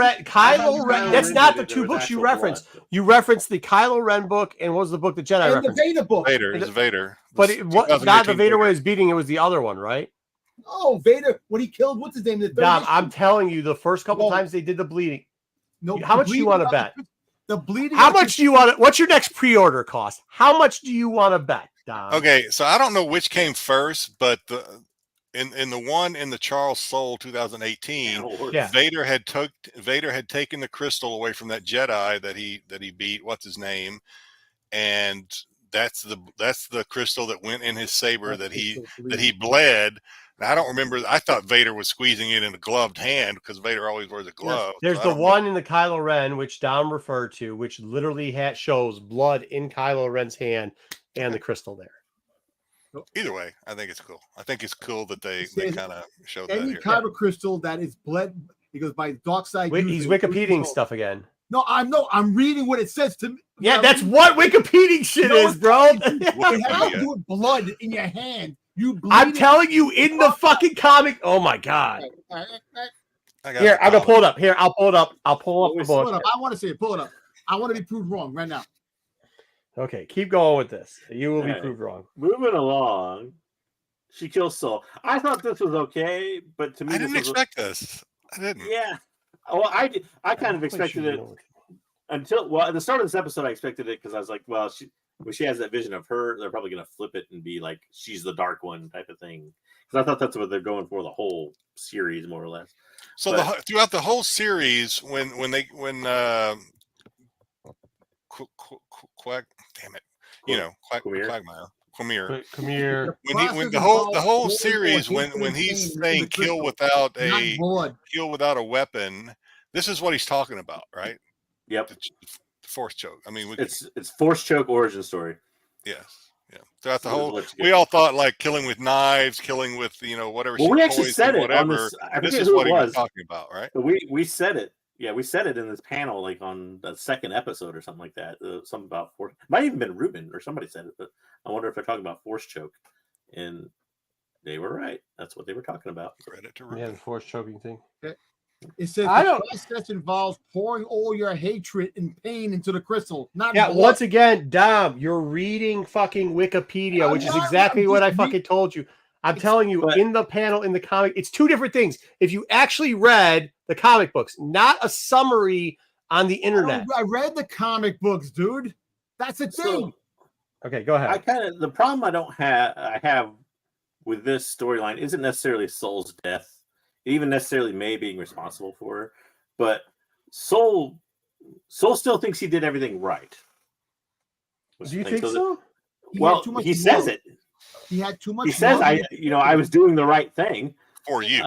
S2: Ren. That's not the two books you referenced. You referenced the Kylo Ren book and what was the book that Jedi referenced?
S1: The Vader book.
S3: Vader.
S2: But not the Vader way was beating. It was the other one, right?
S1: Oh, Vader when he killed what's his name?
S2: I'm telling you, the first couple times they did the bleeding. No, how much do you want to bet?
S1: The bleeding.
S2: How much do you want? What's your next pre-order cost? How much do you want to bet, Dom?
S3: Okay, so I don't know which came first, but in the one in the Charles Soule 2018,
S2: Yeah.
S3: Vader had taken the crystal away from that Jedi that he beat. What's his name? And that's the crystal that went in his saber that he bled. And I don't remember. I thought Vader was squeezing it in a gloved hand because Vader always wears a glove.
S2: There's
S3: So I
S2: the
S3: don't
S2: one in the Kylo Ren, which Dom referred to, which literally shows blood in Kylo Ren's hand and the crystal there.
S3: Either way, I think it's cool. I think it's cool that they kind of showed that
S1: Any
S3: here.
S1: kyber crystal that is bled because by dark side.
S2: Wait, he's Wikipediaing stuff again.
S1: No, I'm reading what it says to me.
S2: Yeah, that's what Wikipedia shit is, bro.
S1: It has to do with blood in your hand.
S2: I'm telling you, in the fucking comic. Oh my god. Here, I'm gonna pull it up. Here, I'll pull it up. I'll pull up the book.
S1: I want to see it. Pull it up. I want to be proved wrong right now.
S2: Okay, keep going with this. You will be proved wrong.
S4: Moving along, she kills Soul. I thought this was okay, but to me,
S3: I didn't expect this. I didn't.
S4: Yeah. Well, I kind of expected it until at the start of this episode. I expected it because I was like, well, when she has that vision of her, they're probably going to flip it and be like, she's the dark one type of thing. Because I thought that's what they're going for the whole series, more or less.
S3: So throughout the whole series, when Quack, damn it, Quagmire. When the whole series, when he's saying kill without a weapon, this is what he's talking about, right?
S4: Yep.
S3: The force choke. I mean,
S4: it's force choke origin story.
S3: Yes. Yeah. Throughout the whole, we all thought like killing with knives, killing with whatever.
S4: Well, we actually said it on this.
S3: This is what he was talking about, right?
S4: We said it. Yeah, we said it in this panel, like on the second episode or something like that. Something about force. Might even been Ruben or somebody said it, but I wonder if they're talking about force choke. And they were right. That's what they were talking about.
S3: Credit to Ruben.
S2: Yeah, the force choking thing.
S1: Okay. It says the process involves pouring all your hatred and pain into the crystal.
S2: Once again, Dom, you're reading fucking Wikipedia, which is exactly what I fucking told you. I'm telling you, in the panel, in the comic, it's two different things. If you actually read the comic books, not a summary on the internet.
S1: I read the comic books, dude. That's the thing.
S2: Okay, go ahead.
S4: The problem I have with this storyline isn't necessarily Soul's death, even necessarily May being responsible for her, but Soul still thinks he did everything right.
S2: Do you think so?
S4: Well, he says it.
S1: He had too much.
S4: He says, I was doing the right thing
S3: for you.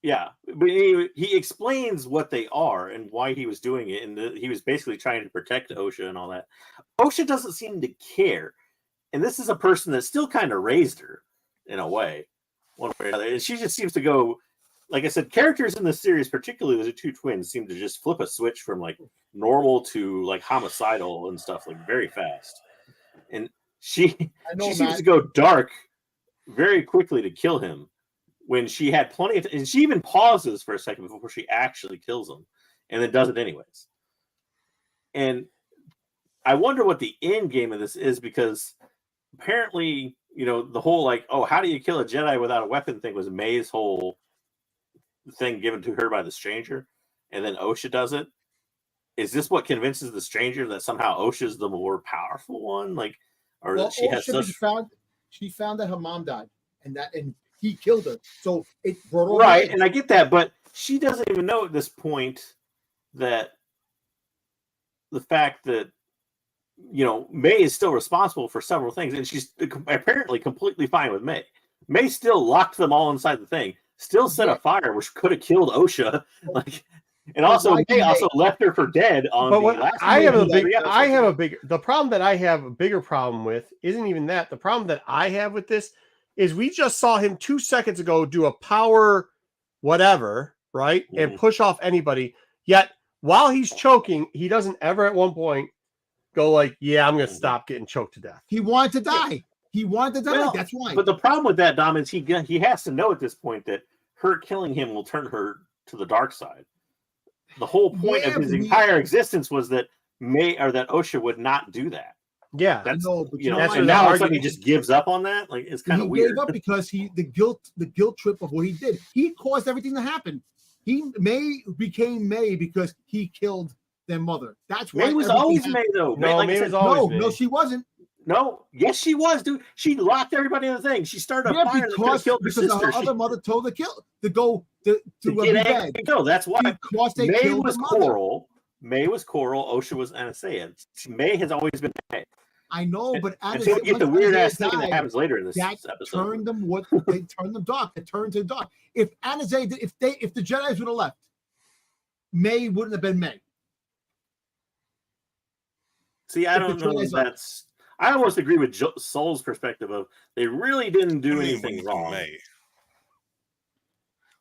S4: Yeah, but he explains what they are and why he was doing it, and he was basically trying to protect Osha and all that. Osha doesn't seem to care, and this is a person that still kind of raised her in a way, one way or another. And she just seems to go, like I said, characters in the series, particularly the two twins, seem to just flip a switch from like normal to like homicidal and stuff like very fast, and she seems to go dark very quickly to kill him when she had plenty of and she even pauses for a second before she actually kills him and then does it anyways. And I wonder what the end game of this is, because apparently, the whole like, oh, how do you kill a Jedi without a weapon thing was May's whole thing given to her by the stranger, and then Osha does it. Is this what convinces the stranger that somehow Osha's the more powerful one? Like, or that she has such...
S1: She found that her mom died, and he killed her. So it brought her
S4: right, and I get that, but she doesn't even know at this point that the fact that May is still responsible for several things, and she's apparently completely fine with May. May still locked them all inside the thing, still set a fire, which could have killed Osha. Like, and also May also left her for dead on the last.
S2: The problem that I have a bigger problem with isn't even that. The problem that I have with this is we just saw him 2 seconds ago do a power whatever, right? Mm-hmm. And push off anybody. Yet while he's choking, he doesn't ever at one point go like, yeah, I'm going to stop getting choked to death.
S1: He wanted to die. He wanted to die. Well, that's why.
S4: But the problem with that, Dom, is he has to know at this point that her killing him will turn her to the dark side. The whole point of his entire existence was that Osha would not do that.
S2: Yeah,
S1: that's
S4: and now all of a sudden he just gives up on that. Like, it's kind of weird.
S1: He gave up because the guilt trip of what he did. He caused everything to happen. May became May because he killed their mother. That's why
S4: May was always May though.
S2: No, May was always May.
S1: No, she wasn't.
S4: No. Yes, she was, dude. She locked everybody in the thing. She started a
S1: Yeah,
S4: fire that could have killed her
S1: because
S4: sister.
S1: her other mother told her to go
S4: to
S1: be
S4: get angry
S1: bad.
S4: and kill. That's why
S1: Because they
S4: May
S1: killed
S4: was
S1: the mother.
S4: Coral. May was Coral. Osha was Anastasia. May has always been May.
S1: I know, but
S4: Until we get the weird ass thing that happens later in this episode.
S1: Turned them they turned them dark. It turned to dark. If Anastasia, if the Jedi's would have left, May wouldn't have been May.
S4: See, I don't know if that's. I almost agree with Soul's perspective of they really didn't do anything wrong.
S3: May?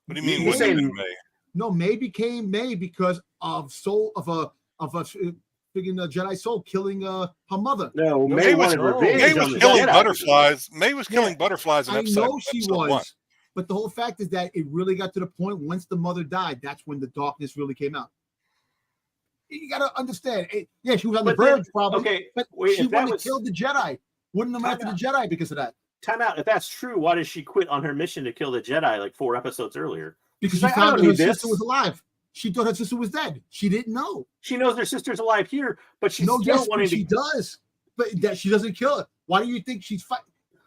S3: What do you mean?
S4: You're saying
S3: May?
S1: No, May became May because of Soul of a freaking Jedi Soul killing her mother.
S4: No, May wanted revenge.
S3: May was killing butterflies. May was killing butterflies in
S1: I
S3: episode.
S1: know she was,
S3: 1.
S1: but the whole fact is that it really got to the point once the mother died. That's when the darkness really came out. You got to understand. Yeah, she was on the verge, probably.
S4: Okay,
S1: but
S4: wait,
S1: she wouldn't have killed the Jedi. Wouldn't have after the Jedi because of that.
S4: Time out. If that's true, why did she quit on her mission to kill the Jedi like 4 episodes earlier?
S1: Because she found that her sister was alive. She thought her sister was dead. She didn't know.
S4: She knows her sister's alive here, but she's still wanting to.
S1: She does, but that she doesn't kill her. Why do you think she's fighting?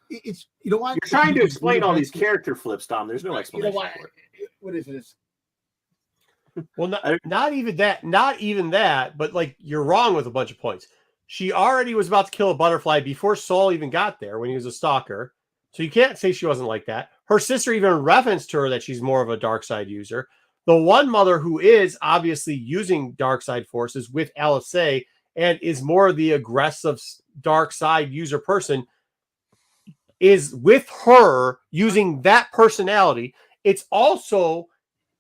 S1: It's you know why
S4: you're trying to explain all these character flips, Tom. There's no explanation.
S1: You know for it. What is it?
S2: Well, not even that, but like you're wrong with a bunch of points. She already was about to kill a butterfly before Saul even got there when he was a stalker. So you can't say she wasn't like that. Her sister even referenced to her that she's more of a dark side user. The one mother who is obviously using dark side forces with Alizé and is more the aggressive dark side user person is with her using that personality. It's also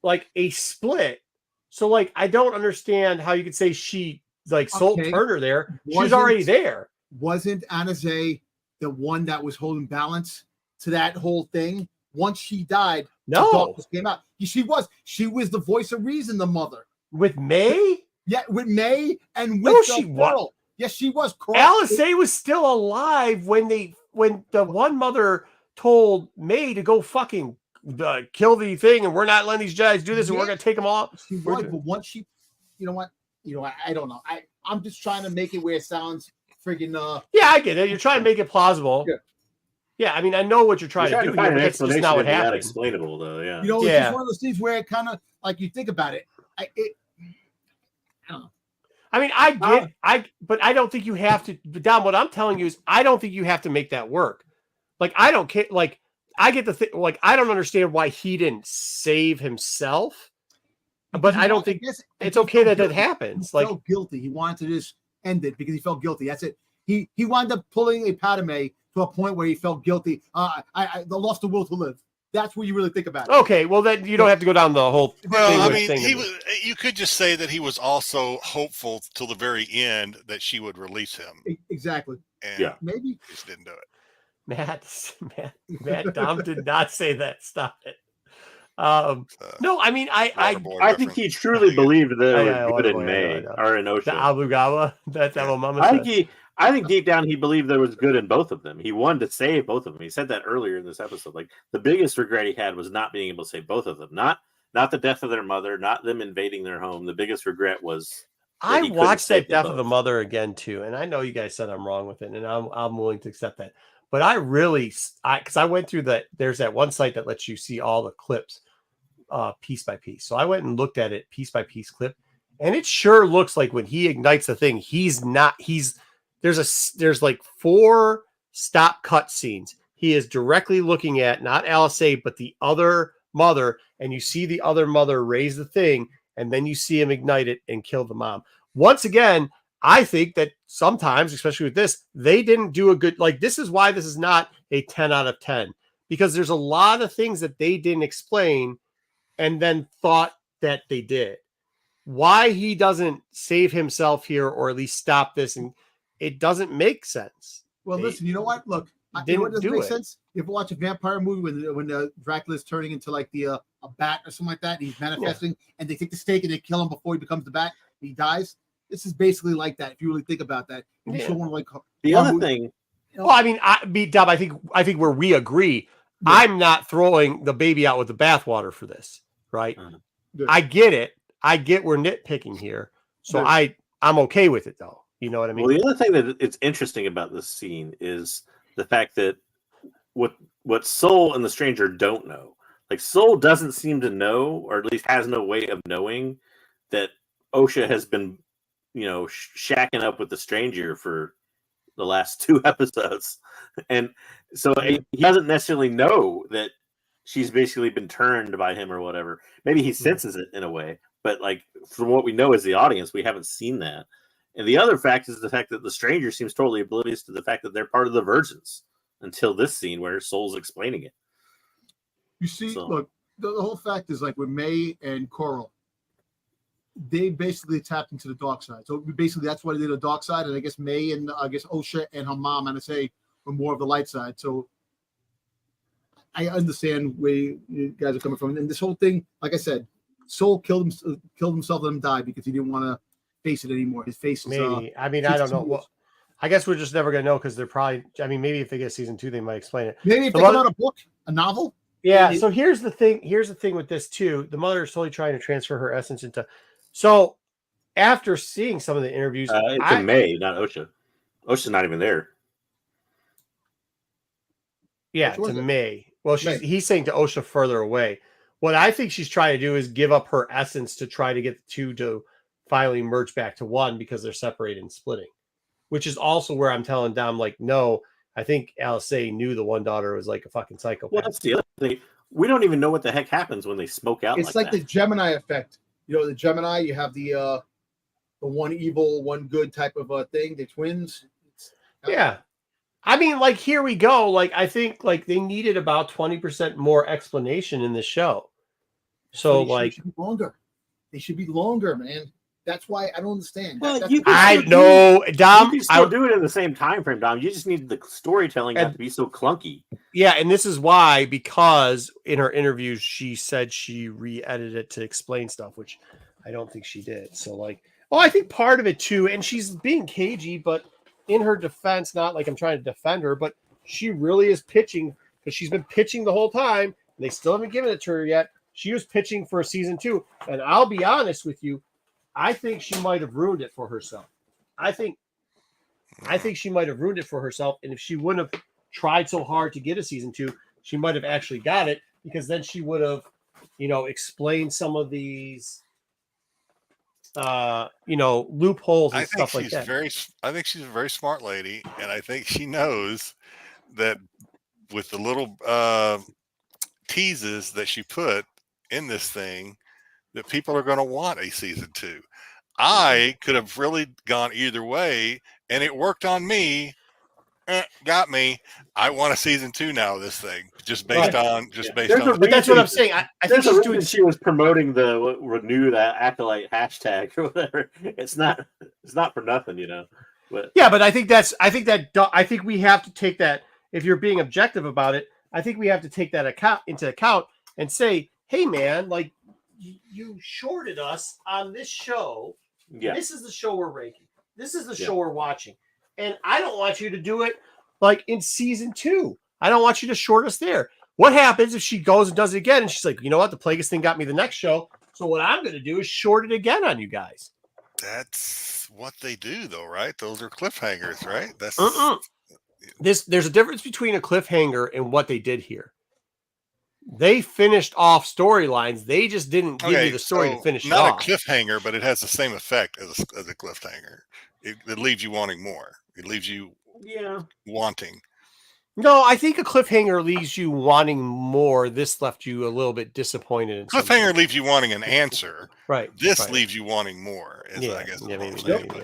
S2: like a split. So like, I don't understand how you could say she like Soul Turner there. She was already there.
S1: Wasn't Anastasia the one that was holding balance to that whole thing? Once she died,
S2: no,
S1: the darkness came out. She was the voice of reason, the mother.
S2: With May?
S1: Yeah, with May and with
S2: she was.
S1: Yes, she was.
S2: Alizé was still alive when the one mother told May to go fucking kill the thing, and we're not letting these Jedi's do this, and we're gonna take them all.
S1: She was, but once she, you know what? I don't know. I'm just trying to make it where it sounds friggin'
S2: Yeah, I get it. You're trying to make it plausible.
S1: Yeah.
S2: Yeah, I mean, I know what you're trying to do, but that's just not what happened.
S4: Explainable though, yeah.
S1: It's just one of those things where it kind of like you think about it. I don't know.
S2: I mean, but I don't think you have to. Dom, what I'm telling you is, I don't think you have to make that work. Like, I don't care. Like, I get the thing. Like, I don't understand why he didn't save himself. But I don't think it's okay that that happens.
S1: He felt guilty. He wanted to just end it because he felt guilty. That's it. He wound up pulling a Padme to a point where he felt guilty. I lost the will to live. That's what you really think about it.
S2: Okay, well then you don't have to go down the whole.
S3: Well, I mean, you could just say that he was also hopeful till the very end that she would release him.
S1: Exactly.
S3: And
S1: maybe
S3: he just didn't do it.
S2: Matt, Dom did not say that. Stop it. No, I mean,
S4: I think he truly believed that it was good in May or in Osha.
S2: The Abu Gawa, that's what Mama said.
S4: I think deep down he believed there was good in both of them. He wanted to save both of them. He said that earlier in this episode. Like, the biggest regret he had was not being able to save both of them. Not the death of their mother, not them invading their home. The biggest regret was
S2: I watched that death of the mother again too, and I know you guys said I'm wrong with it, and I'm willing to accept that. But I really, because I went through that. There's that one site that lets you see all the clips, piece by piece. So I went and looked at it piece by piece clip, and it sure looks like when he ignites the thing, there's like 4 stop cut scenes. He is directly looking at not Alizé, but the other mother, and you see the other mother raise the thing, and then you see him ignite it and kill the mom. Once again, I think that sometimes, especially with this, they didn't do a good, like, this is why this is not a 10 out of 10, because there's a lot of things that they didn't explain and then thought that they did. Why he doesn't save himself here, or at least stop this, and it doesn't make sense.
S1: Well, listen, you know what? Look, you know what doesn't make sense? You ever watch a vampire movie when Dracula's turning into like a bat or something like that, and he's manifesting, and they take the stake and they kill him before he becomes the bat, he dies? This is basically like that, if you really think about that. If you want to, like,
S4: the other thing.
S2: Well, I mean, Dom, I think where we agree, I'm not throwing the baby out with the bathwater for this, right? I get it. I get we're nitpicking here. So I'm okay with it, though. You know what I mean?
S4: Well, the other thing that it's interesting about this scene is the fact that what Soul and the stranger don't know. Like Soul doesn't seem to know, or at least has no way of knowing, that Osha has been, shacking up with the stranger for the last 2 episodes, and so he doesn't necessarily know that she's basically been turned by him or whatever. Maybe he senses it in a way, but like from what we know as the audience, we haven't seen that. And the other fact is the fact that the stranger seems totally oblivious to the fact that they're part of the Virgins until this scene where Soul's explaining it.
S1: You see, look, the whole fact is like with May and Coral, they basically tapped into the dark side. So basically that's why they did the dark side. And I guess May and I guess Osha and her mom, and I say, were more of the light side. So I understand where you guys are coming from. And this whole thing, like I said, Soul killed himself, let him die because he didn't want to face it anymore. His face is
S2: maybe. I mean, I don't know. Well, I guess we're just never gonna know because they're probably. I mean, maybe if they get season 2, they might explain it.
S1: Maybe if they come out a book, a novel.
S2: Yeah. So here's the thing. Here's the thing with this too. The mother is slowly trying to transfer her essence into. So after seeing some of the interviews,
S4: it's May, not Osha. Osha's not even there.
S2: Yeah, to May. Well, he's saying to Osha further away. What I think she's trying to do is give up her essence to try to get the two to finally merge back to one because they're separated and splitting, which is also where I'm telling Dom, like, no, I think Alice knew the one daughter was like a fucking psychopath.
S4: Well, that's the other thing. We don't even know what the heck happens when they smoke out.
S1: It's like the Gemini effect. The Gemini, you have the one evil, one good type of thing. They're twins.
S2: Yeah. I mean, like, here we go. Like, I think like they needed about 20% more explanation in the show. So like
S1: should be longer. They should be longer, man. That's why I don't understand.
S4: Well,
S2: I know, Dom.
S4: You can still do it in the same time frame, Dom. You just need the storytelling not to be so clunky.
S2: Yeah, and this is why, because in her interviews she said she re-edited it to explain stuff, which I don't think she did. So like, I think part of it too, and she's being cagey, but in her defense, not like I'm trying to defend her, but she really is pitching because she's been pitching the whole time. And they still haven't given it to her yet. She was pitching for season 2, and I'll be honest with you, I think she might have ruined it for herself. I think she might have ruined it for herself, and if she wouldn't have tried so hard to get a season 2, she might have actually got it because then she would have, explained some of these, loopholes and stuff like that.
S3: I think she's a very smart lady, and I think she knows that with the little teases that she put in this thing, that people are going to want a season 2. I could have really gone either way, and it worked on me. Got me. I want a season 2 now of this thing, just based on.
S2: But that's what I'm saying. I think she's doing.
S4: She was promoting the renew that acolyte hashtag or whatever. It's not for nothing, But
S2: yeah, but I think we have to take that. If you're being objective about it, I think we have to take that into account and say, hey, man, like you shorted us on this show. Yeah. This is the show we're ranking. This is the show we're watching. And I don't want you to do it like in season 2. I don't want you to short us there. What happens if she goes and does it again? And she's like, you know what? The Plagueis thing got me the next show. So what I'm going to do is short it again on you guys.
S3: That's what they do, though, right? Those are cliffhangers, right?
S2: There's a difference between a cliffhanger and what they did here. They finished off storylines. They just didn't give you the story to finish it off.
S3: Not a cliffhanger, but it has the same effect as a cliffhanger. It leaves you wanting more. It leaves you wanting.
S2: No, I think a cliffhanger leaves you wanting more. This left you a little bit disappointed.
S3: Cliffhanger leaves you wanting an answer.
S2: Right.
S3: This leaves you wanting more. I guess.
S2: Maybe.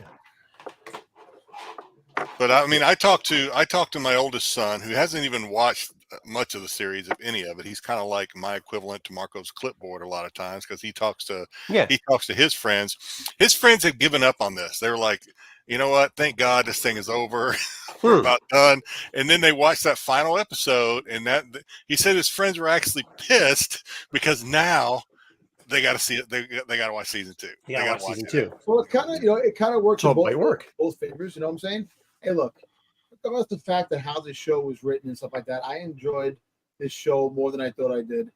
S3: But I mean, I talked to my oldest son, who hasn't even watched much of the series, if any of it. He's kind of like my equivalent to Marco's clipboard a lot of times because he talks to his friends. His friends had given up on this. They were like, you know what? Thank God this thing is over. We're about done. And then they watched that final episode, and that he said his friends were actually pissed because now they got to see it. They got to watch season 2.
S2: They got to watch season 2.
S1: Well, it kind of works.
S2: So it might work.
S1: Both favors. You know what I'm saying? Hey, look. About the fact that how this show was written and stuff like that, I enjoyed this show more than I thought I did.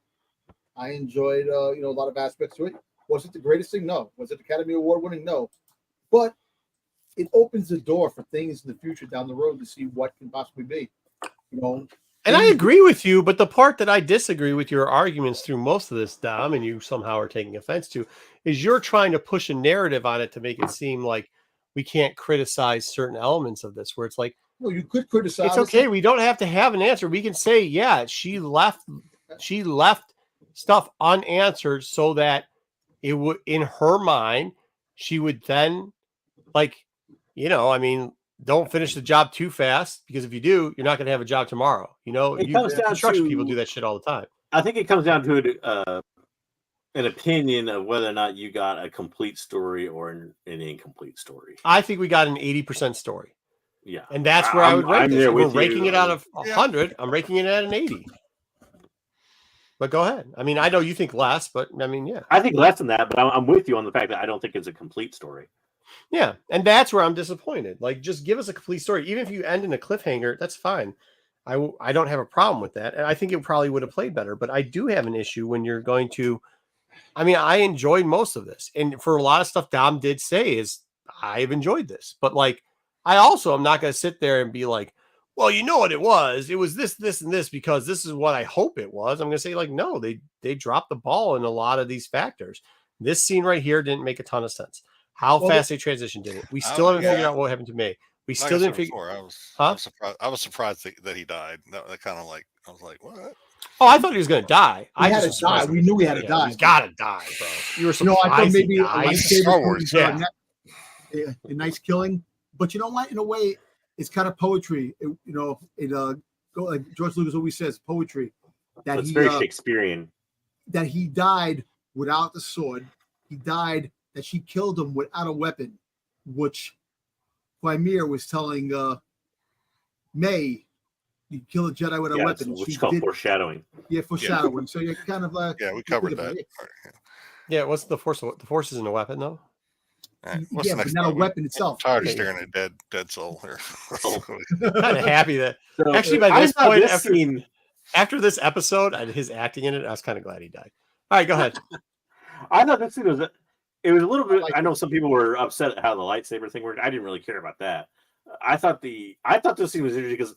S1: I enjoyed, a lot of aspects to it. Was it the greatest thing? No. Was it Academy Award winning? No. But it opens the door for things in the future down the road to see what can possibly be.
S2: And I agree with you, but the part that I disagree with your arguments through most of this, Dom, and you somehow are taking offense to, is you're trying to push a narrative on it to make it seem like we can't criticize certain elements of this, where it's like,
S1: well, you could criticize.
S2: It's okay. We don't have to have an answer. We can say, yeah, she left stuff unanswered so that it would, in her mind, she would then, don't finish the job too fast, because if you do, you're not going to have a job tomorrow. Construction people do that shit all the time.
S4: I think it comes down to an opinion of whether or not you got a complete story or an incomplete story.
S2: I think we got an 80% story.
S4: Yeah.
S2: And that's where I would rate this. We're raking it out of 100.
S3: Yeah.
S2: I'm raking it at an 80. But go ahead. I mean, I know you think less, but I mean, yeah.
S4: I think less than that, but I'm with you on the fact that I don't think it's a complete story.
S2: Yeah. And that's where I'm disappointed. Like, just give us a complete story. Even if you end in a cliffhanger, that's fine. I don't have a problem with that. And I think it probably would have played better. But I do have an issue when you're going to, I enjoyed most of this. And for a lot of stuff Dom did say is, I've enjoyed this. But like, I also am not going to sit there and be like, well, you know what it was? It was this, this, and this, because this is what I hope it was. I'm going to say, like, no, they dropped the ball in a lot of these factors. This scene right here didn't make a ton of sense. How fast they transitioned did it. We still haven't figured out what happened to May. We still didn't figure.
S3: I was surprised that he died. That kind of like, I was like, what?
S2: Oh, I thought he was going to die.
S1: He had to die. We knew he had to die.
S2: He's got to die, bro. You were surprised.
S1: I thought maybe
S3: Star Wars,
S1: a nice killing. But you know what? In a way, it's kind of poetry. Like George Lucas always says, poetry.
S4: It's very Shakespearean.
S1: That he died without the sword. He died that she killed him without a weapon, which Quimir was telling May, you kill a Jedi with a weapon.
S4: Which is called foreshadowing.
S1: Yeah, foreshadowing. So you're kind of
S3: we covered that.
S2: Yeah, what's the force? The force isn't a weapon, though.
S3: Right.
S1: Yeah, but not a weapon itself.
S3: I'm tired of staring at dead soul here.
S2: Kind of happy that actually by this point, after this episode and his acting in it, I was kind of glad he died. All right, go ahead.
S4: I thought this scene was a little bit. I know some people were upset at how the lightsaber thing worked. I didn't really care about that. I thought this scene was interesting because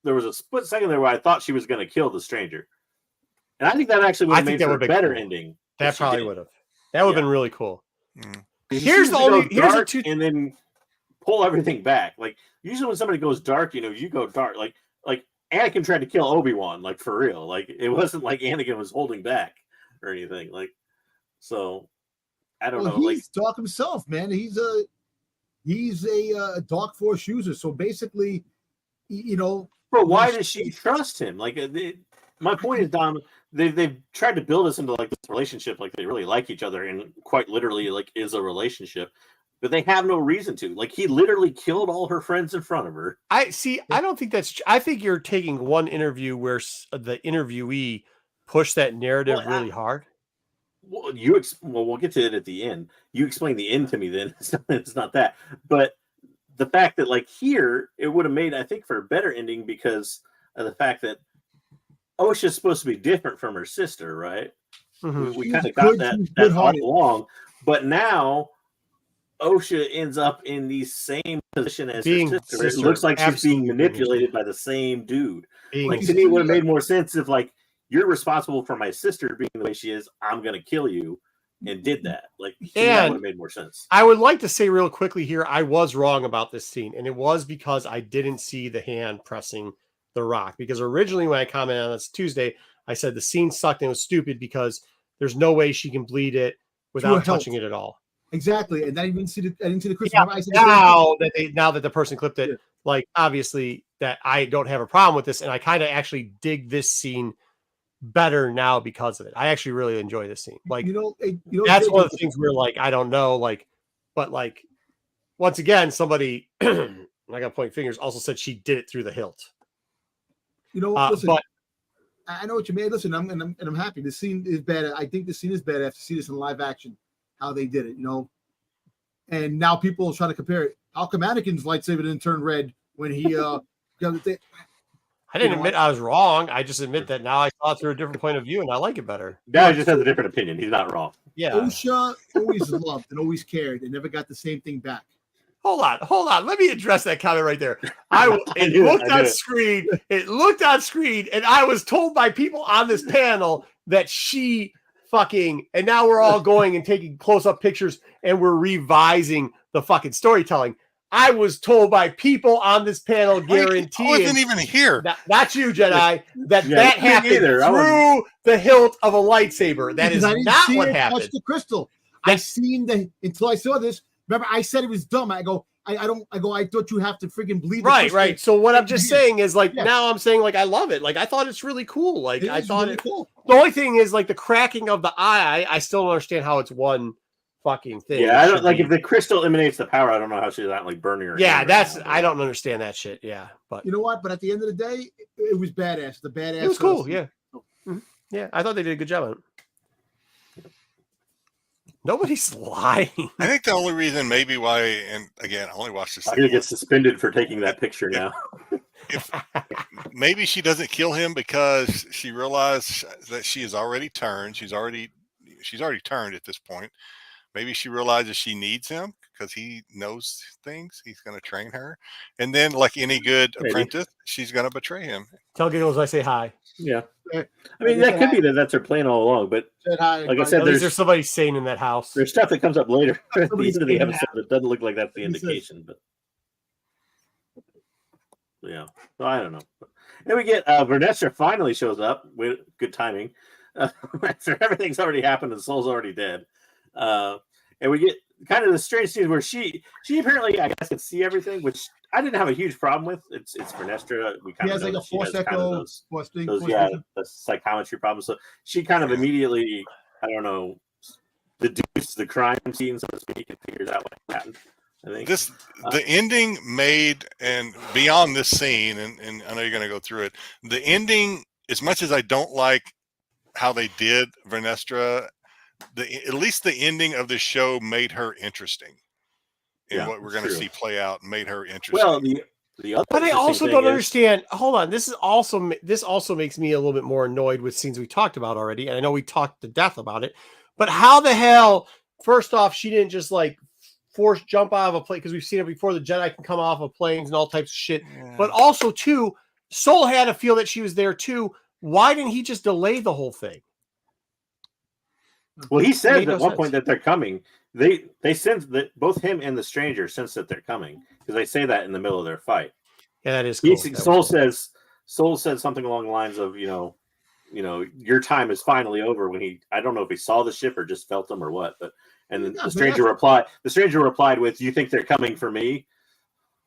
S4: there was a split second there where I thought she was going to kill the stranger, and I think that actually would have made for a better ending.
S2: That probably would have. That would have been really cool.
S3: Mm.
S2: Here's the two,
S4: and then pull everything back. Like usually when somebody goes dark, you go dark. Like Anakin tried to kill Obi-Wan, like for real. Like it wasn't like Anakin was holding back or anything. Like so, I don't know.
S1: He's dark himself, man. He's a dark force user. So basically,
S4: But why does she trust him? Like my point is, Dom. They've tried to build us into like this relationship, like they really like each other, and quite literally, like is a relationship. But they have no reason to. Like he literally killed all her friends in front of her.
S2: I don't think that's. I think you're taking one interview where the interviewee pushed that narrative really hard.
S4: Well, we'll get to it at the end. You explain the end to me, then it's not that. But the fact that like here, it would have made, I think, for a better ending because of the fact that Osha's supposed to be different from her sister, right? Mm-hmm. We kind of got that all along, but now Osha ends up in the same position as her sister. It looks like she's being manipulated by the same dude. Like to me, it would have made more sense if like you're responsible for my sister being the way she is. I'm gonna kill you, and did that. Like that would have made more sense.
S2: I would like to say real quickly here, I was wrong about this scene, and it was because I didn't see the hand pressing the rock, because originally when I commented on this Tuesday, I said the scene sucked and it was stupid because there's no way she can bleed it without touching it at all.
S1: Exactly, and I didn't see the Christmas.
S2: Yeah, now that the person clipped it, like obviously that I don't have a problem with this, and I kind of actually dig this scene better now because of it. I actually really enjoy this scene. Like that's one of the things where like I don't know, like, but like once again, somebody I'm not gonna point fingers also said she did it through the hilt.
S1: Listen,
S2: but
S1: I know what you mean. Listen, I'm happy. The scene is bad. I think the scene is bad. I have to see this in live action, how they did it, And now people try to compare it. How come Anakin's lightsaber didn't turn red when he got the thing?
S2: I didn't admit I was wrong. I just admit that now I saw it through a different point of view, and I like it better.
S4: Now he just has a different opinion. He's not wrong.
S2: Yeah.
S1: Osha always loved and always cared and never got the same thing back.
S2: hold on. Let me address that comment right there. It looked on screen, and I was told by people on this panel that she fucking, and now we're all going and taking close-up pictures and we're revising the fucking storytelling. I was told by people on this panel, guaranteeing
S3: I wasn't even here.
S2: Not you, Jedi. That happened through the hilt of a lightsaber. That is not what happened.
S1: Touch the crystal. I seen until I saw this. Remember, I said it was dumb. I go, I thought you have to freaking bleed.
S2: Right. So what I'm just saying is now I'm saying I love it. I thought it's really cool. I thought
S1: really cool.
S2: The only thing is the cracking of the eye. I still don't understand how it's one fucking thing.
S4: Yeah, I don't if the crystal emanates the power. I don't know how she's not burning her.
S2: Yeah, I don't understand that shit. Yeah, but
S1: you know what? But at the end of the day, it was badass. The badass.
S2: It was cool. Yeah, yeah. I thought they did a good job on it. Nobody's lying.
S3: I think the only reason maybe why, and again, I only watched this.
S4: I'm gonna get suspended for taking that picture now.
S3: If maybe she doesn't kill him because she realized that she has already turned. She's already turned at this point. Maybe she realizes she needs him because he knows things. He's going to train her, and then, like any good apprentice, she's going to betray him.
S2: Tell Giggles I say hi.
S4: Yeah, I mean that could be that's her plan all along. But like I said,
S2: there's somebody sane in that house.
S4: There's stuff that comes up later at the end of the episode that doesn't look like that's the indication. But yeah, so I don't know. Then we get Vernestra finally shows up with good timing. After everything's already happened and Soul's already dead. And we get kind of the strange scenes where she apparently, I guess, can see everything, which I didn't have a huge problem with. It's Vernestra. We kind of
S1: a force echo,
S4: the psychometry problem. So she kind of immediately, I don't know, deduced the crime scene, so to speak, and figures out what happened. I think
S3: the ending made, and beyond this scene, and I know you're going to go through it. The ending, as much as I don't like how they did Vernestra, at least the ending of the show made her interesting. And what we're going to see play out made her interesting.
S4: Well, the other
S2: but I also don't understand. Hold on, this also makes me a little bit more annoyed with scenes we talked about already, and I know we talked to death about it. But how the hell? First off, she didn't just force jump out of a plane, because we've seen it before. The Jedi can come off of planes and all types of shit. Yeah. But also, too, Soul had to feel that she was there too. Why didn't he just delay the whole thing?
S4: Well, he said at one point that they're coming. They sense that both him and the stranger sense that they're coming, because they say that in the middle of their fight.
S2: Yeah, that is cool.
S4: Soul said something along the lines of, your time is finally over. When I don't know if he saw the ship or just felt them or what, but the stranger replied with, "You think they're coming for me?"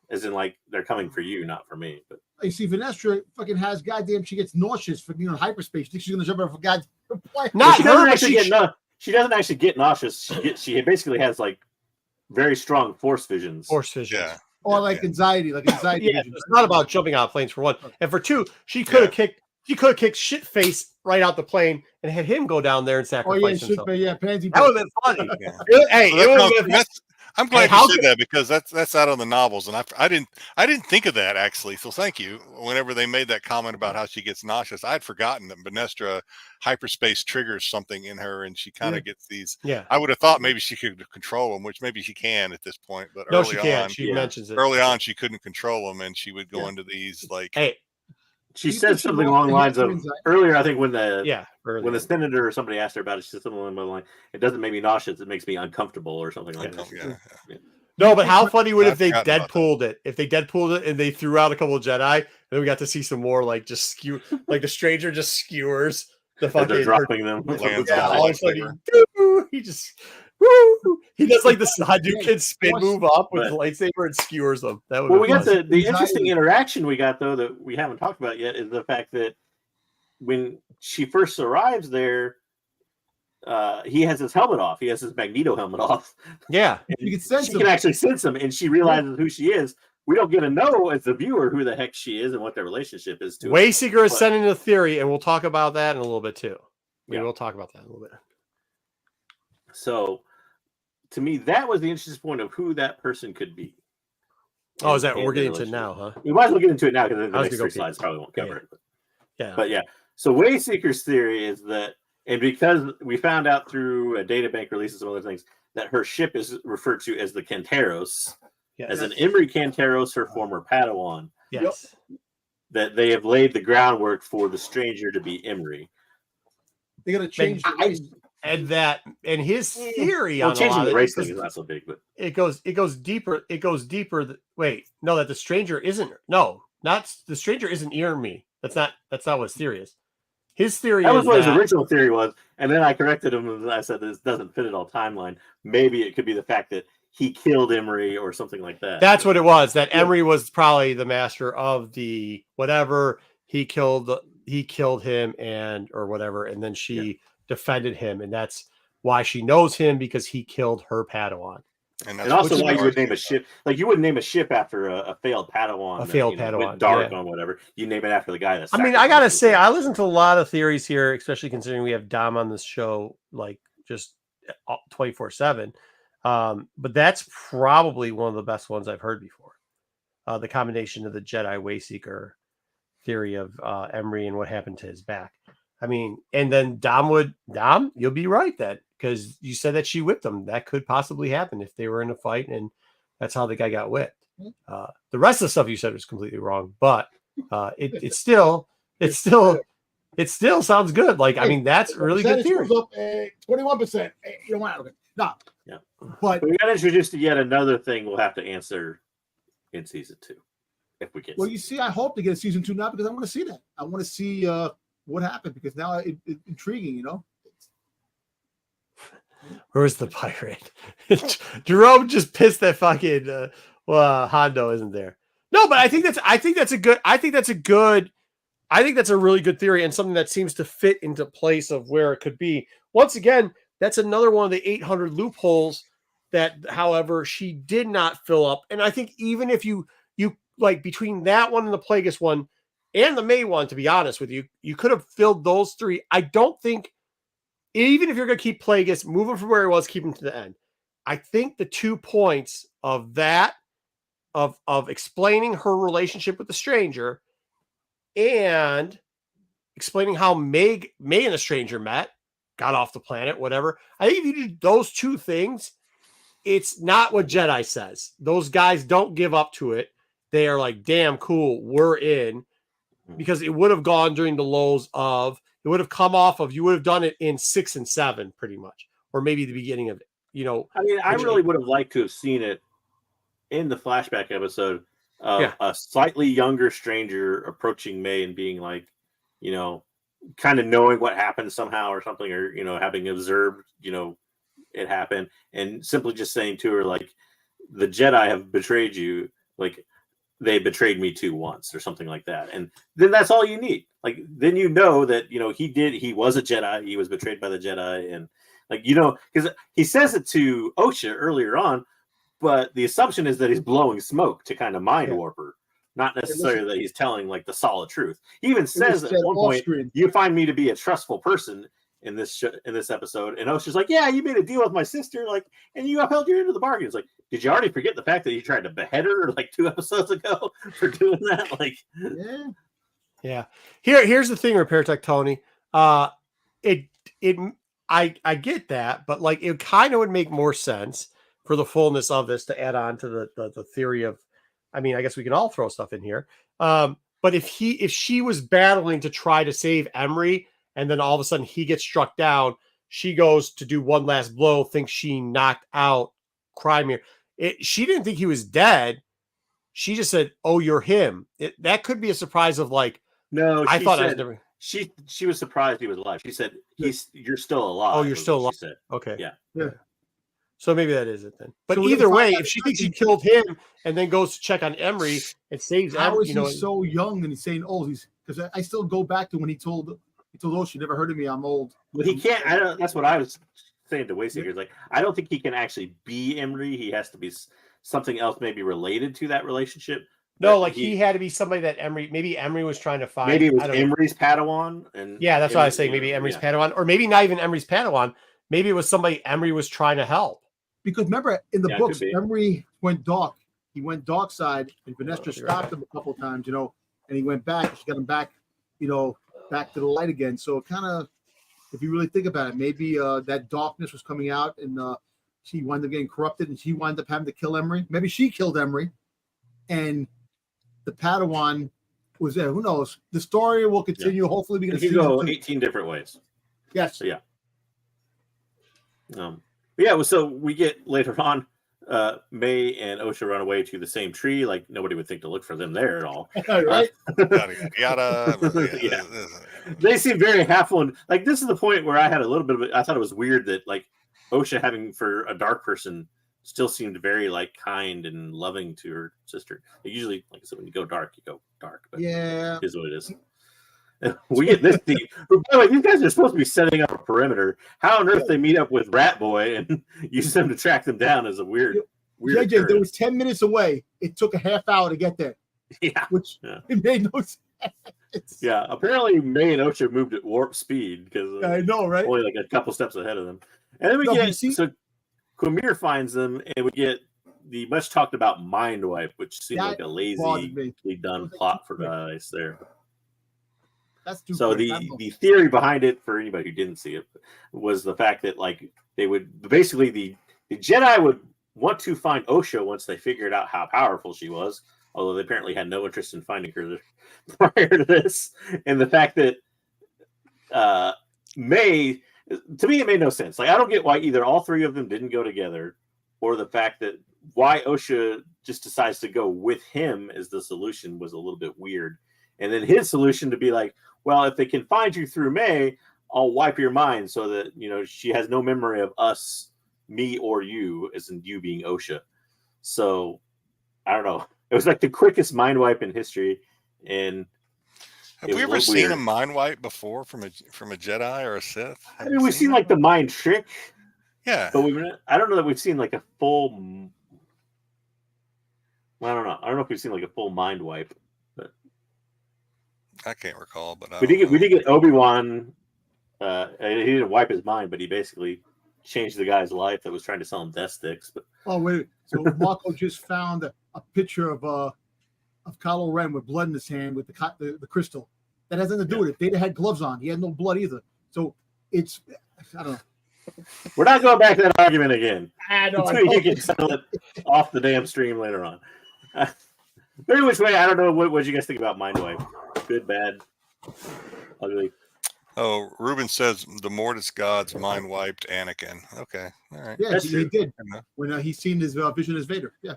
S4: As in, they're coming for you, not for me. But
S1: you see, Vernestra fucking has goddamn. She gets nauseous for being in hyperspace. She thinks she's gonna jump over for God.
S4: She doesn't actually get nauseous. She basically has very strong force visions.
S3: Yeah.
S1: Or anxiety.
S2: Yeah, it's not about jumping out of planes for one, and for two, she could have kicked. She could have kicked shit face right out the plane and had him go down there and sacrifice himself.
S1: Pansy.
S2: That would have been funny.
S3: Yeah. I'm glad you said that, because that's out of the novels, and I didn't think of that actually. So thank you. Whenever they made that comment about how she gets nauseous, I'd forgotten that Vernestra hyperspace triggers something in her, and she kind of gets these.
S2: Yeah,
S3: I would have thought maybe she could control them, which maybe she can at this point. But
S2: no, she can't. She mentions it
S3: early on. She couldn't control them, and she would go into these
S4: She said something along the lines of earlier. I think when the senator or somebody asked her about it, she said something along the line. It doesn't make me nauseous; it makes me uncomfortable, or something like that.
S3: Yeah.
S2: No, but how funny would if they Deadpooled it? If they Deadpooled it and they threw out a couple of Jedi, and then we got to see some more just skew, the stranger just skewers the fucking.
S4: They're dropping them.
S2: He just. Woo! He does the Hadouken spin move up with the lightsaber and skewers them. That would.
S4: Well, we got the interesting interaction we got though that we haven't talked about yet is the fact that when she first arrives there, he has his helmet off. He has his Magneto helmet off.
S2: Yeah,
S1: you can sense
S4: she can actually sense him, and she realizes who she is. We don't get to know as the viewer who the heck she is and what their relationship is to.
S2: Wayseeker is sending a theory, and we'll talk about that in a little bit too. We'll talk about that in a little bit.
S4: So, to me, that was the interesting point of who that person could be.
S2: Oh, is that what we're getting to now, huh?
S4: We might as well get into it now, because the next 3 slides probably won't cover it. But yeah. So Wayseeker's theory is that, and because we found out through a data bank release and some other things, that her ship is referred to as the Kenteros. as an Emery Canteros, her former Padawan,
S2: Yes.
S4: that they have laid the groundwork for the stranger to be Emery.
S1: They're gonna change the race.
S2: And his theory on
S4: changing the race
S2: thing
S4: thing is not so big, but
S2: it goes deeper. It goes deeper. That the stranger isn't. No, not the stranger isn't Emery. That's not what his theory is. His theory
S4: that
S2: is
S4: was what his original theory was, and then I corrected him and I said this doesn't fit at all timeline. Maybe it could be the fact that he killed Emery or something like that.
S2: That's what it was. That Emery was probably the master of the whatever. He killed him or whatever, and then she defended him, and that's why she knows him, because he killed her Padawan.
S3: And
S4: also why you would name a ship, like you wouldn't name a ship after a failed Padawan.
S2: Padawan.
S4: Went dark on whatever. You name it after the guy that's.
S2: I mean, I gotta say, I listen to a lot of theories here, especially considering we have Dom on this show, like just 24/7. But that's probably one of the best ones I've heard before. The combination of the Jedi Wayseeker theory of Emery and what happened to his back. I mean, and then Dom, you'll be right then, because you said that she whipped him. That could possibly happen if they were in a fight, and that's how the guy got whipped. The rest of the stuff you said was completely wrong, but it still sounds good. Like, I mean, that's really good theory.
S1: 21%. You don't want to. No.
S4: Yeah.
S1: But
S4: we got introduced to yet another thing we'll have to answer in season 2. If we get.
S1: Well, you see, I hope to get a season 2 now, because I want to see that. I want to see what happened, because now it's intriguing, you know.
S2: Where's the pirate? Jerome just pissed that fucking Hondo isn't there. No, but I think that's a really good theory, and something that seems to fit into place of where it could be. Once again, that's another one of the 800 loopholes that, however, she did not fill up. And I think even if you like between that one and the Plagueis one and the May one, to be honest with you, you could have filled those 3. I don't think, even if you're going to keep Plagueis, move him from where he was, keep him to the end. I think the 2 points of that, of explaining her relationship with the stranger and explaining how May and the stranger met, got off the planet, whatever. I think if you do those 2 things, it's not what Jedi says. Those guys don't give up to it. They are like, damn, cool, we're in. Because it would have gone during the lows of, it would have come off of, you would have done it in 6 and 7 pretty much. Or maybe the beginning of it, you know.
S4: I mean, I really would have liked to have seen it in the flashback episode of a slightly younger stranger approaching May and being like, you know, kind of knowing what happened somehow or something, or, you know, having observed, you know, it happen, and simply just saying to her, like, the Jedi have betrayed you, like they betrayed me too once, or something like that. And then that's all you need. Like, then you know that, you know, he was a Jedi, he was betrayed by the Jedi, and like, you know, because he says it to Osha earlier on, but the assumption is that he's blowing smoke to kind of mind warp her, not necessarily that he's telling like the solid truth. He even says at one point, "You find me to be a trustful person." In this episode, and Osha's like, "Yeah, you made a deal with my sister, like, and you upheld your end of the bargain." It's like, did you already forget the fact that you tried to behead her like 2 episodes ago for doing that? Like,
S2: yeah. Here's the thing, Repair Tech Tony. I get that, but like, it kind of would make more sense for the fullness of this to add on to the theory of, I mean, I guess we can all throw stuff in here. But if she was battling to try to save Emery, and then all of a sudden he gets struck down, she goes to do one last blow, thinks she knocked out Crimea. She didn't think he was dead. She just said, "Oh, you're him." That could be a surprise of like,
S4: no,
S2: I thought I was never.
S4: She was surprised he was alive. She said, "You're still alive."
S2: Oh, you're still alive.
S4: She said.
S2: Okay.
S4: Yeah.
S2: So maybe that is it then. But
S1: So
S2: either way, if she thinks he killed him and then goes to check on Emery and saves Emery,
S1: how is he so young and he's saying, "Oh, he's," because I still go back to when he told she never heard of me. I'm old.
S4: But he can't. I don't. That's what I was saying to Wayseekers. Like, I don't think he can actually be Emery. He has to be something else, maybe related to that relationship.
S2: No, like he had to be somebody that maybe Emery was trying to find.
S4: Maybe it was Emery's Padawan. And
S2: yeah, that's what I was saying. Maybe Emery's Padawan, or maybe not even Emery's Padawan. Maybe it was somebody Emery was trying to help.
S1: Because remember, in the books, Emery went dark. He went dark side, and Vanessa stopped him a couple of times, you know, and he went back. She got him back, you know, back to the light again. So kind of, if you really think about it, maybe that darkness was coming out, and she wound up getting corrupted, and she wound up having to kill Emery. Maybe she killed Emery, and the Padawan was there. Who knows? The story will continue. Hopefully, we can
S4: It can go 18 different ways.
S1: Yes.
S4: So, yeah. Yeah. So we get later on, May and Osha run away to the same tree. Like nobody would think to look for them there at all.
S1: Right?
S3: Yada.
S4: Yeah. They seem very half-one. Like this is the point where I had a little bit of it. I thought it was weird that like Osha having for a dark person still seemed very like kind and loving to her sister. Like, usually, like I said, when you go dark, you go dark. But
S1: yeah,
S4: it is what it is. We get this scene. By the way, these guys are supposed to be setting up a perimeter. How on earth they meet up with Rat Boy and use them to track them down is a weird.
S1: JJ, there was 10 minutes away. It took a half hour to get there.
S4: Yeah,
S1: which it made no sense.
S4: Yeah, apparently May and Osha moved at warp speed because
S1: I know, right?
S4: Only like a couple steps ahead of them, and then we get so Quamir finds them, and we get the much talked about mind wipe, which seemed like a lazily done plot for guys there.
S1: That's too
S4: so the theory behind it, for anybody who didn't see it, was the fact that like they would basically the Jedi would want to find Osha once they figured out how powerful she was, although they apparently had no interest in finding her prior to this. And the fact that May, to me, it made no sense. Like I don't get why either all three of them didn't go together, or the fact that why Osha just decides to go with him as the solution was a little bit weird. And then his solution to be like, well, if they can find you through May, I'll wipe your mind so that, you know, she has no memory of us, me or you, as in you being Osha. So I don't know. It was like the quickest mind wipe in history. And
S3: have we ever seen a mind wipe before from a Jedi or a Sith?
S4: I mean, we've seen like the mind trick.
S3: Yeah.
S4: But I don't know that we've seen like a full. Well, I don't know. I don't know if we've seen like a full mind wipe. But
S3: I can't recall. But
S4: we did get Obi-Wan. He didn't wipe his mind, but he basically changed the guy's life that was trying to sell him death sticks. But
S1: oh wait, so Marco just found a picture of Kylo Ren with blood in his hand with the crystal. That has nothing to do with it. Data had gloves on. He had no blood either. So it's I don't know.
S4: We're not going back to that argument again.
S1: I know.
S4: You can settle it off the damn stream later on. Very which way, I don't know. What you guys think about Mind Wipe? Good, bad, ugly?
S3: Oh, Ruben says the Mortis gods mind wiped Anakin. Okay, all right.
S1: Yeah, he did when he seen his vision as Vader. Yeah,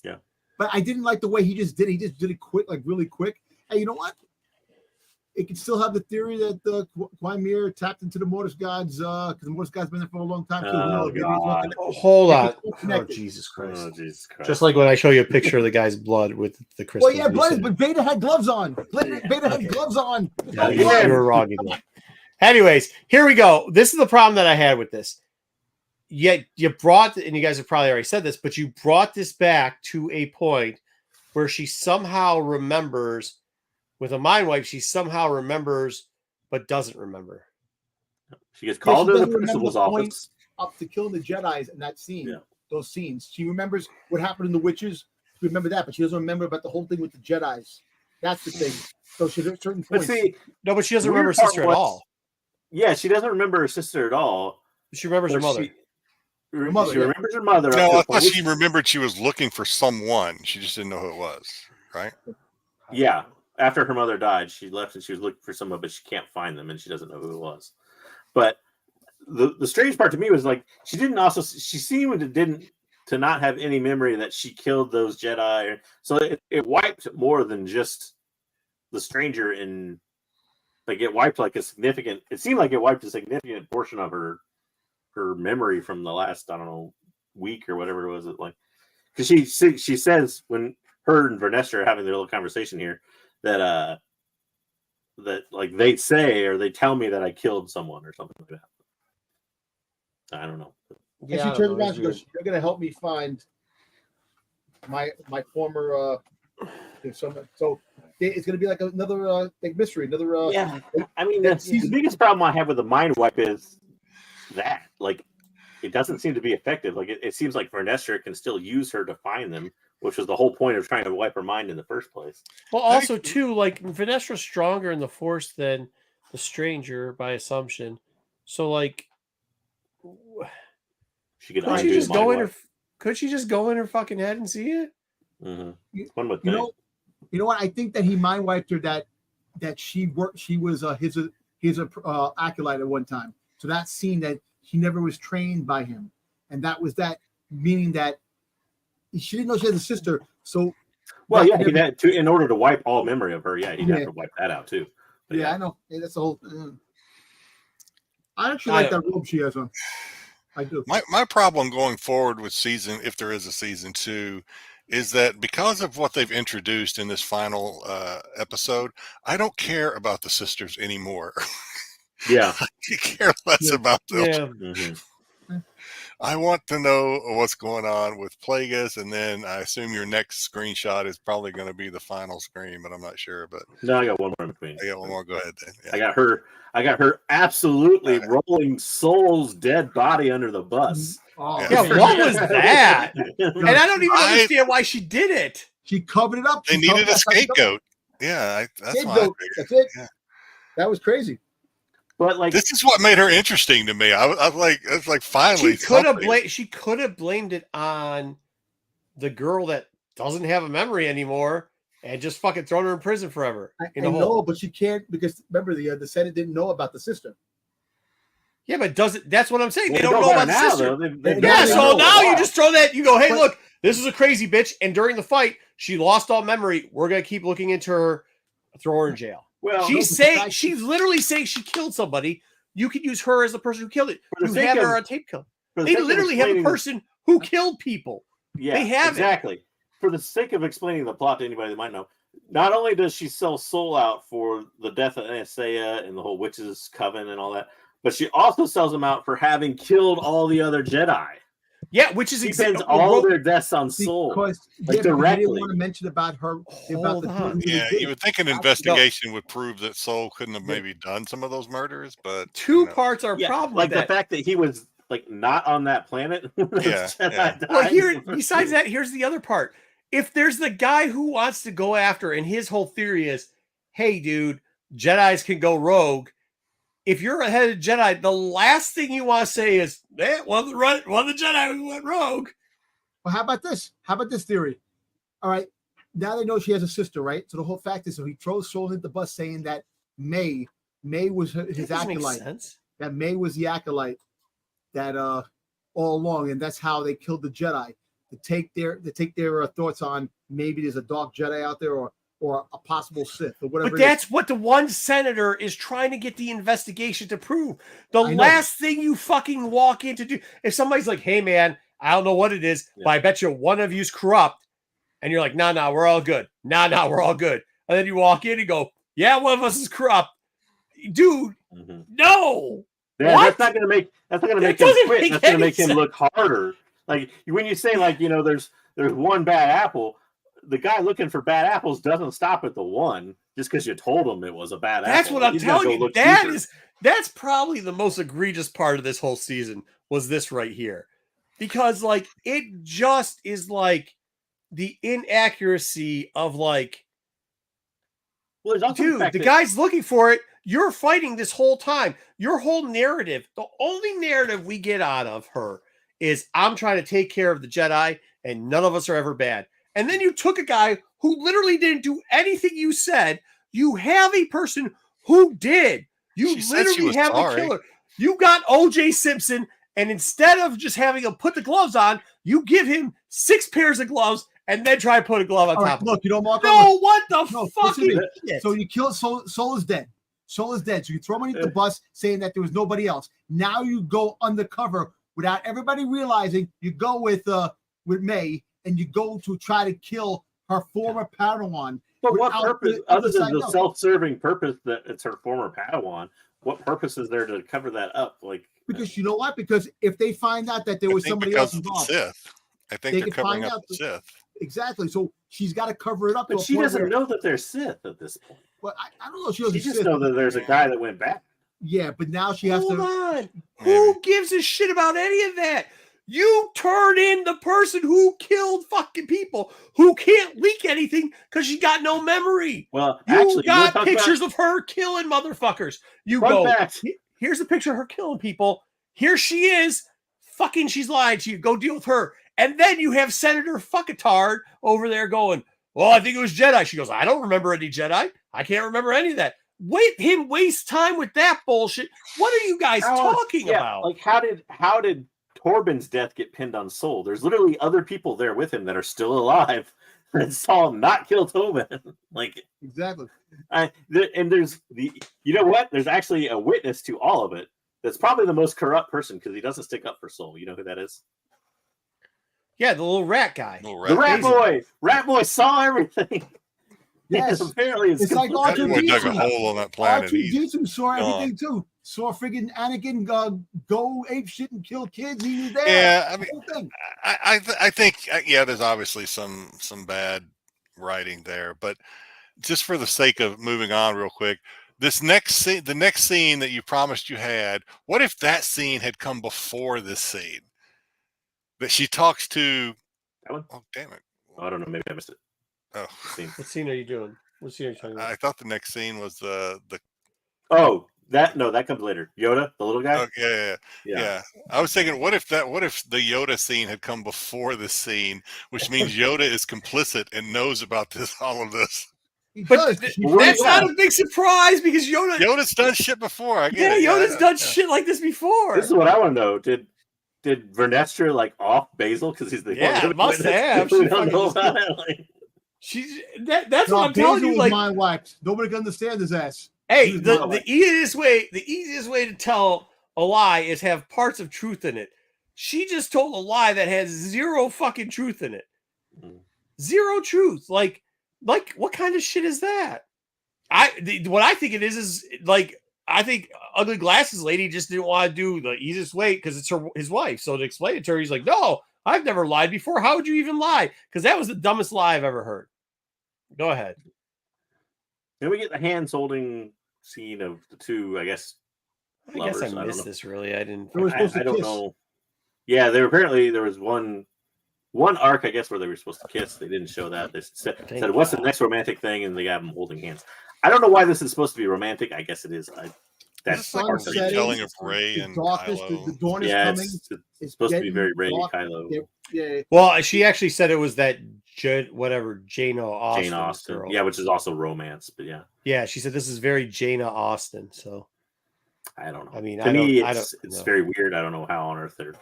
S4: yeah.
S1: But I didn't like the way he just did it. He just did it quick, like really quick. Hey, you know what? It can still have the theory that Quamir tapped into the Mortis gods because the Mortis gods been there for a long time.
S2: Hold on. Oh, Jesus Christ.
S4: Oh, Jesus Christ.
S2: Just like when I show you a picture of the guy's blood with the crystal.
S1: Well, yeah, blood, but Vader had gloves on. Vader had gloves on.
S2: Yeah, you were wrong again. Anyways, here we go. This is the problem that I had with this. Yet you brought, and you guys have probably already said this, but you brought this back to a point where she somehow remembers. With a mind wipe, she somehow remembers, but doesn't remember.
S4: She gets called to the principal's office.
S1: Up to killing the Jedi's in that scene, those scenes. She remembers what happened in the Witches. She remember that, but she doesn't remember about the whole thing with the Jedi's. That's the thing. So she's at certain points.
S2: But she doesn't remember her sister at all.
S4: Yeah, she doesn't remember her sister at all.
S2: She remembers her mother.
S4: She remembers her mother.
S3: No, I thought she remembered she was looking for someone. She just didn't know who it was, right?
S4: Yeah. After her mother died, she left and she was looking for someone, but she can't find them and she doesn't know who it was. But the strange part to me was like she seemed to not have any memory that she killed those Jedi. So it wiped more than just the stranger in like it wiped like it seemed like it wiped a significant portion of her memory from the last, I don't know, week or whatever it was. Like because she says when her and Vernestra are having their little conversation here, that like they say or they tell me that I killed someone or something like that. I don't know.
S1: Yeah, and she turns around and goes, "You're going to help me find my former." So it's going to be like another big mystery. Another.
S4: Yeah, I mean the biggest problem I have with the mind wipe is that like it doesn't seem to be effective. Like it seems like Vernestra can still use her to find them, which was the whole point of trying to wipe her mind in the first place.
S2: Well, also, too, like, Vernestra's stronger in the Force than the stranger by assumption. So, like,
S4: She could
S2: Could she just go in her? Could she just go in her fucking head and see it?
S4: Mm-hmm.
S1: You know what? I think that he mind wiped her. That she worked. She was his acolyte at one time. So that scene that he never was trained by him, and that was that, meaning that she didn't know she had a sister. So
S4: well, yeah, he had to, in order to wipe all memory of her. Yeah, he'd have to wipe that out too. But
S1: yeah, I know. Yeah, that's the whole. I actually like that robe she has on. I do.
S3: My problem going forward with season, if there is a season 2, is that because of what they've introduced in this final episode, I don't care about the sisters anymore.
S4: Yeah,
S3: I care less about them.
S2: Yeah.
S4: Mm-hmm.
S3: I want to know what's going on with Plagueis, and then I assume your next screenshot is probably going to be the final screen, but I'm not sure. But
S4: no, I got one more in between.
S3: I got one more. Go ahead, then. Yeah.
S4: I got her absolutely rolling Soul's dead body under the bus.
S1: Oh,
S2: Yeah, what was that? And I don't even understand why she did it.
S1: She covered it up.
S3: They needed a scapegoat. Yeah, that's why.
S1: That's it.
S3: Yeah.
S1: That was crazy.
S4: But like,
S3: this is what made her interesting to me. I was like, it's like finally.
S2: She could have blamed it on the girl that doesn't have a memory anymore and just fucking thrown her in prison forever.
S1: I know, but she can't, because remember the Senate didn't know about the sister.
S2: Yeah, but that's what I'm saying. They
S4: Well,
S2: don't know about the sister. So now you just throw that. You go, hey, look, this is a crazy bitch. And during the fight, she lost all memory. We're gonna keep looking into her, throw her in jail.
S4: Well,
S2: she's literally saying she killed somebody. You could use her as the person who killed it. You have her on tape kill. They literally have a person who killed people.
S4: Yeah,
S2: they have
S4: exactly. It. For the sake of explaining the plot to anybody that might know, not only does she sell Soul out for the death of Anisea and the whole witches' coven and all that, but she also sells them out for having killed all the other Jedi.
S2: Yeah, which is
S4: exactly all their deaths on Soul.
S1: Because
S4: directly.
S1: They didn't want to mention about her.
S3: You would think an investigation would prove that Soul couldn't have maybe done some of those murders, but
S2: two parts are problem.
S4: Like the fact that he was like not on that planet.
S2: Well, besides that, here's the other part. If there's the guy who wants to go after, and his whole theory is, hey, dude, Jedis can go rogue. If you're a head of Jedi, the last thing you want to say is, one of the Jedi who went rogue.
S1: Well, how about this? How about this theory? All right, now they know she has a sister, right? So the whole fact is, so he throws Soul into the bus saying that May was his acolyte. That May was the acolyte that all along, and that's how they killed the Jedi. To take their thoughts on maybe there's a dark Jedi out there, or a possible Sith, or whatever.
S2: But that's what the one senator is trying to get the investigation to prove. The last thing you fucking walk in to do, if somebody's like, hey man, I don't know what it is, but I bet you one of you's corrupt, and you're like, nah, we're all good. Nah, we're all good. And then you walk in and go, yeah, one of us is corrupt. Dude, no.
S4: Yeah, that's not gonna make him quit. That's gonna make him look harder. Like when you say, like, there's one bad apple, the guy looking for bad apples doesn't stop at the one just because you told him it was a bad apple.
S2: That's what I'm telling you. That's probably the most egregious part of this whole season was this right here. Because like it just is like the inaccuracy of like, dude, the guy's looking for it. You're fighting this whole time. Your whole narrative, the only narrative we get out of her is I'm trying to take care of the Jedi and none of us are ever bad. And then you took a guy who literally didn't do anything you said. You have a person who did. You literally have a killer. You got O.J. Simpson, and instead of just having him put the gloves on, you give him 6 pairs of gloves and then try to put a glove on top of it.
S1: Look, you don't mark
S2: what the fucking shit?
S1: So you kill Soul is dead. Soul is dead. So you throw him underneath the bus saying that there was nobody else. Now you go undercover without everybody realizing. You go with May, and you go to try to kill her former Padawan.
S4: But what purpose, other than the self-serving purpose that it's her former Padawan, what purpose is there to cover that up? Like,
S1: because you know what? Because if they find out that there was somebody else involved,
S3: I think they're covering up the Sith.
S1: Exactly. So she's got to cover it up.
S4: But she doesn't know that they're Sith at this point.
S1: Well, I don't know. She
S4: just knows that there's a guy that went back.
S1: Yeah, but now she has to.
S2: Hold on. Who gives a shit about any of that? You turn in the person who killed fucking people who can't leak anything because she got no memory.
S4: Well,
S2: you got pictures of her killing motherfuckers. You go, here's a picture of her killing people. Here she is, fucking she's lying to you. Go deal with her. And then you have Senator Fuckatard over there going, well, I think it was Jedi. She goes, I don't remember any Jedi. I can't remember any of that. Waste time with that bullshit. What are you guys talking about?
S4: Like, how did Torben's death get pinned on Sol? There's literally other people there with him that are still alive that saw him not kill Torben. Like,
S1: Exactly.
S4: and there's you know what? There's actually a witness to all of it. That's probably the most corrupt person because he doesn't stick up for Sol. You know who that is?
S2: Yeah, the little rat guy.
S4: The rat boy. Rat boy saw everything.
S1: Yes.
S4: Apparently
S1: It's like
S3: That boy
S1: R2D2.
S3: dug a hole on that planet. He's
S1: R2D2 saw
S3: gone.
S1: everything too. Saw friggin' Anakin go ape shit and kill kids. He was there.
S3: Yeah, I
S1: The
S3: mean,
S1: whole thing.
S3: I think there's obviously some bad writing there, but just for the sake of moving on real quick, the next scene that you promised you had, what if that scene had come before this scene? That she talks to.
S4: That one?
S3: Oh, damn it!
S4: Oh, I don't know. Maybe I missed it.
S3: Oh,
S2: What scene are you doing? What scene are you talking about?
S3: I thought the next scene was the.
S4: Oh, that comes later. Yoda, the little guy.
S3: Oh, yeah. I was thinking, what if the Yoda scene had come before this scene, which means Yoda is complicit and knows about all of this.
S1: He
S2: But
S1: does.
S2: that's not a big surprise because
S3: Yoda's done shit before. I get it.
S2: Yoda's done shit like this before.
S4: This is what I want to know. Did Vernestra like off Basil because he's the
S2: Yeah, must have.
S4: We don't know about it. Like,
S2: That's what I'm telling you. Like,
S1: mind waxed. Nobody can understand his ass.
S2: hey, the easiest way to tell a lie is have parts of truth in it. She just told a lie that has zero fucking truth in it. Zero truth. Like what kind of shit is that? What I think it is like, I think Ugly Glasses Lady just didn't want to do the easiest way because it's his wife. So to explain it to her, he's like, no, I've never lied before. How would you even lie? Because that was the dumbest lie I've ever heard. Go ahead.
S4: then we get the hands holding scene of the two, I guess.
S2: I guess I missed this really. I didn't.
S1: They were supposed to
S4: I don't
S1: kiss.
S4: know. Yeah, there was one arc, I guess, where they were supposed to kiss. They didn't show that. They said, what's the next romantic thing? And they have them holding hands. I don't know why this is supposed to be romantic. I guess it is. That's
S3: like
S4: part
S3: a
S4: of it.
S3: retelling of Rey
S1: The
S3: and
S1: darkness,
S3: Kylo.
S1: the dawn is
S4: Yeah,
S1: coming.
S4: it's supposed to be
S1: getting
S4: very Rey and
S1: dark.
S4: Kylo.
S1: Yeah.
S2: Well, she actually said it was that Jane Austen.
S4: Jane Austen.
S2: girl.
S4: Yeah, which is also romance, but yeah.
S2: Yeah, she said this is very Jaina Austen. So
S4: I don't know.
S2: I mean,
S4: to me,
S2: I don't
S4: it's
S2: know.
S4: very weird. I don't know how on earth they're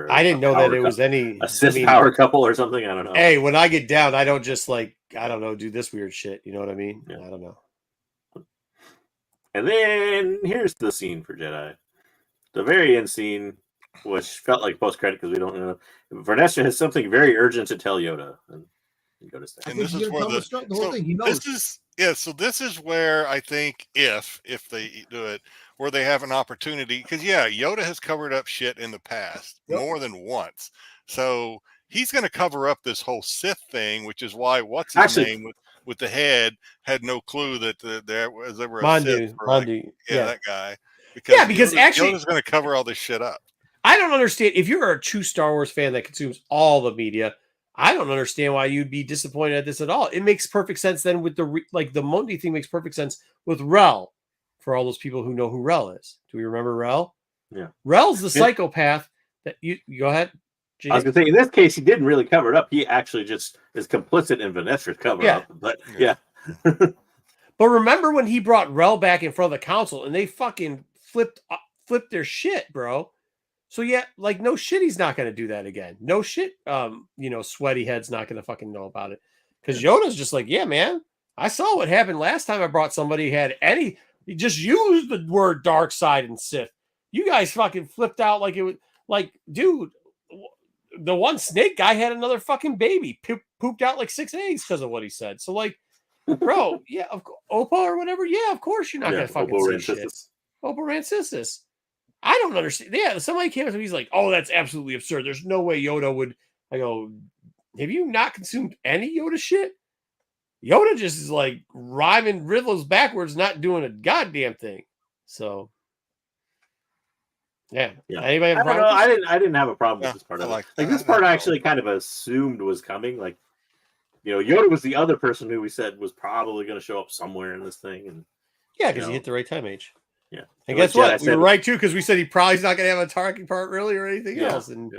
S2: I didn't know that it was
S4: a Sith power couple or something. I don't know.
S2: Hey, when I get down, I don't just do this weird shit. You know what I mean?
S4: Yeah.
S2: I don't know.
S4: And then here's the scene for Jedi. The very end scene, which felt like post-credit because we don't know. Vernestra has something very urgent to tell Yoda. And Yoda's
S3: And
S1: I
S3: this
S1: think
S3: is where
S1: the whole thing. He knows.
S3: this is where I think if they do it, where they have an opportunity, because Yoda has covered up shit in the past more than once, so he's going to cover up this whole Sith thing, which is why what's his name with the head had no clue that there was ever a Sith. That guy. Because
S2: actually
S3: Yoda's going to cover all this shit up.
S2: I don't understand if you're a true Star Wars fan that consumes all the media. I don't understand why you'd be disappointed at this at all. It makes perfect sense then with the Mundi thing makes perfect sense with Rel. For all those people who know who Rel is, do we remember Rel?
S4: Yeah,
S2: Rel's the psychopath that you go ahead.
S4: Jay. I was gonna say in this case he didn't really cover it up. He actually just is complicit in Venestra's cover up. But
S2: But remember when he brought Rel back in front of the council and they fucking flipped their shit, bro. So no shit, he's not going to do that again. No shit, Sweaty Head's not going to fucking know about it. Because Yoda's just like, yeah, man, I saw what happened last time I brought somebody who had he just used the word dark side and Sith. You guys fucking flipped out like it was, like, dude, the one snake guy had another fucking baby, pooped out like 6 eggs because of what he said. So, like, bro, Opa or whatever, of course you're not going to fucking say shit. Opa Rancisis. I don't understand. Yeah, somebody came up to me, he's like, oh, that's absolutely absurd. There's no way Yoda would. I go, have you not consumed any Yoda shit? Yoda just is like rhyming riddles backwards, not doing a goddamn thing. So, Anybody have a problem?
S4: I didn't have a problem with this part of it. Like this part I actually kind of assumed was coming. Like, Yoda was the other person who we said was probably going to show up somewhere in this thing. And
S2: because he hit the right time age.
S4: Yeah.
S2: And
S4: Like
S2: guess what?
S4: Jedi
S2: We were
S4: said-
S2: right too, because we said he probably's not going to have a talking part really or anything else. And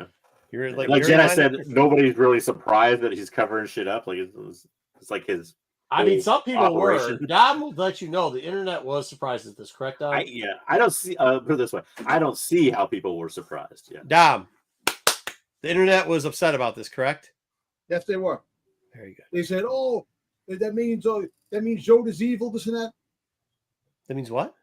S2: you're like
S4: Jedi said, nobody's really surprised that he's covering shit up. Like it's like his.
S2: I mean, some people
S4: operation.
S2: were. Dom will let you know the internet was surprised at this, correct, Dom?
S4: I don't see. Put it this way, I don't see how people were surprised. Yeah,
S2: Dom, the internet was upset about this, correct?
S1: Yes, they were.
S2: Very good.
S1: They said, "Oh, that means Yoda's evil, this and that."
S2: That means what?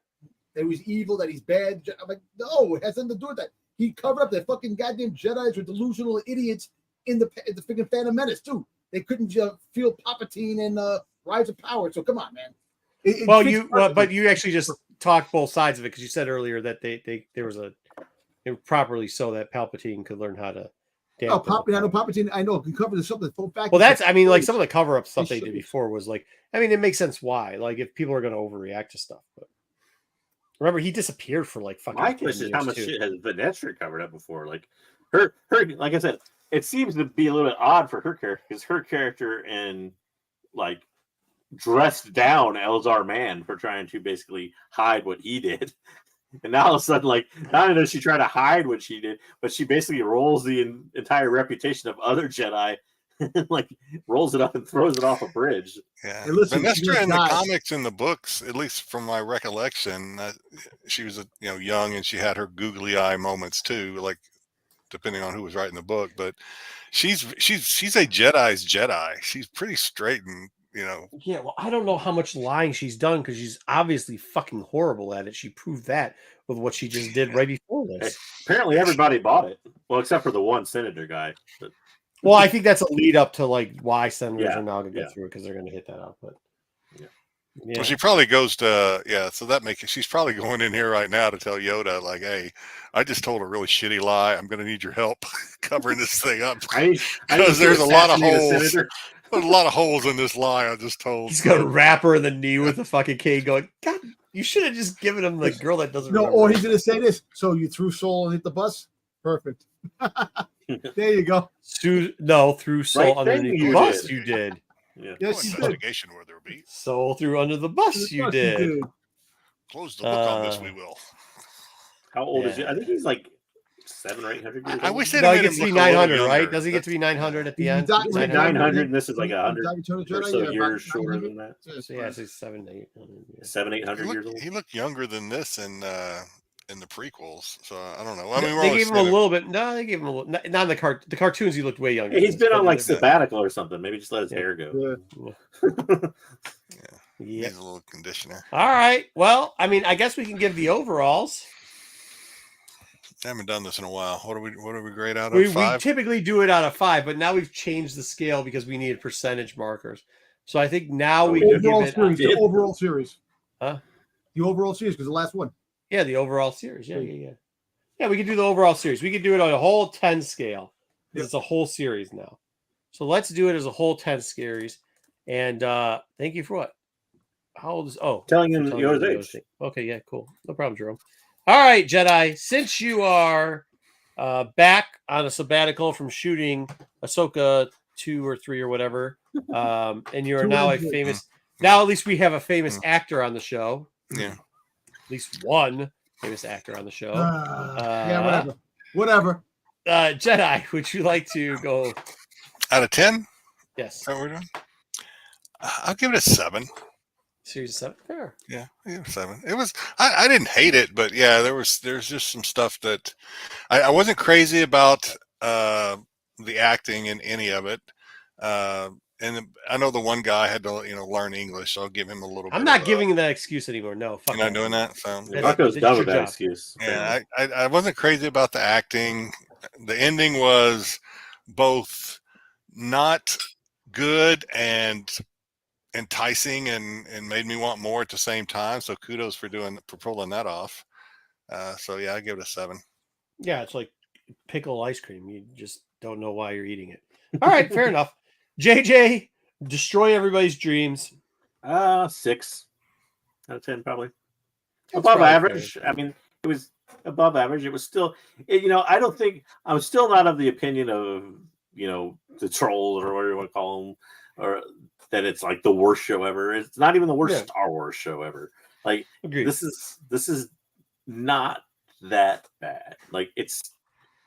S1: That he's evil, that he's bad. I'm like, no, it has nothing to do with that. He covered up that fucking goddamn Jedi's were delusional idiots in the freaking Phantom Menace too. They couldn't feel Palpatine and Rise of Power. So come on, man.
S2: But you actually just talked both sides of it, because you said earlier that there was properly so that Palpatine could learn how to.
S1: Palpatine. I know can cover something.
S2: Well, that's. I mean, like some of the cover up stuff they did before was like. I mean, it makes sense why. Like if people are going to overreact to stuff, but remember he disappeared for like fucking.
S4: My question is how much shit has Vanessa covered up before? Like her. Like I said, it seems to be a little bit odd for her character, because her character and like dressed down Elzar Mann for trying to basically hide what he did. And now all of a sudden, like, not only does she try to hide what she did, but she basically rolls the entire reputation of other Jedi, like rolls it up and throws it off a bridge.
S3: Yeah,
S1: hey, listen,
S3: Vanessa in the comics and the books, at least from my recollection, she was young, and she had her googly eye moments too, like depending on who was writing the book. But she's a Jedi's Jedi. She's pretty straight and.
S2: Yeah, well, I don't know how much lying she's done, because she's obviously fucking horrible at it. She proved that with what she just did right before this.
S4: Apparently, everybody bought it. Well, except for the one senator guy. But...
S2: Well, I think that's a lead up to like why senators are now going to go through it, because they're going to hit that up. But
S3: well, she probably goes to so that makes it. She's probably going in here right now to tell Yoda, like, "Hey, I just told a really shitty lie. I'm going to need your help covering this thing up, because there's a lot of holes." There's a lot of holes in this lie I just told.
S2: He's going to wrap her in the knee with a fucking cane going, God, you should have just given him the girl that doesn't remember.
S1: Or he's going to say this. So you threw Soul and hit the bus? Perfect. There you go.
S2: Threw Soul underneath the bus. You did.
S4: Yeah.
S1: Yes, you did.
S3: Investigation where there be.
S2: Soul threw under the bus. You did.
S3: Close the book on this, we will.
S4: How old is he? I think he's like 700 or 800 years old.
S3: I wish they
S2: he gets to be 900, right? Does he get to be 900 at the end?
S4: He's like 900, and this is like 100 or so years shorter than that.
S2: So yeah, it's 700,
S4: 800 years old.
S3: He looked younger than this in the prequels, so I don't know. I mean,
S2: they gave him a little bit. No, they gave him a little. Not in the cartoons. He looked way younger.
S4: He's been on like sabbatical or something. Maybe just let his hair go.
S3: Yeah. He's a little conditioner.
S2: All right. Well, I mean, I guess we can give the overalls.
S3: I haven't done this in a while. What do we grade out
S2: of
S3: 5?
S2: We typically do it out of 5, but now we've changed the scale because we needed percentage markers. So I think now we can give it
S1: the overall series.
S2: Huh?
S1: The overall series, because the last one.
S2: Yeah, the overall series. Yeah, we can do the overall series. We can do it on a whole 10 scale. Yep. It's a whole series now. So let's do it as a whole 10 series. And thank you for what? How old is
S4: telling him Yoda's age.
S2: Okay, yeah, cool. No problem, Jerome. All right, Jedi, since you are back on a sabbatical from shooting Ahsoka 2 or 3 or whatever, and you are now a famous... Now at least we have a famous actor on the show.
S3: Yeah.
S2: At least one famous actor on the show.
S1: Yeah, whatever.
S2: Jedi, would you like to go...
S3: Out of 10?
S2: Yes.
S3: Is that what we're doing? I'll give it a 7.
S2: Series 7, fair.
S3: Yeah, I give it a 7. It was. I didn't hate it, but yeah, there's just some stuff that I wasn't crazy about the acting in any of it. And I know the one guy had to learn English, so I'll give him a little.
S2: I'm not giving him that excuse anymore. No, fuck.
S3: You're not doing that. So
S4: Bucko's done with that excuse.
S3: Yeah, I wasn't crazy about the acting. The ending was both not good and enticing and made me want more at the same time. So kudos for pulling that off. So yeah, I give it a 7.
S2: Yeah, it's like pickle ice cream. You just don't know why you're eating it. All right, fair enough. JJ, destroy everybody's dreams.
S4: 6 out of 10, probably. Above average. Fair. I mean, it was above average. It was still, I don't think I'm still not of the opinion of, the trolls or whatever you want to call them, or that it's like the worst show ever. It's not even the worst Star Wars show ever. Like,
S2: agreed.
S4: This is not that bad. Like it's,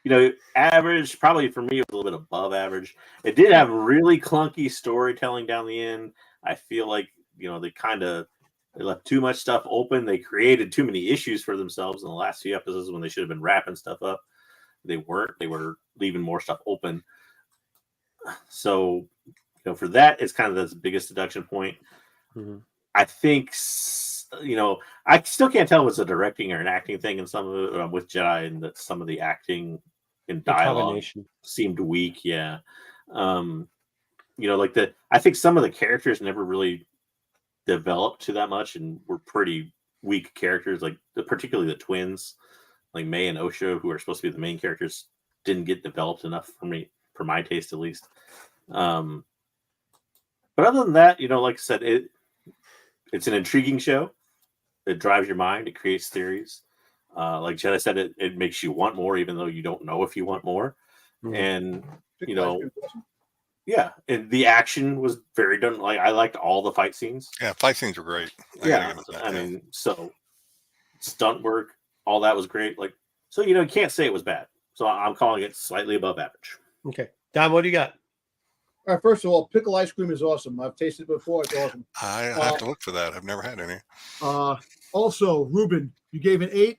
S4: you know, average. Probably for me, it was a little bit above average. It did have really clunky storytelling down the end. I feel like, you know, they left too much stuff open. They created too many issues for themselves in the last few episodes when they should have been wrapping stuff up. They weren't. They were leaving more stuff open. So, you know, for that, it's kind of the biggest deduction point.
S2: Mm-hmm.
S4: I think, you know, I still can't tell if it's a directing or an acting thing in some of it with Jedi, and that some of the acting and dialogue seemed weak. Yeah. You know, like I think some of the characters never really developed to that much and were pretty weak characters, like particularly the twins, like May and Osho, who are supposed to be the main characters, didn't get developed enough for me, for my taste at least. But other than that, you know, like I said, it's an intriguing show. It drives your mind. It creates theories. Like Jedi said, it makes you want more, even though you don't know if you want more. Mm-hmm. And, you know, yeah, and the action was very done. Like I liked all the fight scenes.
S3: Yeah, fight scenes were great.
S4: I mean, so stunt work, all that was great. Like, so, you know, you can't say it was bad. So I'm calling it slightly above average.
S2: Okay. Dom, what do you got?
S1: All right, first of all, pickle ice cream is awesome. I've tasted it before. It's awesome.
S3: I have to look for that. I've never had any.
S1: Also, Ruben, you gave an 8.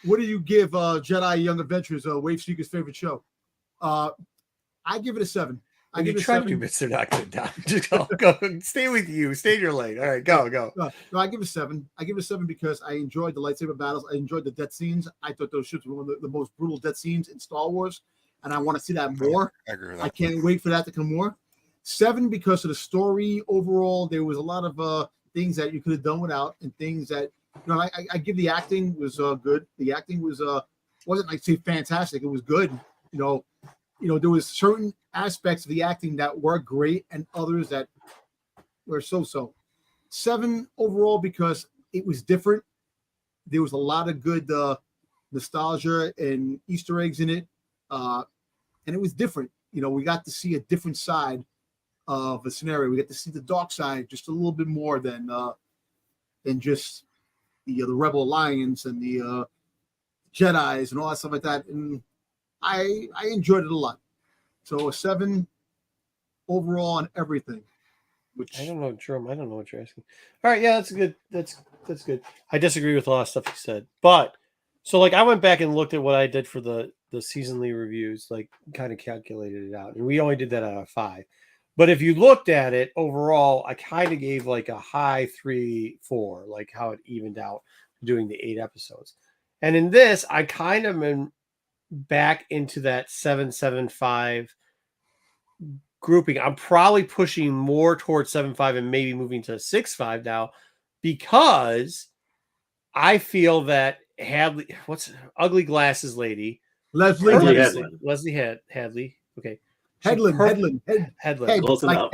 S1: What do you give Jedi Young Adventures, Wave Seeker's favorite show? I give it a 7. I give it a 7.
S2: To convince they're not good, Dom. Just go. Stay with you. Stay in your lane. All right, go.
S1: No, I give it a 7. I give it a 7 because I enjoyed the lightsaber battles. I enjoyed the death scenes. I thought those ships were one of the most brutal death scenes in Star Wars, and I want to see that more.
S3: I agree with that.
S1: I can't wait for that to come more. 7 because of the story overall. There was a lot of things that you could have done without, and things that, you know, I give the acting was good. The acting was wasn't like say fantastic. It was good. You know, there was certain aspects of the acting that were great and others that were so. 7 overall because it was different. There was a lot of good nostalgia and Easter eggs in it, and it was different. You know, we got to see a different side of a scenario. We got to see the dark side just a little bit more than just the Rebel Alliance and the Jedis and all that stuff like that. And I enjoyed it a lot. So a 7 overall on everything. Which
S2: I don't know, Jerome. I don't know what you're asking. All right, yeah, that's good. That's good. I disagree with a lot of stuff you said, but so like I went back and looked at what I did for the seasonally reviews, like kind of calculated it out, and we only did that out of 5. But if you looked at it overall, I kind of gave like a high 3-4, like how it evened out doing the 8 episodes. And in this, I kind of am back into that 7.75 grouping. I'm probably pushing more towards 7.5 and maybe moving to 6.5 now, because I feel that Hadley, what's Ugly Glasses Lady?
S1: Leslie
S2: Hadley. Okay.
S1: Headland.
S4: Close enough.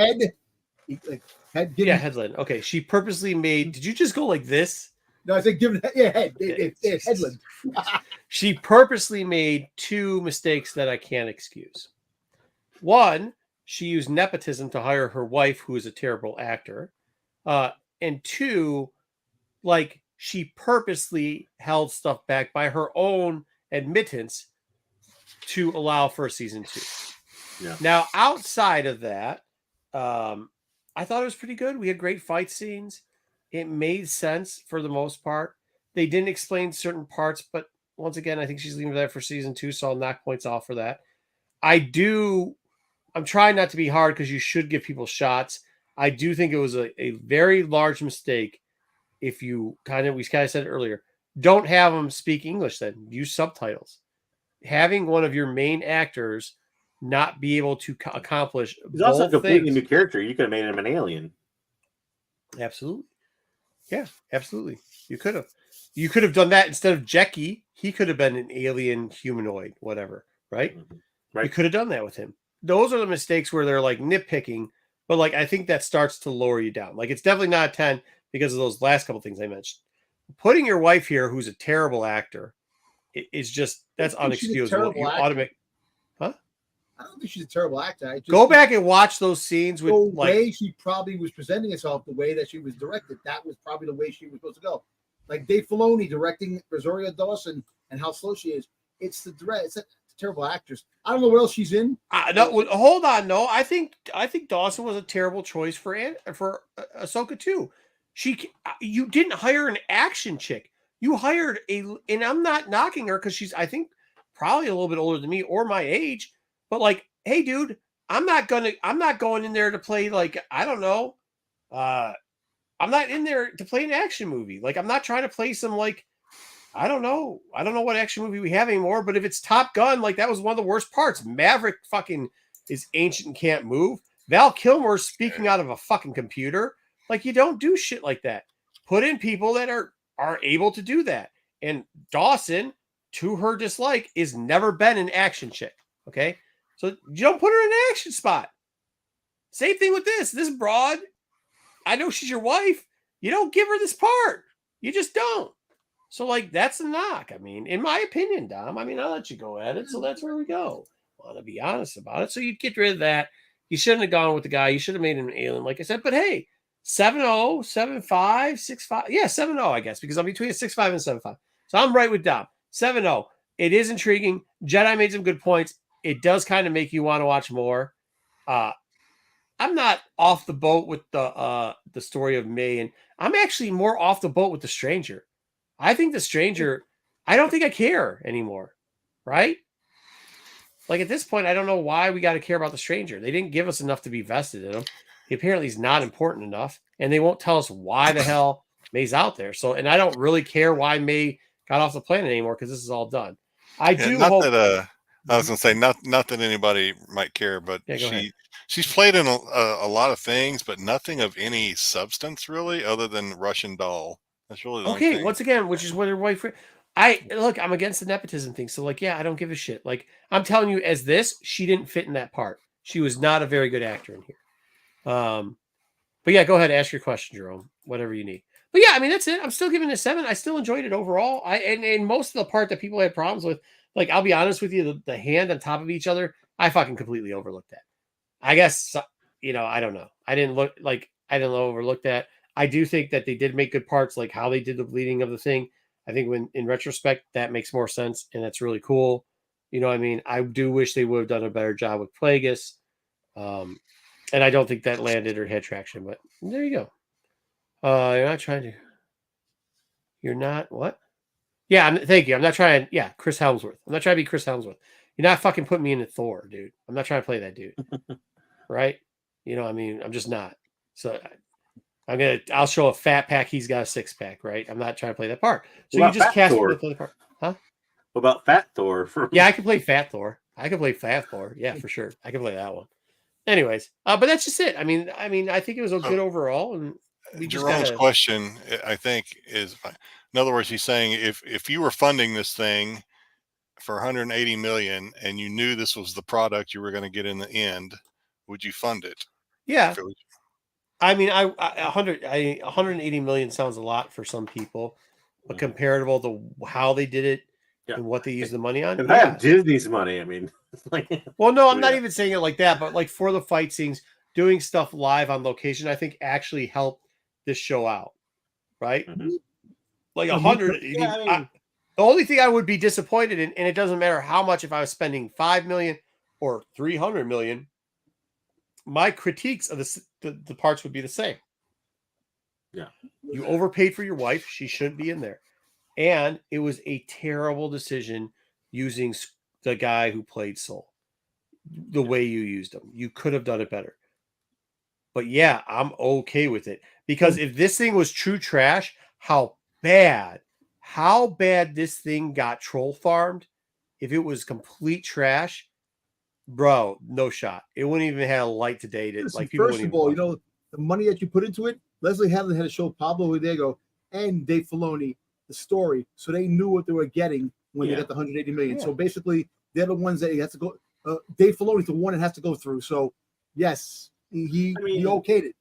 S2: Headland. Okay. She purposely made. Did you just go like this?
S1: No, I said give it. Yeah, Headland.
S2: She purposely made 2 mistakes that I can't excuse. One, she used nepotism to hire her wife, who is a terrible actor. And 2, like she purposely held stuff back by her own admittance to allow for season 2.
S4: Yeah.
S2: Now, outside of that, I thought it was pretty good. We had great fight scenes. It made sense for the most part. They didn't explain certain parts, but once again, I think she's leaving that for season 2, so I'll knock points off for that. I'm trying not to be hard because you should give people shots. I do think it was a very large mistake if you we kind of said it earlier, don't have them speak English then. Use subtitles. Having one of your main actors not be able to accomplish
S4: He's also a completely
S2: things.
S4: new character. You could have made him an alien.
S2: Absolutely. Yeah, absolutely. You could have. You could have done that instead of Jackie. He could have been an alien humanoid, whatever, right?
S4: Mm-hmm. Right.
S2: You could have done that with him. Those are the mistakes where they're like nitpicking, but like I think that starts to lower you down. Like it's definitely not a 10 because of those last couple things I mentioned. Putting your wife here, who's a terrible actor, is just that's unexcusable. You automatic. Huh?
S1: I don't think she's a terrible actor.
S2: Go back and watch those scenes with
S1: the way she probably was presenting herself, the way that she was directed. That was probably the way she was supposed to go. Like Dave Filoni directing Rosario Dawson and how slow she is. It's the dread. It's a terrible actress. I don't know what else she's in.
S2: No, hold on. No, I think Dawson was a terrible choice for Ahsoka too. You didn't hire an action chick. You hired and I'm not knocking her because she's, I think, probably a little bit older than me or my age. But like, hey, dude, I'm not going in there to play like, I don't know. I'm not in there to play an action movie. Like, I'm not trying to play some like, I don't know what action movie we have anymore. But if it's Top Gun, like that was one of the worst parts. Maverick fucking is ancient and can't move. Val Kilmer's speaking out of a fucking computer. Like, you don't do shit like that. Put in people that are able to do that. And Dawson, to her dislike, is never been an action chick. Okay, so you don't put her in an action spot. Same thing with this broad. I know she's your wife. You don't give her this part. You just don't. So, like, that's a knock. I mean, in my opinion, Dom, I mean, I'll let you go at it. So that's where we go. I want to be honest about it. So you get rid of that. You shouldn't have gone with the guy. You should have made him an alien, like I said. But hey, 7-0, 7-5, 6-5. Yeah, 7-0, I guess, because I'm between a 6-5 and 7-5. So I'm right with Dom. 7-0. It is intriguing. Jedi made some good points. It does kind of make you want to watch more. I'm not off the boat with the story of May, and I'm actually more off the boat with The Stranger. I think The Stranger, I don't think I care anymore, right? Like at this point, I don't know why we got to care about The Stranger. They didn't give us enough to be vested in him. He apparently is not important enough, and they won't tell us why the hell May's out there. So, and I don't really care why May got off the planet anymore because this is all done. I do hope
S3: that. I was going to say not that anybody might care, but she's played in a lot of things, but nothing of any substance really, other than Russian Doll. That's really the only thing.
S2: Once again, which is what her wife. I'm against the nepotism thing, so like, yeah, I don't give a shit. Like, I'm telling you, as this, she didn't fit in that part. She was not a very good actor in here. But yeah, go ahead, ask your question, Jerome. Whatever you need. But yeah, I mean, that's it. I'm still giving it a 7. I still enjoyed it overall. And most of the part that people had problems with, like, I'll be honest with you, the hand on top of each other, I fucking completely overlooked that. I guess, I don't know. I didn't overlook that. I do think that they did make good parts, like how they did the bleeding of the thing. I think when in retrospect, that makes more sense. And that's really cool. You know what I mean? I do wish they would have done a better job with Plagueis. And I don't think that landed or had traction, but there you go. You're not what? Yeah, thank you. I'm not trying. Yeah, Chris Helmsworth. I'm not trying to be Chris Helmsworth. You're not fucking putting me into Thor, dude. I'm not trying to play that dude. Right? You know, I mean, I'm just not. So I'll show a fat pack. He's got a 6-pack, right? I'm not trying to play that part. So you just cast me to play the part. Huh?
S4: What about Fat Thor?
S2: Yeah, I can play Fat Thor. I can play Fat Thor. Yeah, for sure. I can play that one. Anyways, but that's just it. I mean, I think it was a good overall. And
S3: Jerome's question, I think, is, in other words, he's saying if you were funding this thing for 180 million and you knew this was the product you were going to get in the end, would you fund it?
S2: Yeah. I mean, 180 million sounds a lot for some people, but comparable to how they did it and what they used the money on.
S4: And I have Disney's money. I mean,
S2: well, no, I'm not even saying it like that, but like for the fight scenes, doing stuff live on location, I think actually helped this show out, right?
S4: Mm-hmm.
S2: Like 180. The only thing I would be disappointed in, and it doesn't matter how much, if I was spending 5 million or 300 million, my critiques of the parts would be the same.
S4: Yeah.
S2: You overpaid for your wife. She shouldn't be in there. And it was a terrible decision using the guy who played Soul the way you used him. You could have done it better. But yeah, I'm okay with it. Because if this thing was true trash, how bad this thing got troll farmed, if it was complete trash, bro, no shot. It wouldn't even have a light today.
S1: Listen, first of all, the money that you put into it, Leslie Hadley had to show Pablo Hidalgo and Dave Filoni the story, so they knew what they were getting when they got the 180 million. Yeah. So basically, they're the ones that he has to go. Dave Filoni's the one that has to go through. So yes, he okayed it.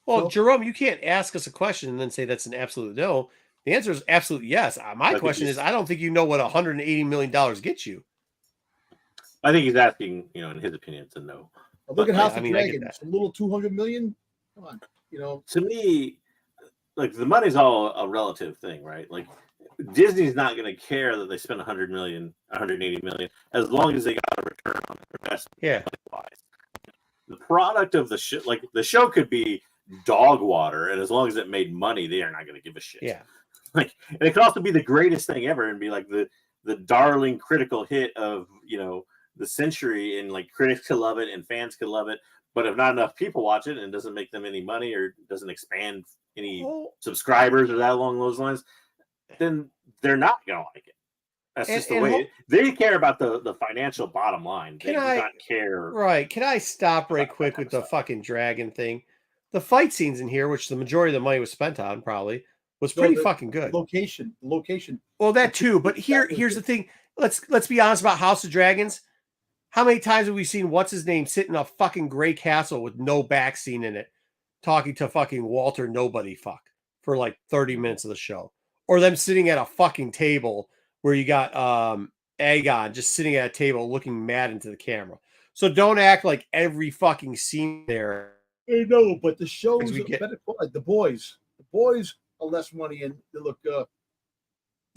S2: Well, Jerome, you can't ask us a question and then say that's an absolute no. The answer is absolute yes. My question is, I don't think you know what $180 million gets you.
S4: I think he's asking, in his opinion, it's a no.
S1: Look at House of Dragon. It's a little 200 million. Come on,
S4: To me, like the money's all a relative thing, right? Like Disney's not going to care that they spent 100 million, 180 million, as long as they got a return on their investment.
S2: Yeah.
S4: The product of the show, like the show could be dog water, and as long as it made money, they are not going to give a shit.
S2: Yeah.
S4: Like, and it could also be the greatest thing ever and be like the darling critical hit of, you know, the century, and like critics could love it and fans could love it. But if not enough people watch it and it doesn't make them any money or doesn't expand any subscribers or that along those lines, then they're not going to like it. That's just the way they care about the financial bottom line. They do not care.
S2: Right. Can I stop right quick with the fucking dragon thing? The fight scenes in here, which the majority of the money was spent on, probably was pretty fucking good.
S1: Location.
S2: Well, that too. But here's the thing. Let's be honest about House of Dragons. How many times have we seen what's his name sit in a fucking gray castle with no back scene in it, talking to fucking Walter Nobody fuck for like 30 minutes of the show, or them sitting at a fucking table where you got Aegon just sitting at a table looking mad into the camera. So don't act like every fucking scene there.
S1: I know, but the shows are better quality. The boys are less money and they look.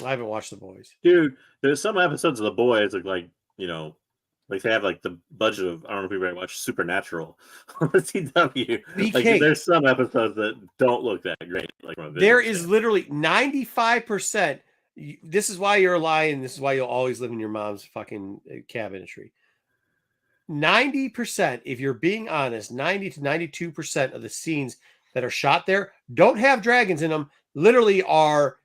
S2: I haven't watched The Boys,
S4: dude. There's some episodes of The Boys that, like, you know, like they have like the budget of, I don't know if anybody watched Supernatural on the CW. Like, there's some episodes that don't look that great. Like
S2: there is literally 95%. This is why you're lying. This is why you'll always live in your mom's fucking cabinetry. 90%, if you're being honest, 90 to 92% of the scenes that are shot there don't have dragons in them. Literally are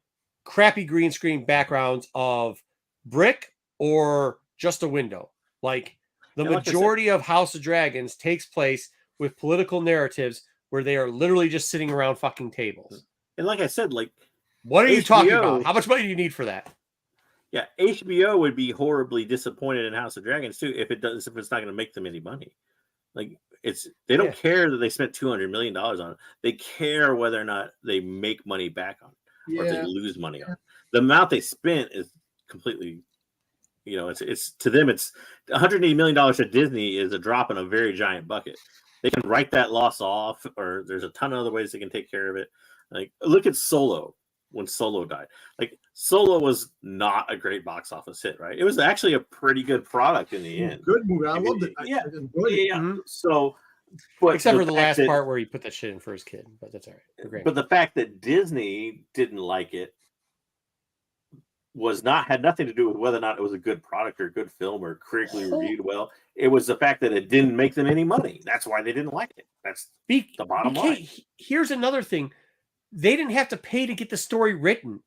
S2: crappy green screen backgrounds of brick or just a window. Like the majority of House of Dragons takes place with political narratives where they are literally just sitting around fucking tables.
S4: And like I said, like,
S2: what are you talking about? How much money do you need for that?
S4: Yeah, HBO would be horribly disappointed in House of Dragons too if it's not going to make them any money. Like, they don't care that they spent $200 million on it. They care whether or not they make money back on it, or if they lose money on it. The amount they spent is completely, you know, it's to them, it's $180 million to Disney is a drop in a very giant bucket. They can write that loss off, or there's a ton of other ways they can take care of it. Like, look at Solo. When Solo died, like, Solo was not a great box office hit, right? It was actually a pretty good product in the end.
S1: Good movie. I loved it.
S4: Yeah.
S2: Mm-hmm.
S4: So, but
S2: except for the last part where he put that shit in for his kid, but that's all right.
S4: But the fact that Disney didn't like it had nothing to do with whether or not it was a good product or a good film or critically reviewed well. It was the fact that it didn't make them any money. That's why they didn't like it. That's the bottom line.
S2: Here's another thing. They didn't have to pay to get the story written.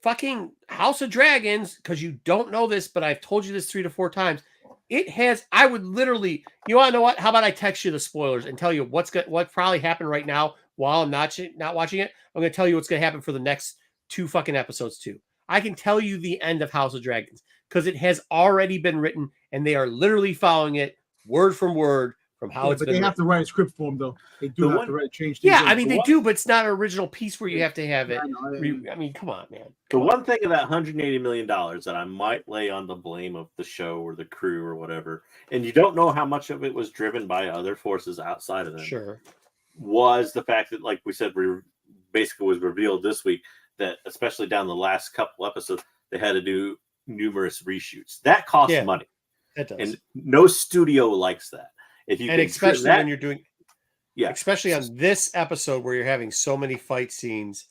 S2: Fucking House of Dragons, because you don't know this, but I've told you this 3 to 4 times. It has, I would literally, you want to know what? How about I text you the spoilers and tell you what probably happened right now while I'm not watching it? I'm going to tell you what's going to happen for the next 2 fucking episodes too. I can tell you the end of House of Dragons because it has already been written and they are literally following it word from word. From how it's
S1: but
S2: been
S1: they have to write a script for them, though. They do have to write change.
S2: Yeah, I mean, they do, but it's not an original piece where you have to have it. I mean, come on, man.
S4: The one thing of that $180 million that I might lay on the blame of the show or the crew or whatever, and you don't know how much of it was driven by other forces outside of them.
S2: Sure.
S4: Was the fact that, like we said, basically was revealed this week that, especially down the last couple episodes, they had to do numerous reshoots. That costs money.
S2: It does.
S4: And no studio likes that.
S2: Especially when you're doing, especially on this episode where you're having so many fight scenes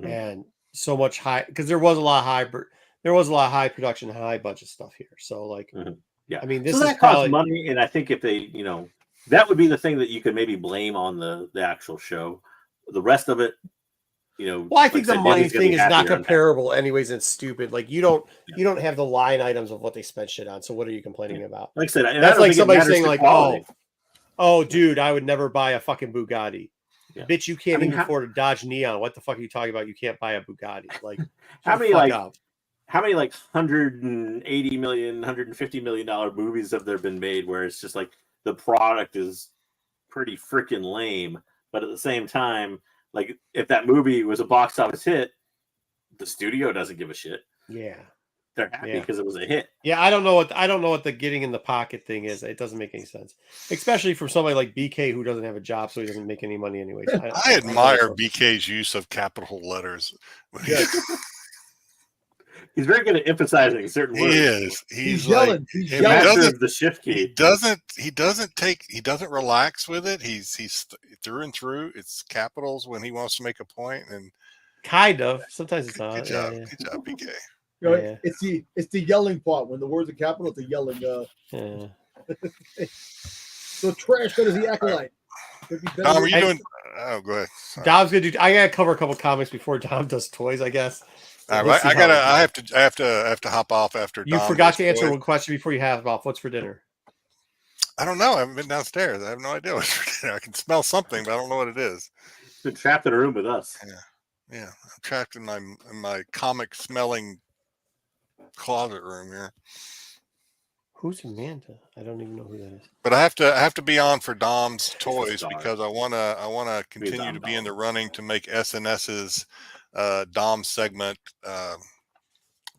S2: and so much because there was a lot of high production, high budget stuff here. So, like, I mean, this is
S4: costs money, and I think if they, you know, that would be the thing that you could maybe blame on the actual show. The rest of it, you know,
S2: well, I think the money thing is not comparable, anyways. It's stupid. Like, you don't have the line items of what they spent shit on. So what are you complaining about?
S4: Like I said,
S2: that's like somebody saying, like, oh, dude, I would never buy a fucking Bugatti. Yeah. Bitch, you can't even afford a Dodge Neon. What the fuck are you talking about? You can't buy a Bugatti. Like,
S4: how many like $180 million, $150 million movies have there been made where it's just like the product is pretty freaking lame, but at the same time, like, if that movie was a box office hit, the studio doesn't give a shit.
S2: Yeah.
S4: they're happy
S2: Yeah.
S4: because it was a hit.
S2: Yeah, I don't know what the getting in the pocket thing is. It doesn't make any sense, especially from somebody like BK who doesn't have a job, so he doesn't make any money anyways.
S3: I admire BK's use of capital letters.
S4: He's very good at emphasizing certain words.
S3: He is. He's
S1: yelling.
S3: like,
S1: He's
S3: if
S1: yelling.
S3: he
S4: Master
S3: doesn't,
S4: of the shift key.
S3: he doesn't relax with it. He's through and through. It's capitals when he wants to make a point, and
S2: Kind of. Sometimes it's
S3: good
S2: not.
S3: job,
S2: Yeah,
S3: good job, BK.
S1: You know,
S2: Yeah.
S1: It's the yelling part when the words are capital. It's the yelling.
S2: yeah.
S1: So trash that is the acolyte.
S3: Dom, are you
S2: Hey.
S3: doing? Oh, go ahead. Sorry.
S2: Dom's gonna do. I gotta cover a couple comics before Dom does toys, I guess.
S3: All
S2: We'll
S3: right,
S2: see
S3: I
S2: how it
S3: have to hop off after.
S2: You
S3: Dom
S2: forgot
S3: does
S2: to answer
S3: toys.
S2: one question before you have off. What's for dinner?
S3: I don't know. I haven't been downstairs. I have no idea what's for dinner. I can smell something, but I don't know what it is.
S4: He's been trapped in a room with us.
S3: Yeah, I'm trapped in my comic smelling closet room here.
S2: Who's Amanda? I don't even know who that is.
S3: But I have to be on for Dom's toys
S4: star.
S3: because I wanna continue to be in the running to make SNS's Dom segment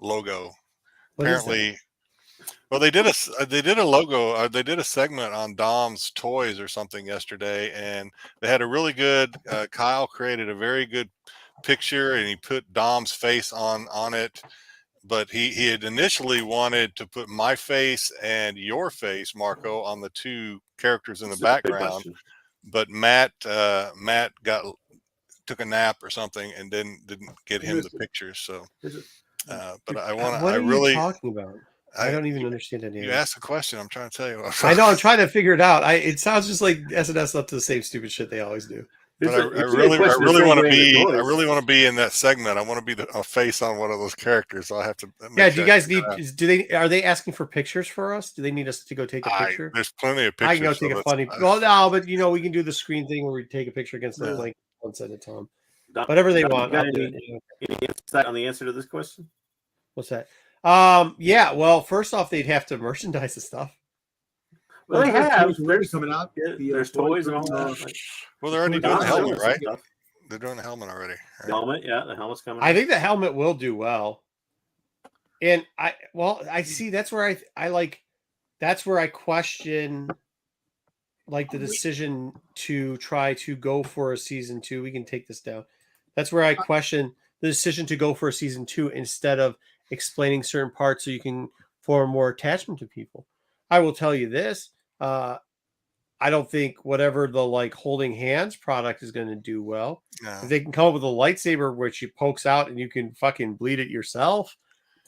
S3: logo.
S2: What is that?
S3: Apparently, well, they did a logo. They did a segment on Dom's toys or something yesterday, and they had a really good. Kyle created a very good picture, and he put Dom's face on it. But he had initially wanted to put my face and your face, Marco, on the two characters in the background. But Matt took a nap or something and didn't get him the pictures. So, but I want to.
S2: What
S3: I
S2: are
S3: really.
S2: you talking about? I don't even understand any.
S3: You asked a question. I'm trying to tell you.
S2: I know. I'm trying to figure it out. It sounds just like SNS up to the same stupid shit they always do.
S3: But I really want to be in that segment. I want to be a face on one of those characters. So I have to.
S2: Yeah. Do you guys need? Are they asking for pictures for us? Do they need us to go take a picture?
S3: There's plenty of pictures.
S2: I can go take a funny. Well, no, but we can do the screen thing where we take a picture against the link and send it to them. Whatever they want.
S4: Any insight on the answer to this question?
S2: What's that? Yeah. Well, first off, they'd have to merchandise the stuff.
S4: Well, they have.
S1: There's coming out.
S4: There's toys and all that.
S3: Well, they're already doing the helmet, right? They're doing the helmet already. Right?
S4: Helmet, yeah, the helmet's coming.
S2: I think the helmet will do well. And I see that's where I question like the decision to try to go for a season 2. We can take this down. That's where I question the decision to go for a season 2 instead of explaining certain parts so you can form more attachment to people. I will tell you this. I don't think whatever the like holding hands product is going to do well.
S3: No.
S2: If they can come up with a lightsaber which it pokes out and you can fucking bleed it yourself,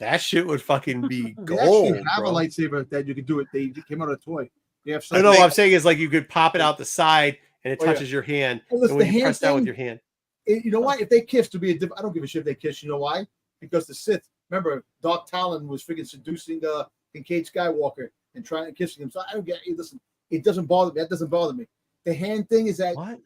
S2: that shit would fucking be gold.
S1: They have a lightsaber that you can do it. They came out of a toy. They have
S2: No, what I'm saying is like you could pop it out the side and it touches your hand.
S1: Well,
S2: and when you press down with your hand.
S1: You know why? If they kiss, to be a I don't give a shit if they kiss. You know why? Because the Sith, remember, Darth Talon was freaking seducing Kincaid Skywalker and trying to kiss him. So I don't get it. Listen, it doesn't bother me. That doesn't bother me. The hand thing is that
S2: what?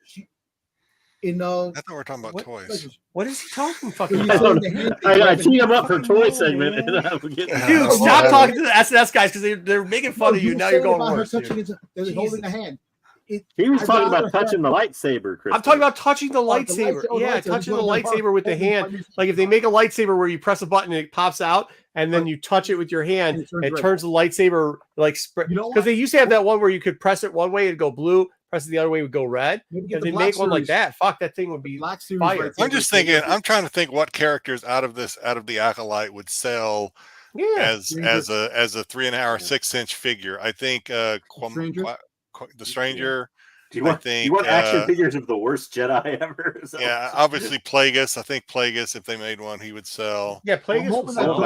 S3: I thought we were talking about toys.
S2: What is he talking fucking
S1: about?
S4: I teed him up for toy segment.
S2: Dude, stop talking to the SNS guys because they're making fun of you. Now you're going worse.
S1: They're holding a hand.
S4: He was talking about touching the lightsaber, Chris.
S2: I'm talking about touching the lightsaber. Yeah, touching the lightsaber with the hand. Like if they make a lightsaber where you press a button and it pops out, and then you touch it with your hand, it turns the lightsaber like because they used to have that one where you could press it one way and go blue, press it the other way it would go red. If they make one like that, fuck, that thing would be fire.
S3: I'm just thinking. I'm trying to think what characters out of the Acolyte would sell as a 3.5 6-inch figure. I think the Stranger.
S4: Do you want action figures of the worst Jedi ever?
S3: Yeah, obviously Plagueis. I think Plagueis, if they made one, he would sell.
S2: Yeah, Plagueis would sell.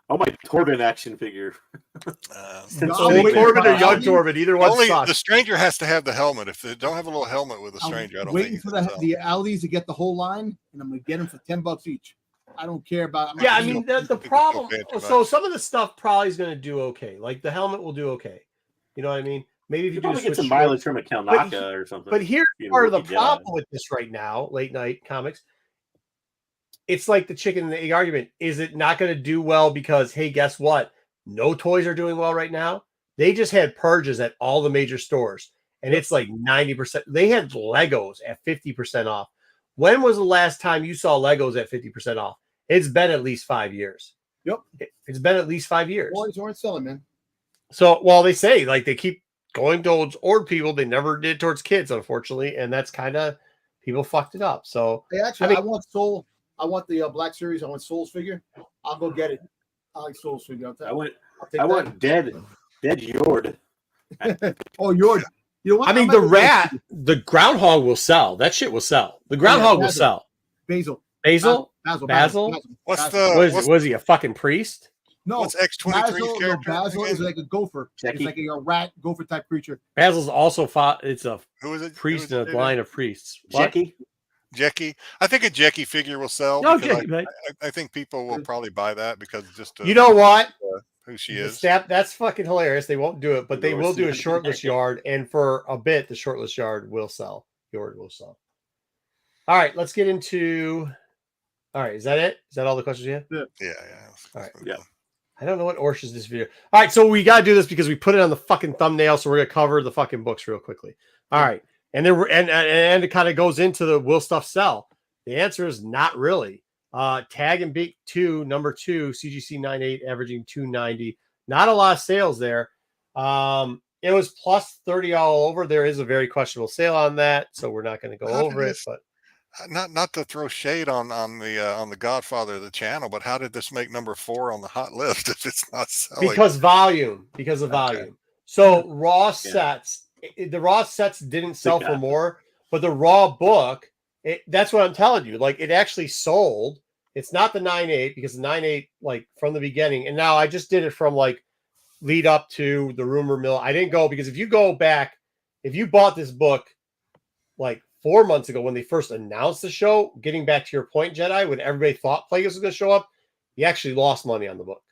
S4: My Torben action figure.
S2: Torben or young Torben, either one.
S3: Only the Stranger has to have the helmet. If they don't have a little helmet with a Stranger, I don't
S1: waiting
S3: think
S1: for the Aldi's to get the whole line, and I'm gonna get them for $10 each. I don't care about.
S2: Yeah, I mean the problem. So some of the stuff probably is going to do okay. Like the helmet will do okay. You know what I mean? Maybe if you
S4: probably get some mileage from a Kalnaka or something.
S2: But here's part of the problem with this right now, late night comics. It's like the chicken and the egg argument. Is it not going to do well because, hey, guess what? No toys are doing well right now. They just had purges at all the major stores, and it's like 90%. They had Legos at 50% off. When was the last time you saw Legos at 50% off? It's been at least 5 years.
S1: Yep.
S2: It's been at least 5 years.
S1: Boys aren't selling, man.
S2: So, well, they say like they keep going towards old people. They never did towards kids, unfortunately, and that's kind of people fucked it up. So,
S1: Hey, actually, I want Soul. I want the Black Series. I want Soul's figure. I'll go get it. I like Soul's figure.
S4: I want dead Yord.
S1: Oh, Yord. You know what?
S2: I mean, the groundhog will sell. That shit will sell. The groundhog will sell.
S1: Basil.
S3: What's
S2: was he a fucking priest?
S1: No.
S3: What's X-23's character?
S1: Basil is like a gopher.
S4: Jackie.
S1: It's like a rat gopher type creature.
S2: Basil's also it's a
S3: Who is it?
S2: priest in a line of priests.
S3: Jackie. I think a Jackie figure will sell.
S2: No,
S3: because
S2: Jackie,
S3: I think people will probably buy that because just
S2: you know what?
S3: Who she is.
S2: That's fucking hilarious. They won't do it, but they will do a shortlist yard, and for a bit, the shortlist yard will sell. Yard will sell. All right, let's get into. All right, is that it? Is that all the questions you have?
S3: Yeah.
S2: All right.
S4: Yeah.
S2: I don't know what Orsh is this video. All right, so we got to do this because we put it on the fucking thumbnail, so we're gonna cover the fucking books real quickly. All right, and then and it kind of goes into the will stuff sell. The answer is not really. Tag and Beat 2, number 2, CGC 98, averaging 290. Not a lot of sales there. It was plus 30 all over. There is a very questionable sale on that, so we're not going to go over it. But
S3: not to throw shade on the Godfather of the channel, but how did this make number 4 on the hot list if it's not selling?
S2: Because of volume. So raw sets, the raw sets didn't sell for more, but the raw book. That's what I'm telling you. Like, it actually sold. It's not the 9.8 because the 9.8, like, from the beginning. And now I just did it from, like, lead up to the rumor mill. I didn't go because if you go back, if you bought this book, like, 4 months ago when they first announced the show, getting back to your point, Jedi, when everybody thought Plagueis was going to show up, you actually lost money on the book.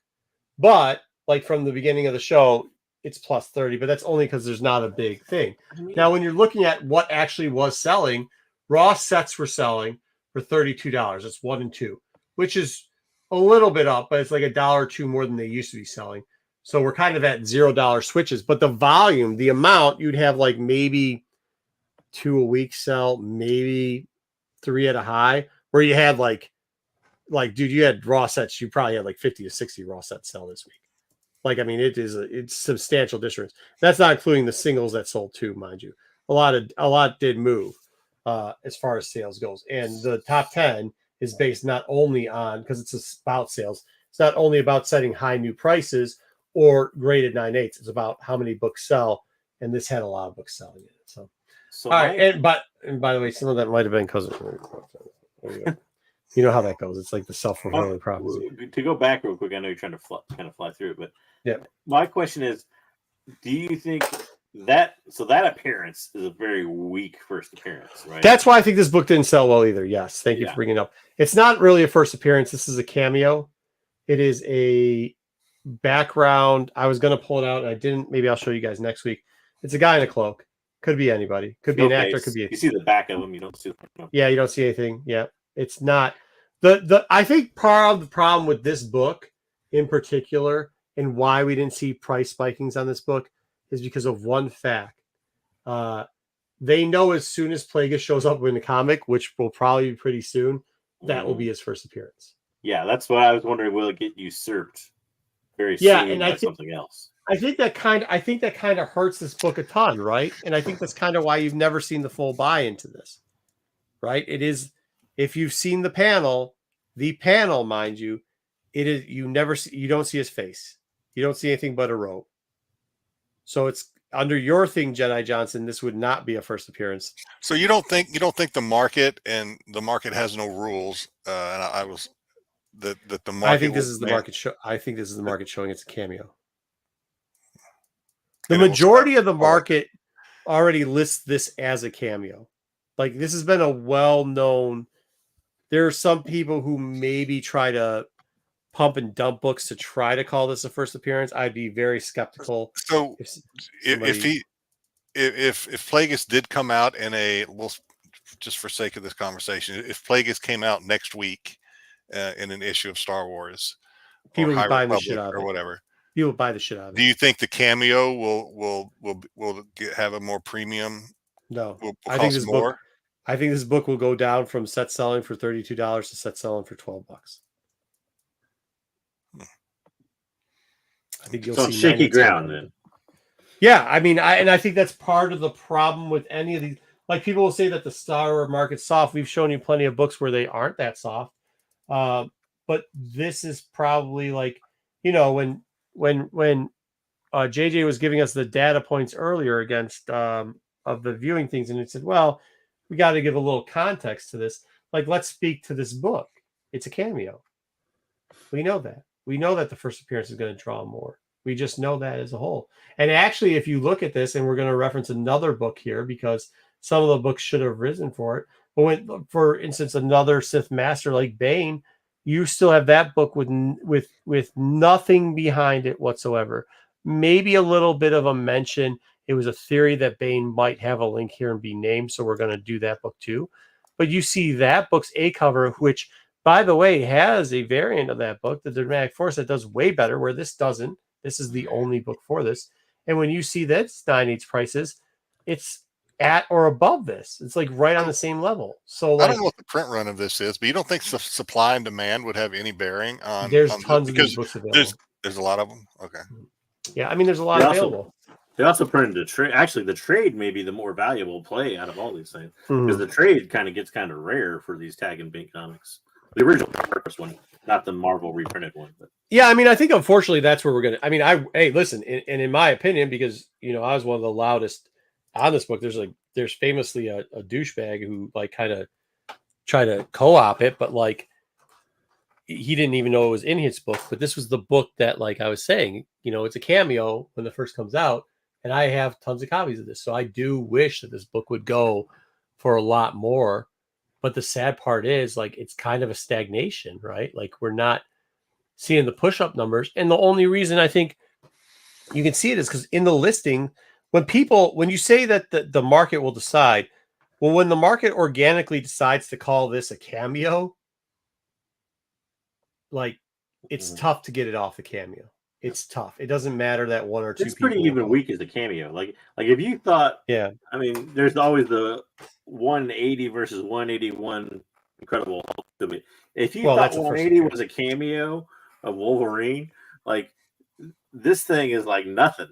S2: But, like, from the beginning of the show, it's plus 30. But that's only because there's not a big thing. Now, when you're looking at what actually was selling, raw sets were selling for $32. It's 1 and 2, which is a little bit up, but it's like $1 or $2 more than they used to be selling. So we're kind of at $0 switches. But the volume, the amount, you'd have like maybe 2 a week sell, maybe 3 at a high, where you had like dude, you had raw sets. You probably had like 50 to 60 raw sets sell this week. Like, I mean, it's substantial difference. That's not including the singles that sold too, mind you. A lot did move. As far as sales goes, and the top 10 is based not only on because it's about sales. It's not only about setting high new prices or graded 9.8s. It's about how many books sell, and this had a lot of books selling in it. So all right, and by the way, some of that might have been because you know how that goes. It's like the self-fulfilling prophecy.
S4: To go back real quick, I know you're trying to fly through it, but
S2: yeah,
S4: my question is, do you think that appearance is a very weak first appearance, right?
S2: That's why I think this book didn't sell well either. Yes, thank you for bringing it up. It's not really a first appearance. This is a cameo. It is a background. I was going to pull it out, and I didn't. Maybe I'll show you guys next week. It's a guy in a cloak. Could be anybody. Could be an actor. Could be.
S4: You see the back of him. You don't see.
S2: Yeah, you don't see anything. Yeah, it's not the. I think part of the problem with this book, in particular, and why we didn't see price spikings on this book, is because of one fact. They know as soon as Plagueis shows up in the comic, which will probably be pretty soon, that will be his first appearance.
S4: Yeah, that's what I was wondering. Will it get usurped very soon by something else?
S2: I think that kind of hurts this book a ton, right? And I think that's kind of why you've never seen the full buy into this, right? It is, if you've seen the panel, mind you, it is you don't see his face, you don't see anything but a robe. So it's under your thing, Jedi Johnson. This would not be a first appearance.
S3: So you don't think the market has no rules? And I was that the market.
S2: I think this is the market show. I think this is the market showing it's a cameo. The majority of the market already lists this as a cameo. Like, this has been a well-known. There are some people who maybe try to pump and dump books to try to call this a first appearance. I'd be very skeptical.
S3: So if Plagueis did come out just for sake of this conversation, if Plagueis came out next week in an issue of Star Wars,
S2: people
S3: or
S2: buy the shit out of
S3: or
S2: it.
S3: whatever.
S2: People buy the shit out of it.
S3: Do you think the cameo will have a more premium?
S2: No,
S3: I think this more.
S2: I think this book will go down from set selling for $32 to set selling for $12. think you'll
S4: It's on
S2: see
S4: shaky
S2: 9, 8, 10.
S4: ground then.
S2: Yeah, I mean, I think that's part of the problem with any of these. Like people will say that the Star Wars market's soft. We've shown you plenty of books where they aren't that soft. But this is probably like, when JJ was giving us the data points earlier against of the viewing things, and it said, well, we got to give a little context to this. Like, let's speak to this book. It's a cameo. We know that. We know that the first appearance is going to draw more. We just know that as a whole. And actually, if you look at this, and we're going to reference another book here because some of the books should have risen for it. But when, for instance, another Sith master like Bane, you still have that book with nothing behind it whatsoever. Maybe a little bit of a mention. It was a theory that Bane might have a link here and be named, so we're going to do that book too. But you see that book's A cover, which, by the way, has a variant of that book, the Dramatic Force, that does way better, where this doesn't. This is the only book for this. And when you see that's 9/8 prices, it's at or above this. It's like right on the same level. So
S3: I
S2: like,
S3: don't know what the print run of this is, but you don't think supply and demand would have any bearing on?
S2: there's
S3: on
S2: tons of these
S3: because
S2: books available.
S3: there's a lot of them. Okay.
S2: Yeah, I mean, there's a lot
S4: They also-
S2: available.
S4: They also printed the trade. Actually, the trade may be the more valuable play out of all these things because
S2: Mhm.
S4: the trade kind of gets kind of rare for these Tag and Bink comics. The original purpose one, not the Marvel reprinted one. But
S2: Yeah, I mean, I think unfortunately that's where we're gonna. I mean, hey, listen, and in my opinion, because I was one of the loudest on this book. There's famously a douchebag who like kind of tried to co-op it, but like he didn't even know it was in his book. But this was the book that, like I was saying, it's a cameo when the first comes out, and I have tons of copies of this. So I do wish that this book would go for a lot more. But the sad part is, like, it's kind of a stagnation, right? Like, we're not seeing the push-up numbers. And the only reason I think you can see it is because in the listing, when you say that the market will decide, well, when the market organically decides to call this a cameo, like, it's tough to get it off the cameo. It's tough. It doesn't matter that one or two
S4: it's
S2: people.
S4: pretty even weak as a cameo. Like if you thought,
S2: Yeah.
S4: I mean, there's always the 180 versus 181 Incredible Hulk to me. If you thought 180 was a cameo of Wolverine, like this thing is like nothing.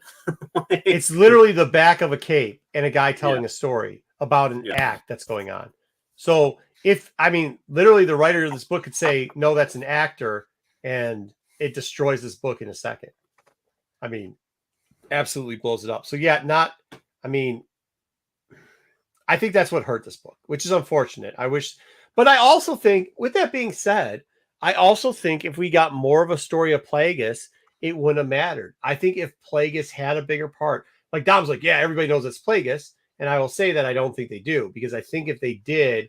S2: It's literally the back of a cape and a guy telling a story about an act that's going on. So literally the writer of this book could say, no, that's an actor, and it destroys this book in a second. I mean, absolutely blows it up. So I think that's what hurt this book, which is unfortunate. But I also think, with that being said, I also think if we got more of a story of Plagueis, it wouldn't have mattered. I think if Plagueis had a bigger part, like Dom's like, yeah, everybody knows it's Plagueis. And I will say that I don't think they do, because I think if they did,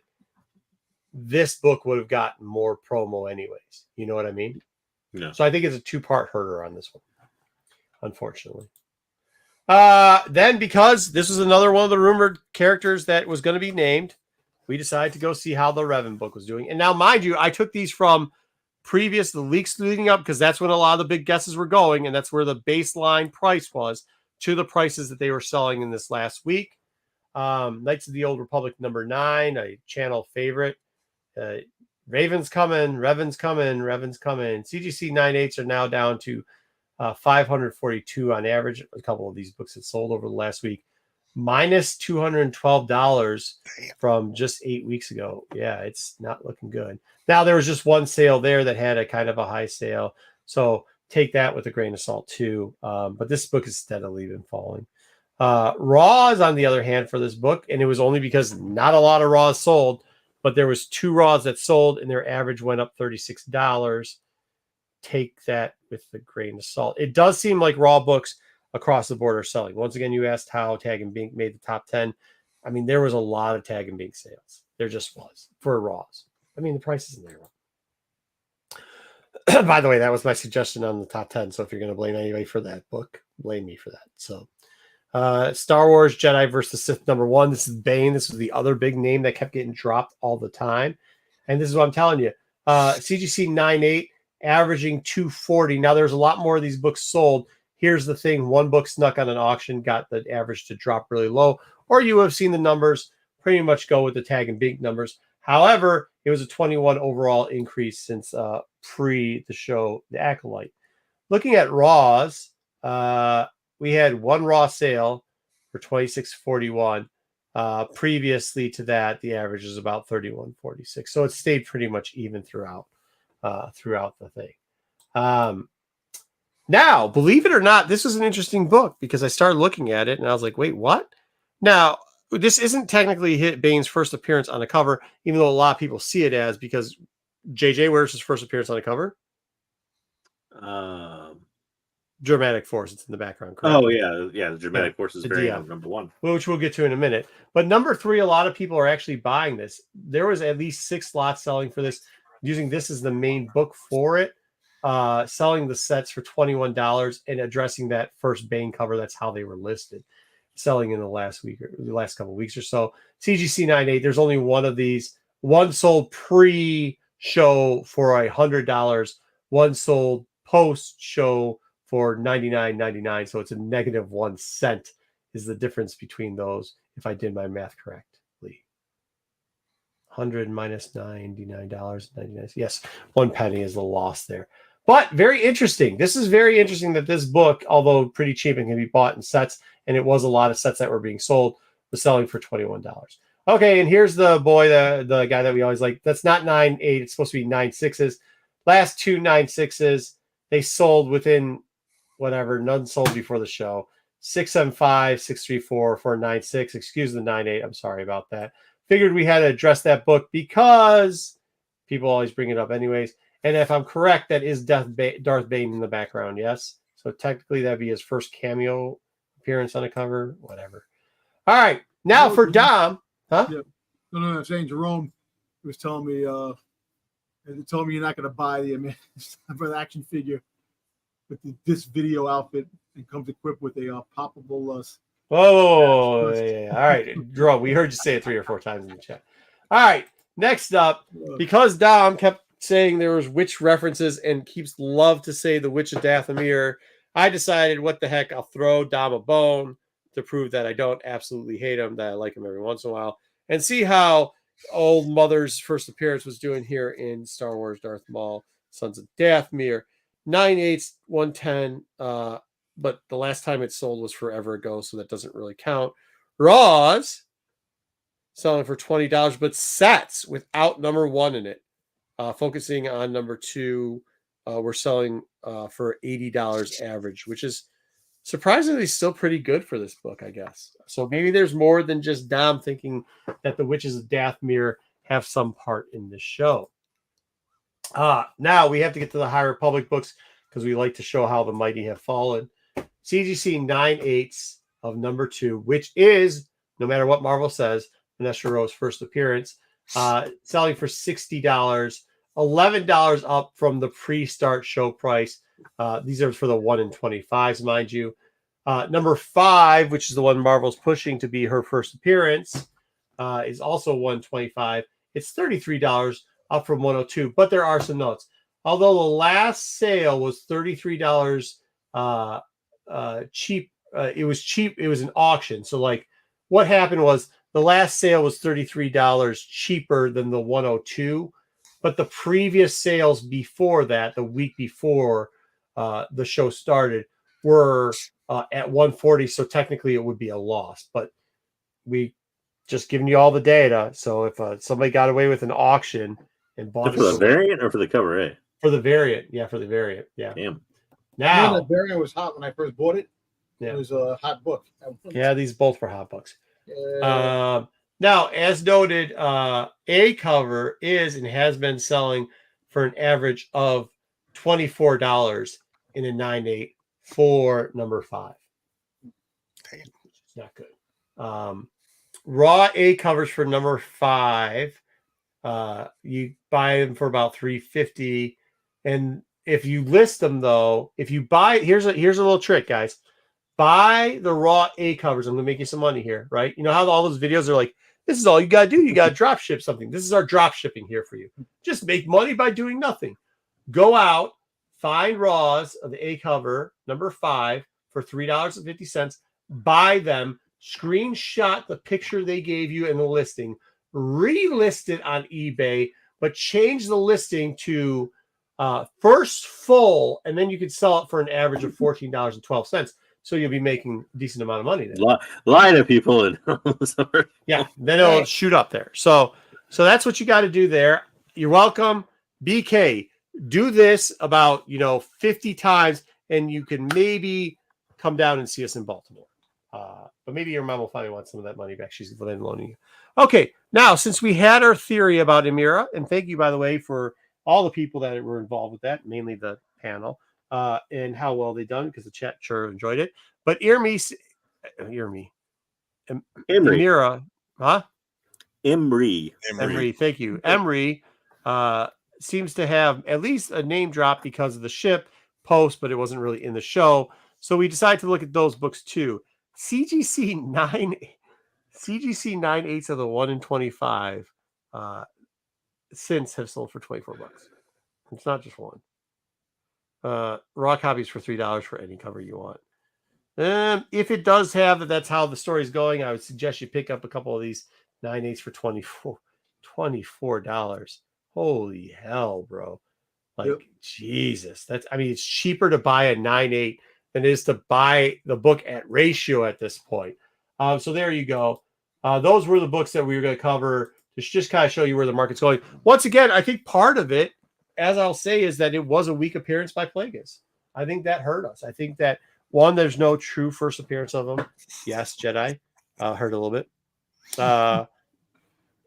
S2: this book would have gotten more promo anyways. You know what I mean?
S4: No.
S2: So I think it's a 2-part herder on this one, unfortunately. Then, because this was another one of the rumored characters that was going to be named, we decided to go see how the Revan book was doing. And now, mind you, I took these from the leaks leading up, because that's when a lot of the big guesses were going, and that's where the baseline price was to the prices that they were selling in this last week. Knights of the Old Republic #9, a channel favorite. Raven's coming. CGC 9/8s are now down to 542 on average. A couple of these books had sold over the last week, minus $212 from just 8 weeks ago. Yeah, it's not looking good. Now, there was just one sale there that had a kind of a high sale, so take that with a grain of salt too. But this book has steadily been falling. Raws, on the other hand, for this book, and it was only because not a lot of Raws sold, but there was 2 Raws that sold, and their average went up $36. Take that with a grain of salt. It does seem like Raw books across the board are selling. Once again, you asked how Tag and Bink made the top 10. I mean, there was a lot of Tag and Bink sales. There just was for Raws. I mean, the price isn't there. By the way, that was my suggestion on the top 10. So if you're going to blame anybody for that book, blame me for that. So Star Wars Jedi versus Sith #1. This is Bane. This was the other big name that kept getting dropped all the time. And this is what I'm telling you. CGC 9/8 averaging 240. Now, there's a lot more of these books sold. Here's the thing. One book snuck on an auction, got the average to drop really low. Or you have seen the numbers pretty much go with the Tag and Bink numbers. However, it was a 21 overall increase since pre the show, The Acolyte. Looking at Raws, We had one Raw sale for $26.41. Previously to that, the average is about $31.46. So it stayed pretty much even throughout the thing. Now, believe it or not, this was an interesting book because I started looking at it and I was like, wait, what? Now, this isn't technically Bane's first appearance on the cover, even though a lot of people see it as, because JJ, where's his first appearance on the cover? Dramatic Force. It's in the background. Correct?
S4: Oh, yeah. The Dramatic Force is variant of number 1.
S2: Which we'll get to in a minute. But number 3, a lot of people are actually buying this. There was at least 6 lots selling for this, using this as the main book for it, selling the sets for $21 and addressing that first Bane cover. That's how they were listed, selling in the last couple of weeks or so. CGC 98, there's only one of these. One sold pre-show for $100. One sold post-show for $99.99. So it's a negative 1 cent is the difference between those, if I did my math correctly. 100 minus $99.99. Yes, 1 penny is the loss there. But very interesting. This is very interesting that this book, although pretty cheap and can be bought in sets, and it was a lot of sets that were being sold, was selling for $21. Okay, and here's the boy, the guy that we always like. That's not 9.8. It's supposed to be 9.6s. Last 2 9.6s, they sold within whatever. None sold before the show. 675, 634 for 9.6. Excuse the 9.8. I'm sorry about that. Figured we had to address that book because people always bring it up anyways. And if I'm correct, that is Darth Bane in the background, yes? So technically that'd be his first cameo appearance on the cover, whatever. All right, now for Dom. Huh? Yeah.
S1: No, I'm saying Jerome was telling me, you're not going to buy the action figure with this video outfit and comes equipped with a poppable.
S2: Oh, yeah. All right, Jerome, we heard you say it 3 or 4 times in the chat. All right, next up, because Dom kept saying there was witch references and keeps love to say the Witch of Dathomir, I decided, what the heck, I'll throw Dom a bone to prove that I don't absolutely hate him, that I like him every once in a while, and see how old Mother's first appearance was doing here in Star Wars Darth Maul, Sons of Dathomir. 9.8, 110, but the last time it sold was forever ago, so that doesn't really count. Raws selling for $20, but sets without number 1 in it. Focusing on number 2, we're selling for $80 average, which is surprisingly still pretty good for this book, I guess. So maybe there's more than just Dom thinking that the Witches of Dathomir have some part in this show. Now we have to get to the High Republic books because we like to show how the mighty have fallen. CGC 9.8 of number 2, which is, no matter what Marvel says, Vanessa Rowe's first appearance, selling for $60, $11 up from the pre-start show price. These are for the 1 in 25s, mind you. Number 5, which is the one Marvel's pushing to be her first appearance, is also 125. It's $33 up from 102, but there are some notes. Although the last sale was $33 cheap, it was cheap. It was an auction. So like what happened was the last sale was $33 cheaper than the 102, but the previous sales before that, the week before the show started, were at 140. So technically it would be a loss, but we just giving you all the data. So if somebody got away with an auction and bought
S4: for the variant or for the cover A?
S2: For the variant, yeah, for the variant, yeah.
S4: Damn.
S2: Now
S1: the variant was hot when I first bought it. Yeah. It was a hot book.
S2: Yeah, these both were hot books. Now, as noted, A cover is and has been selling for an average of $24 in a 9.8 for number 5.
S3: Damn.
S2: It's not good. Raw A covers for number 5. You buy them for about $350, and if you list them though, if you buy, here's a little trick, guys. Buy the raw A covers. I'm gonna make you some money here, right? You know how all those videos are like, this is all you gotta do. You gotta drop ship something. This is our drop shipping here for you. Just make money by doing nothing. Go out, find raws of the A cover number 5 for $3.50. Buy them. Screenshot the picture they gave you in the listing. Relist it on eBay, but change the listing to first full, and then you could sell it for an average of $14.12. So you'll be making a decent amount of money there.
S4: Lie to people and
S2: Yeah, then it'll shoot up there. So that's what you got to do there. You're welcome. BK, do this about 50 times, and you can maybe come down and see us in Baltimore. But maybe your mom will finally want some of that money back. She's loaning you. Okay, now since we had our theory about Emira, and thank you, by the way, for all the people that were involved with that, mainly the panel, and how well they done, because the chat sure enjoyed it. But Emira, huh? Emery, thank you. Emery seems to have at least a name drop because of the ship post, but it wasn't really in the show. So we decided to look at those books too. CGC 9/8 of the 1 in 25 since have sold for $24. It's not just one. Raw copies for $3 for any cover you want. If it does have that's how the story's going, I would suggest you pick up a couple of these 9/8 for $24. Holy hell, bro. Jesus. It's cheaper to buy a 9/8 than it is to buy the book at ratio at this point. So there you go. Those were the books that we were going to cover to just kind of show you where the market's going. Once again, I think part of it, as I'll say, is that it was a weak appearance by Plagueis. I think that hurt us. I think that, one, there's no true first appearance of him. Yes, Jedi. Hurt a little bit.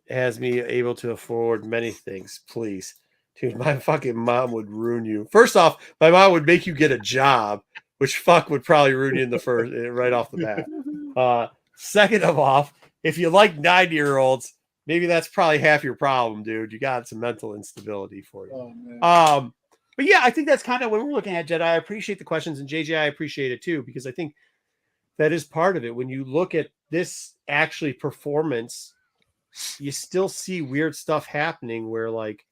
S2: Has me able to afford many things, please. Dude, my fucking mom would ruin you. First off, my mom would make you get a job, which would probably ruin you in the first, right off the bat. Second of all, if you like 90-year-olds, maybe that's probably half your problem, dude. You got some mental instability for you.
S1: Oh, man.
S2: But yeah, I think that's kind of when we're looking at Jedi. I appreciate the questions, and JJ, I appreciate it too, because I think that is part of it. When you look at this actually performance, you still see weird stuff happening where like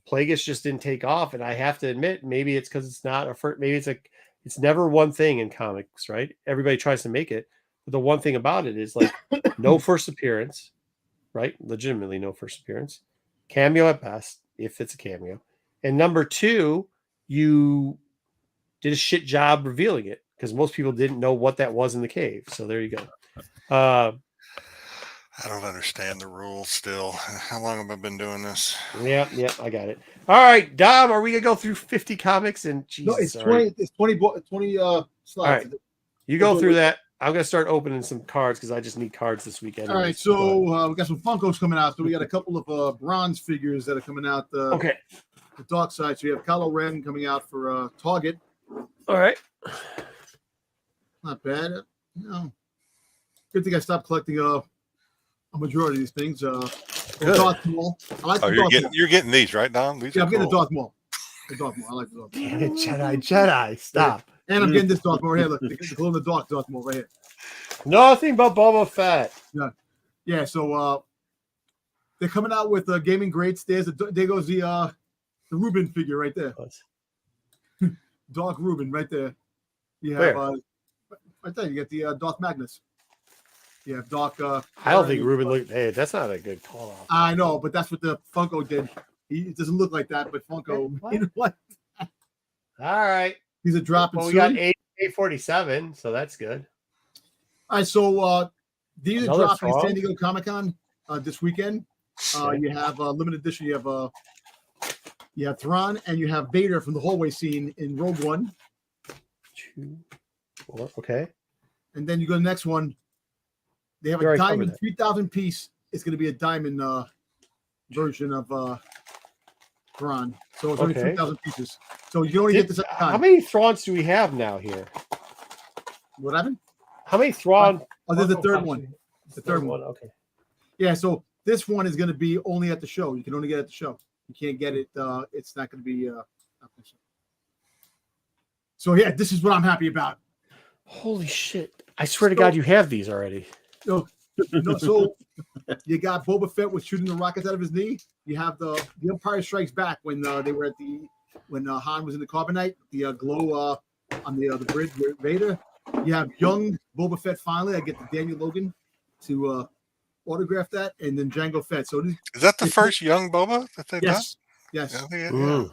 S2: Plagueis just didn't take off. And I have to admit, maybe it's because it's not it's never one thing in comics, right? Everybody tries to make it. But the one thing about it is like no first appearance, right? Legitimately no first appearance. Cameo at best, if it's a cameo. And number two, you did a shit job revealing it because most people didn't know what that was in the cave. So there you go.
S3: I don't understand the rules still. How long have I been doing this?
S2: Yeah, I got it. All right, Dom, are we gonna go through 50 comics? And Jesus,
S1: no, it's 20. It's 20 slots.
S2: All right, you go through that. I'm gonna start opening some cards because I just need cards this weekend.
S1: All right, so we got some Funkos coming out. So we got a couple of bronze figures that are coming out.
S2: Okay.
S1: The dark side. So you have Kylo Ren coming out for Target.
S2: All right.
S1: Not bad. Good thing I stopped collecting a majority of these things. Darth Maul. I like
S3: you're getting these, right, Don? These
S1: I'm getting the Darth Maul. The Darth Maul. I like the Darth Maul.
S2: Damn it, Jedi, stop.
S1: And I'm getting this Darth Maul right here. Look, the glow in the dark Darth Maul right here.
S2: Nothing but Boba Fett.
S1: Yeah. So they're coming out with gaming greats. There goes the Reuben figure right there. Dark Reuben right there. You have right there. You get the Darth Magnus. You have Dark.
S2: I don't think Reuben looked. Hey, that's not a good call out.
S1: I know, but that's what the Funko did. It doesn't look like that, but Funko. You know what?
S2: All right.
S1: He's a drop.
S2: Well, we got 847, so that's good.
S1: All right, so these are
S2: Another
S1: dropping at
S2: frog?
S1: San Diego Comic-Con this weekend. You have limited edition. You have Thrawn and you have Vader from the hallway scene in Rogue One.
S2: 2, 4, okay.
S1: And then you go to the next one. They have
S2: You
S1: a
S2: already
S1: diamond
S2: covered
S1: 3,000 piece. It's going to be a diamond version of Thrawn. So it's only 3,000 pieces. So you can only get this at a time.
S2: How many Thrawns do we have now here?
S1: What happened?
S2: How many Thrawn?
S1: Oh, there's the third one. The third one.
S2: Okay.
S1: Yeah, so this one is going to be only at the show. You can only get it at the show. You can't get it. It's not going to be. So yeah, this is what I'm happy about.
S2: Holy shit! I swear to God, you have these already.
S1: So you got Boba Fett with shooting the rockets out of his knee. You have the Empire Strikes Back when they were at when Han was in the carbonite. The glow on the bridge with Vader. You have young Boba Fett finally. I get the Daniel Logan to autograph that, and then Jango Fett. So
S3: is that the first young Boba that they've done?
S1: Yes.
S3: Yeah.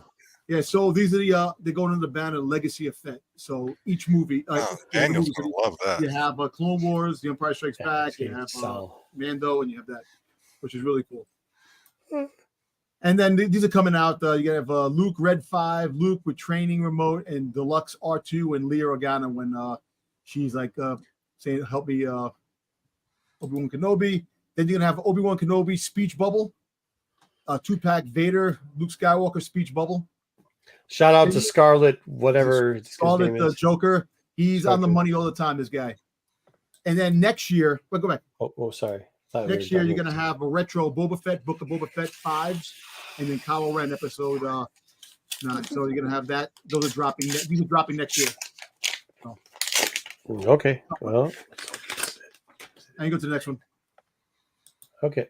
S1: Yeah, so these are they're going under the banner Legacy of Fett. So each movie,
S3: Daniel's gonna love that.
S1: you have Clone Wars, The Empire Strikes
S2: Yeah,
S1: Back,
S2: it's
S1: you
S2: gonna
S1: have
S2: sell.
S1: Mando, and you have that, which is really cool. And then these are coming out. You have Luke Red 5, Luke with training remote, and Deluxe R2, and Leia Organa when she's like saying, "Help me, Obi-Wan Kenobi." Then you're gonna have Obi-Wan Kenobi speech bubble, 2-pack Vader Luke Skywalker speech bubble.
S2: Shout out to Scarlet, whatever his name
S1: Scarlet
S2: is.
S1: Joker. He's on the
S2: Joker.
S1: money all the time, this guy. And then next year, go back.
S2: Oh, sorry. Thought we
S1: Next
S2: were
S1: year, you're
S2: done.
S1: going to have a retro Boba Fett, Book of Boba Fett 5s, and then Kylo Ren episode 9. So you're going to have that. Those are dropping. These are dropping next year. So,
S2: Okay. Well,
S1: and you go to the next one.
S2: okay.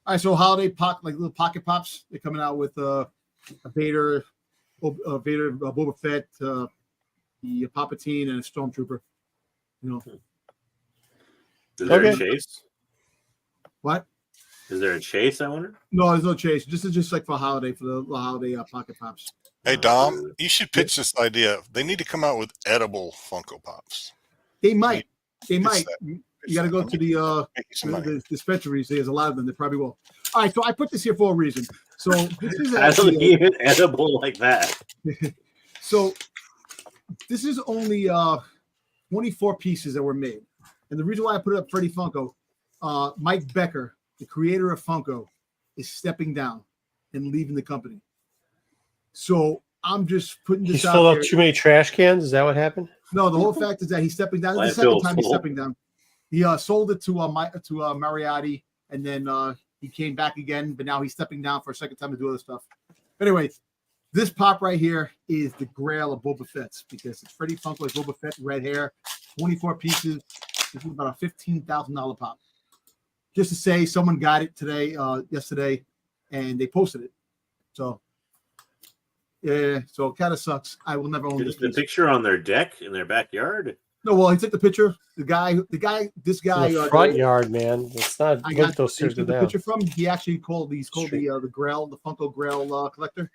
S1: All right, so holiday like little pocket pops. They're coming out with a Vader, Boba Fett, the Palpatine, and a Stormtrooper. You know
S4: Is there
S2: Okay.
S4: a chase?
S1: what?
S4: Is there a chase? I wonder.
S1: No, there's no chase. This is just like for holiday, for the holiday pocket pops.
S3: Hey Dom, you should pitch this idea. They need to come out with edible Funko Pops.
S1: They might. They
S3: It's
S1: might.
S3: that-
S1: You got to go to the
S3: Make you some money.
S1: the dispensaries. There's a lot of them. They probably will. All right, so I put this here for a reason. So this is
S4: I don't
S1: actually,
S4: even edible like that.
S1: so this is only 24 pieces that were made, and the reason why I put it up Freddie Funko, Mike Becker, the creator of Funko, is stepping down and leaving the company. So I'm just putting this
S2: He's
S1: out
S2: filled
S1: there.
S2: up too many trash cans. Is that what happened?
S1: No, the whole fact is that he's stepping down. It's the second
S4: Landfill's
S1: time he's
S4: full.
S1: stepping down. He sold it to Mariotti, and then he came back again, but now he's stepping down for a second time to do other stuff. But anyway, this pop right here is the grail of Boba Fett's because it's Freddie Funko's Boba Fett, red hair, 24 pieces. This is about a $15,000 pop. Just to say, someone got it today, yesterday, and they posted it. So, yeah, so it kind of sucks. I will never own this
S4: Is the
S1: piece.
S4: picture on their deck in their backyard?
S1: No, well, he took the picture. This guy,
S2: In the front yard, man. Let's not
S1: I
S2: look
S1: got
S2: at those stairs
S1: the
S2: go down.
S1: picture from. He actually called the
S2: Straight.
S1: Grail, the Funko Grail collector,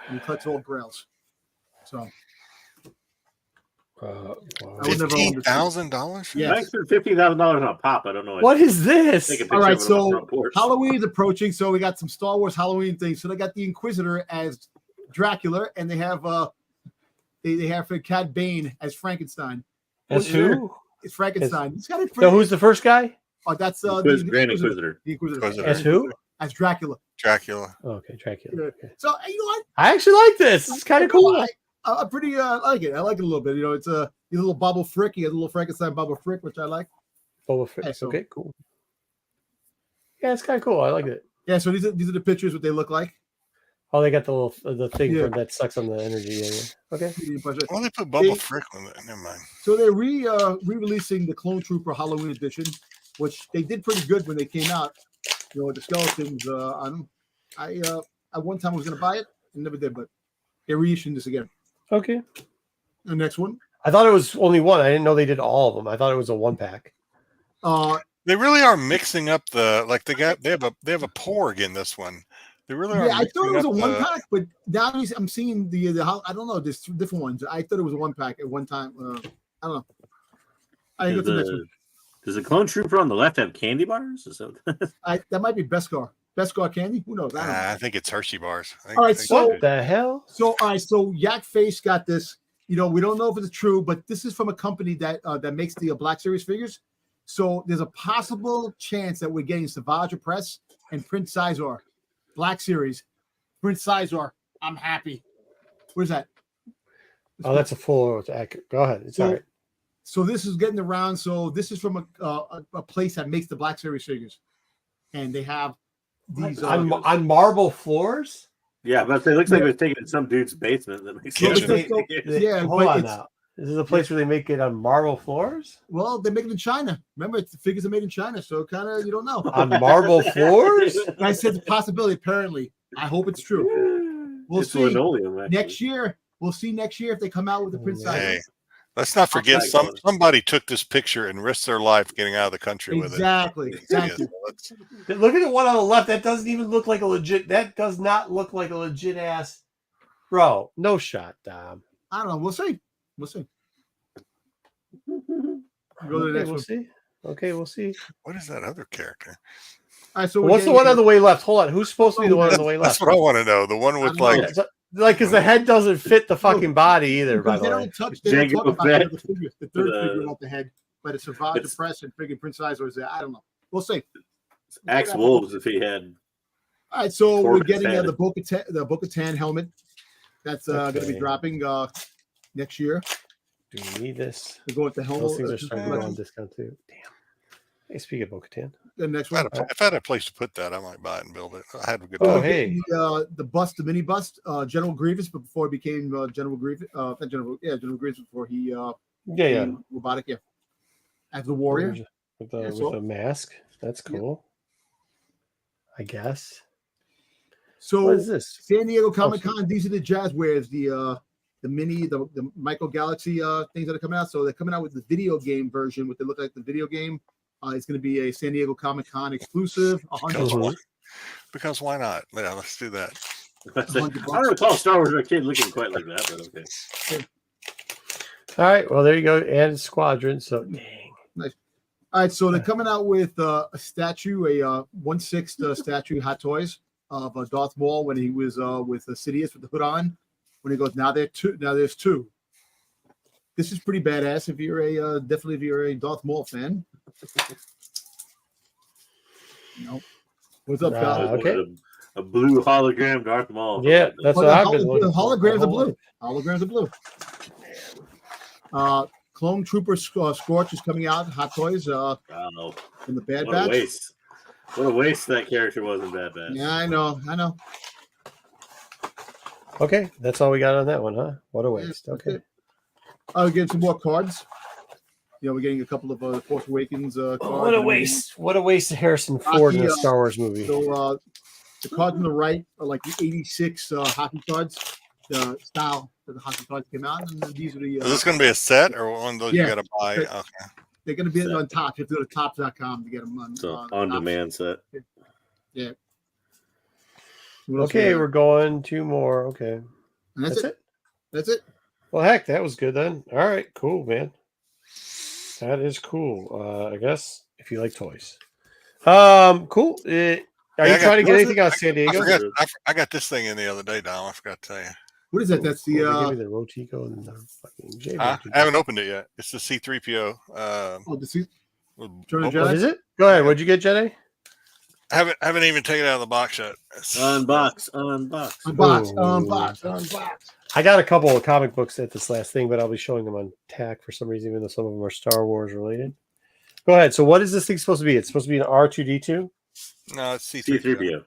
S1: and he collects all Grails. So
S2: Wow.
S1: I would never own this.
S3: $15,000?
S1: Yeah.
S4: I spent $15,000 on a pop. I don't know.
S2: What is this?
S4: Take a picture
S1: All right,
S4: of it on the
S1: so
S4: front porch.
S1: Halloween is approaching, so we got some Star Wars Halloween things. So they got the Inquisitor as Dracula, and they have they have Cad Bane as Frankenstein.
S2: That's who?
S1: It's Frankenstein. He's got it.
S2: So who's the first guy?
S1: Oh, that's
S4: Grand Inquisitor.
S1: The Inquisitor.
S3: Inquisitor.
S2: As who?
S1: As Dracula.
S3: Dracula.
S2: Oh, okay, Dracula. Okay.
S1: So you know what?
S2: I actually like this. It's kind of cool.
S1: I pretty like it. I like it a little bit. You know, it's a little Bobo Frick. He has a little Frankenstein Bobo Frick, which I like.
S2: Boba Fett.
S1: Yeah, so-
S2: Okay, cool. Yeah, it's kind of cool. I like it.
S1: Yeah, so these are the pictures, what they look like.
S2: Oh, they got the thing
S1: Yeah.
S2: that sucks on the energy. Yeah. Okay.
S3: Well, they put Bubba Frick on it. Never mind.
S1: So they're re-releasing the Clone Trooper Halloween edition, which they did pretty good when they came out. You know, with the skeletons on them. I at one time I was going to buy it and never did, but they're reissuing this again.
S2: Okay.
S1: The next one,
S2: I thought it was only one. I didn't know they did all of them. I thought it was a 1-pack.
S3: They really are mixing up the they have a porg in this one. They really are.
S1: yeah, I thought it was a
S3: mixing up
S1: 1-pack, but now I'm seeing the I don't know. There's 2 different ones. I thought it was a 1-pack at one time. I don't know. I go to the next one.
S4: Does the clone trooper on the left have candy bars? Is that-
S1: That might be Beskar. Beskar candy. Who knows? I don't know.
S3: I think it's Hershey bars.
S1: All right, so-
S2: What the hell?
S1: So, all right, so Yak Face got this. You know, we don't know if it's true, but this is from a company that that makes the Black Series figures. So there's a possible chance that we're getting Savage Press and Prince Sizar, Black Series. Prince Sizar, I'm happy. Where's that?
S2: Oh, that's a full accurate. Go ahead. It's
S1: So-
S2: all right.
S1: So this is getting around. So this is from a place that makes the Black Series figures, and they have these.
S2: On marble floors?
S4: yeah, but it looks like it was taken in some dude's basement. That makes
S3: Yeah,
S4: sense.
S1: but Yeah,
S2: Hold
S1: but
S2: on
S1: it's-
S2: now. This is a place where they make it on marble floors?
S1: Well, they make it in China. Remember, the figures are made in China, so kind of you don't know.
S2: On marble floors?
S1: And I said it's a possibility. Apparently, I hope it's true. We'll
S4: It's
S1: see.
S4: linoleum, actually.
S1: Next year, we'll see next year if they come out with the Prince Sizar.
S3: Hey, let's not forget
S4: I'll tag on.
S3: somebody took this picture and risked their life getting out of the country with it.
S1: Exactly. Thank
S3: Yeah,
S1: you.
S3: let's-
S2: Look at the one on the left. That doesn't even look like a legit. That does not look like a legit ass. Bro, no shot, Dom.
S1: I don't know. We'll see. We'll see. Go to the
S2: Okay,
S1: next
S2: we'll
S1: one.
S2: see. Okay, we'll see.
S3: What is that other character?
S1: All right, so
S2: What's the one on the way left? Hold on. Who's supposed to be the one on the way
S3: That's
S2: left?
S3: what I want to know. The one with
S1: I don't know.
S3: like,
S2: Because the head doesn't fit the fucking body either, by
S1: Because
S2: the
S1: they
S2: way.
S1: don't touch. They don't
S4: Jango
S1: talk about
S4: Fett.
S1: the other figures. The third
S4: The-
S1: figure off the head, but it's Savage
S4: It's-
S1: Press and friggin' Prince Izor is there. I don't know. We'll see.
S4: Axe Wolves if he had.
S1: All right, so we're
S4: Corbin's
S1: getting
S4: head.
S1: the Bo-Katan helmet. That's going to be
S2: Okay.
S1: dropping next year.
S2: Do we need this?
S1: We go with the
S2: Those
S1: helmet.
S2: things are starting to go on discount too. Damn. Hey, speaking of Bo-Katan.
S1: The next
S3: if I,
S1: one.
S3: had a, if I had a place to put that, I might buy it and build it. I had a good
S2: Oh,
S3: time.
S2: hey.
S1: The bust, the mini bust, General Grievous, but before he became General Grievous, not General Grievous before he
S2: Yeah.
S1: became robotic, as the warrior.
S2: With
S1: Yeah,
S2: a
S1: so-
S2: mask. That's cool. I guess.
S1: So
S2: What is this?
S1: San Diego Comic Con, these are the Jazzwares, the mini, the Micro Galaxy things that are coming out. So they're coming out with the video game version, what they look like the video game. It's going to be a San Diego Comic Con exclusive.
S3: Because why not? Yeah, let's do that.
S4: I don't recall Star Wars as a kid looking quite like that, but okay.
S2: All right. Well, there you go. And Squadron. So, dang.
S1: All right, so they're coming out with a statue, a 1/6 statue, Hot Toys of Darth Maul when he was with Sidious with the hood on. When he goes, now there's two. This is pretty badass if you're definitely if you're a Darth Maul fan. What's up, Kyle?
S2: Okay.
S4: A blue hologram Darth Maul.
S2: Yeah, that's
S1: Oh,
S2: what
S1: the
S2: I've been looking for.
S1: holograms are blue. Holograms are blue. Clone Trooper Scorch is coming out. Hot Toys
S4: Wow.
S1: in the Bad
S4: What a
S1: Batch.
S4: waste. What a waste that character was in Bad Batch.
S1: Yeah, I know.
S2: Okay. That's all we got on that one, huh? What a waste. Okay.
S1: We're getting some more cards. We're getting a couple of Force Awakens cards.
S2: What a waste. What a waste of Harrison Ford in a Star Wars movie.
S1: So the cards on the right are like the 86 hockey cards, the style that the hockey cards came out. And these are the.
S3: Is this going to be a set or one of those
S1: Yeah.
S3: you got to buy?
S1: Set.
S3: Okay.
S1: They're going to be on top. You have to go to tops.com to get them on.
S4: So on demand set.
S1: Yeah. What else
S2: Okay,
S1: we got?
S2: we're going two more. Okay.
S1: And that's it. That's it.
S2: Well, heck, that was good then. All right, cool, man. That is cool. I guess if you like toys. Cool. Are you trying to get anything out of San Diego?
S3: I got this thing in the other day, Dom. I forgot to tell you.
S1: What is that? That's the.
S2: Give me the Rotico and the fucking J.
S3: I haven't opened it yet. It's the C-3PO.
S1: The Return of
S3: I
S1: Jedi?
S2: What is it? Go ahead. What'd you get, Jenny?
S3: haven't even taken it out of the box yet.
S4: Unbox.
S1: Unbox.
S2: I got a couple of comic books at this last thing, but I'll be showing them on TAC for some reason, even though some of them are Star Wars related. Go ahead. So, what is this thing supposed to be? It's supposed to be an R2D2?
S3: No, it's C-3PO.
S4: C-3PO.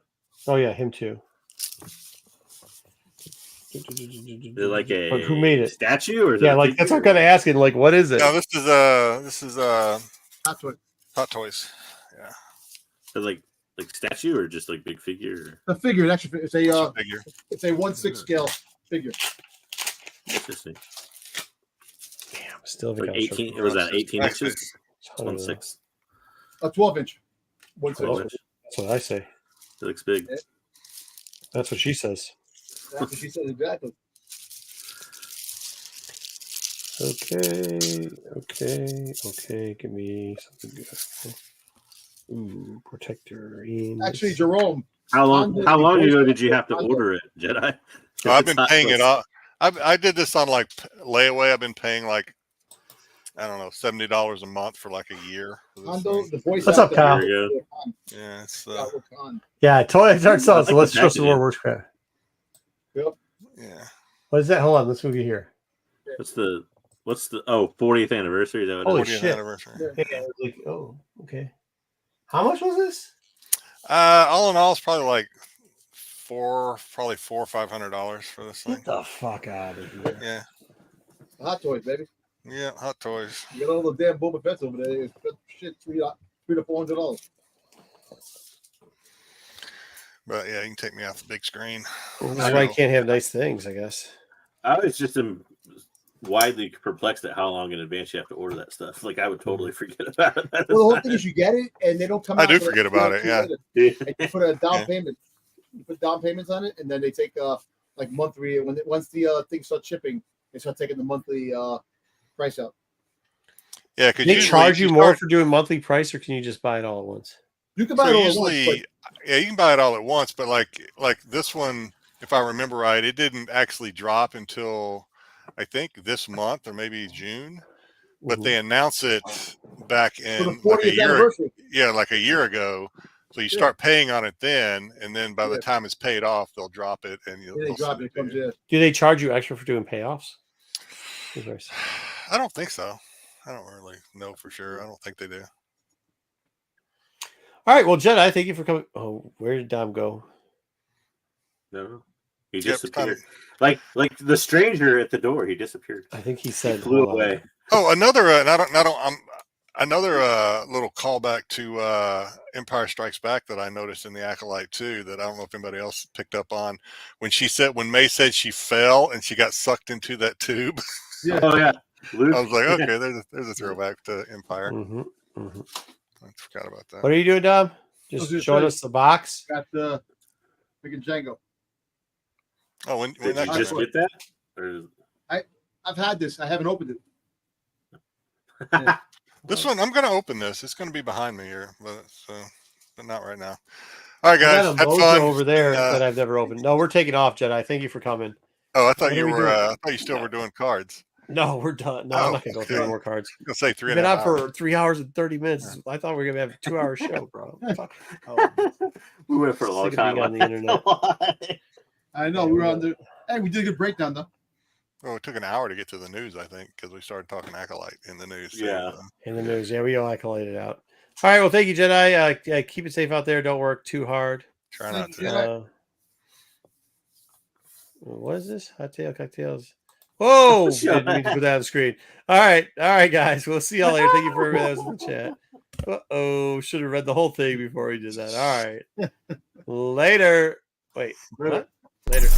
S2: Oh, yeah, him too.
S4: They're like a
S2: Who made it?
S4: statue, or is
S2: Yeah,
S4: it a
S2: like that's what I'm
S4: figure?
S2: kind of asking. Like, what is it?
S3: No, this is
S1: That's what.
S3: Hot Toys. Yeah,
S4: Is it like statue or just like big figure?
S1: The figure. It actually, it's a
S3: figure.
S1: it's a 1/6 scale figure.
S4: Interesting.
S2: Damn, still
S4: Like 18. It was that 18 inches. 1/6.
S1: A 12-inch. 1/6.
S4: 12 inch.
S2: That's what I say.
S4: It looks big.
S2: That's what she says.
S1: That's what she said exactly.
S2: Okay. Give me something good. Ooh, protector.
S1: Actually, Jerome.
S4: How long ago did you have to order it, Jedi?
S3: So I've been
S4: It's
S3: paying
S4: not-
S3: it off. I did this on like layaway. I've been paying like, I don't know, $70 a month for like a year. for this
S1: Hondo,
S3: thing.
S1: the voice
S2: What's up,
S1: actor-
S2: Kyle?
S4: There you
S3: Yeah, it's
S2: Yeah, toy starts
S4: I
S2: out.
S4: like
S2: So let's
S4: the
S2: show some more
S4: packaging.
S2: works.
S3: yeah.
S2: What is that? Hold on. Let's move you here.
S4: What's the 40th anniversary? Is that what
S2: Holy
S4: it is?
S3: 40th
S2: shit.
S3: anniversary.
S2: Yeah, like, oh, okay. How much was this?
S3: All in all, it's probably like $400 or $500 for this thing.
S2: Get the fuck out of here.
S3: Yeah,
S1: Hot Toys, baby.
S3: yeah, Hot Toys.
S1: You got all the damn Boba Fett's over there. It's shit, $300 to $400.
S3: But yeah, you can take me off the big screen.
S2: That's why you can't have nice things, I guess.
S4: I was just widely perplexed at how long in advance you have to order that stuff. Like I would totally forget about it.
S1: Well, the whole thing is you get it and they don't come
S3: I
S1: out.
S3: do
S1: for
S3: forget
S1: like
S3: about
S1: 2
S3: it, yeah.
S1: later. And you put a down
S3: Yeah.
S1: payment. You put down payments on it, and then they take like like monthly. Once the things start shipping, they start taking the monthly price out.
S3: Yeah, because
S2: They charge you more for doing monthly price, or can you just buy it all at once?
S1: You can buy it all at once.
S3: Usually, yeah, you can buy it all at once. But like this one, if I remember right, it didn't actually drop until I think this month or maybe June. But they announce it back
S1: For the
S3: in like a
S1: 40th
S3: year.
S1: anniversary.
S3: Yeah, like a year ago. So you start paying on it then, and then by the time it's paid off, they'll drop it, and
S1: They drop it. It comes in.
S2: Do they charge you extra for doing payoffs?
S3: I don't think so. I don't really know for sure. I don't think they do.
S2: All right. Well, Jedi, thank you for coming. Oh, where did Dom go?
S4: No, he disappeared. Like the stranger at the door, he disappeared.
S2: I think he said
S4: he flew away.
S3: Oh, another another little callback to Empire Strikes Back that I noticed in the Acolyte too. That I don't know if anybody else picked up on when May said she fell and she got sucked into that tube.
S1: Yeah.
S4: Oh yeah.
S3: Luke. I was like, okay, there's a throwback to Empire. I forgot about that.
S2: What are you doing, Dom? Just showing us the box.
S1: Got the freaking Django.
S3: Oh, when
S4: did you just get that? Or...
S1: I've had this. I haven't opened it.
S3: Yeah. This one, I'm going to open this. It's going to be behind me here, but not right now. All right, guys.
S2: I got a mojo over there that I've never opened. No, we're taking off, Jedi. Thank you for coming.
S3: Oh, I thought I thought you still were doing cards.
S2: No, we're done. No, I'm not going to go through any more cards.
S3: I'm going to say 3
S2: We've been out for 3 hours and 30 minutes. I thought we were going to have a 2-hour show, bro.
S4: We went for a long time
S2: on the internet.
S1: I know. We were on the. Hey, we did a good breakdown, though.
S3: Well, it took an hour to get to the news, I think, because we started talking Acolyte in the news.
S4: Yeah.
S2: In the news. Yeah, we all Acolyted out. All right. Well, thank you, Jedi. Keep it safe out there. Don't work too hard.
S3: Try not to.
S2: What is this? Hot tail cocktails. Whoa! Didn't mean to put that on the screen. All right, guys. We'll see y'all later. Thank you for everybody that was in the chat. Oh, should have read the whole thing before we did that. All right. Later. Wait. What? Later.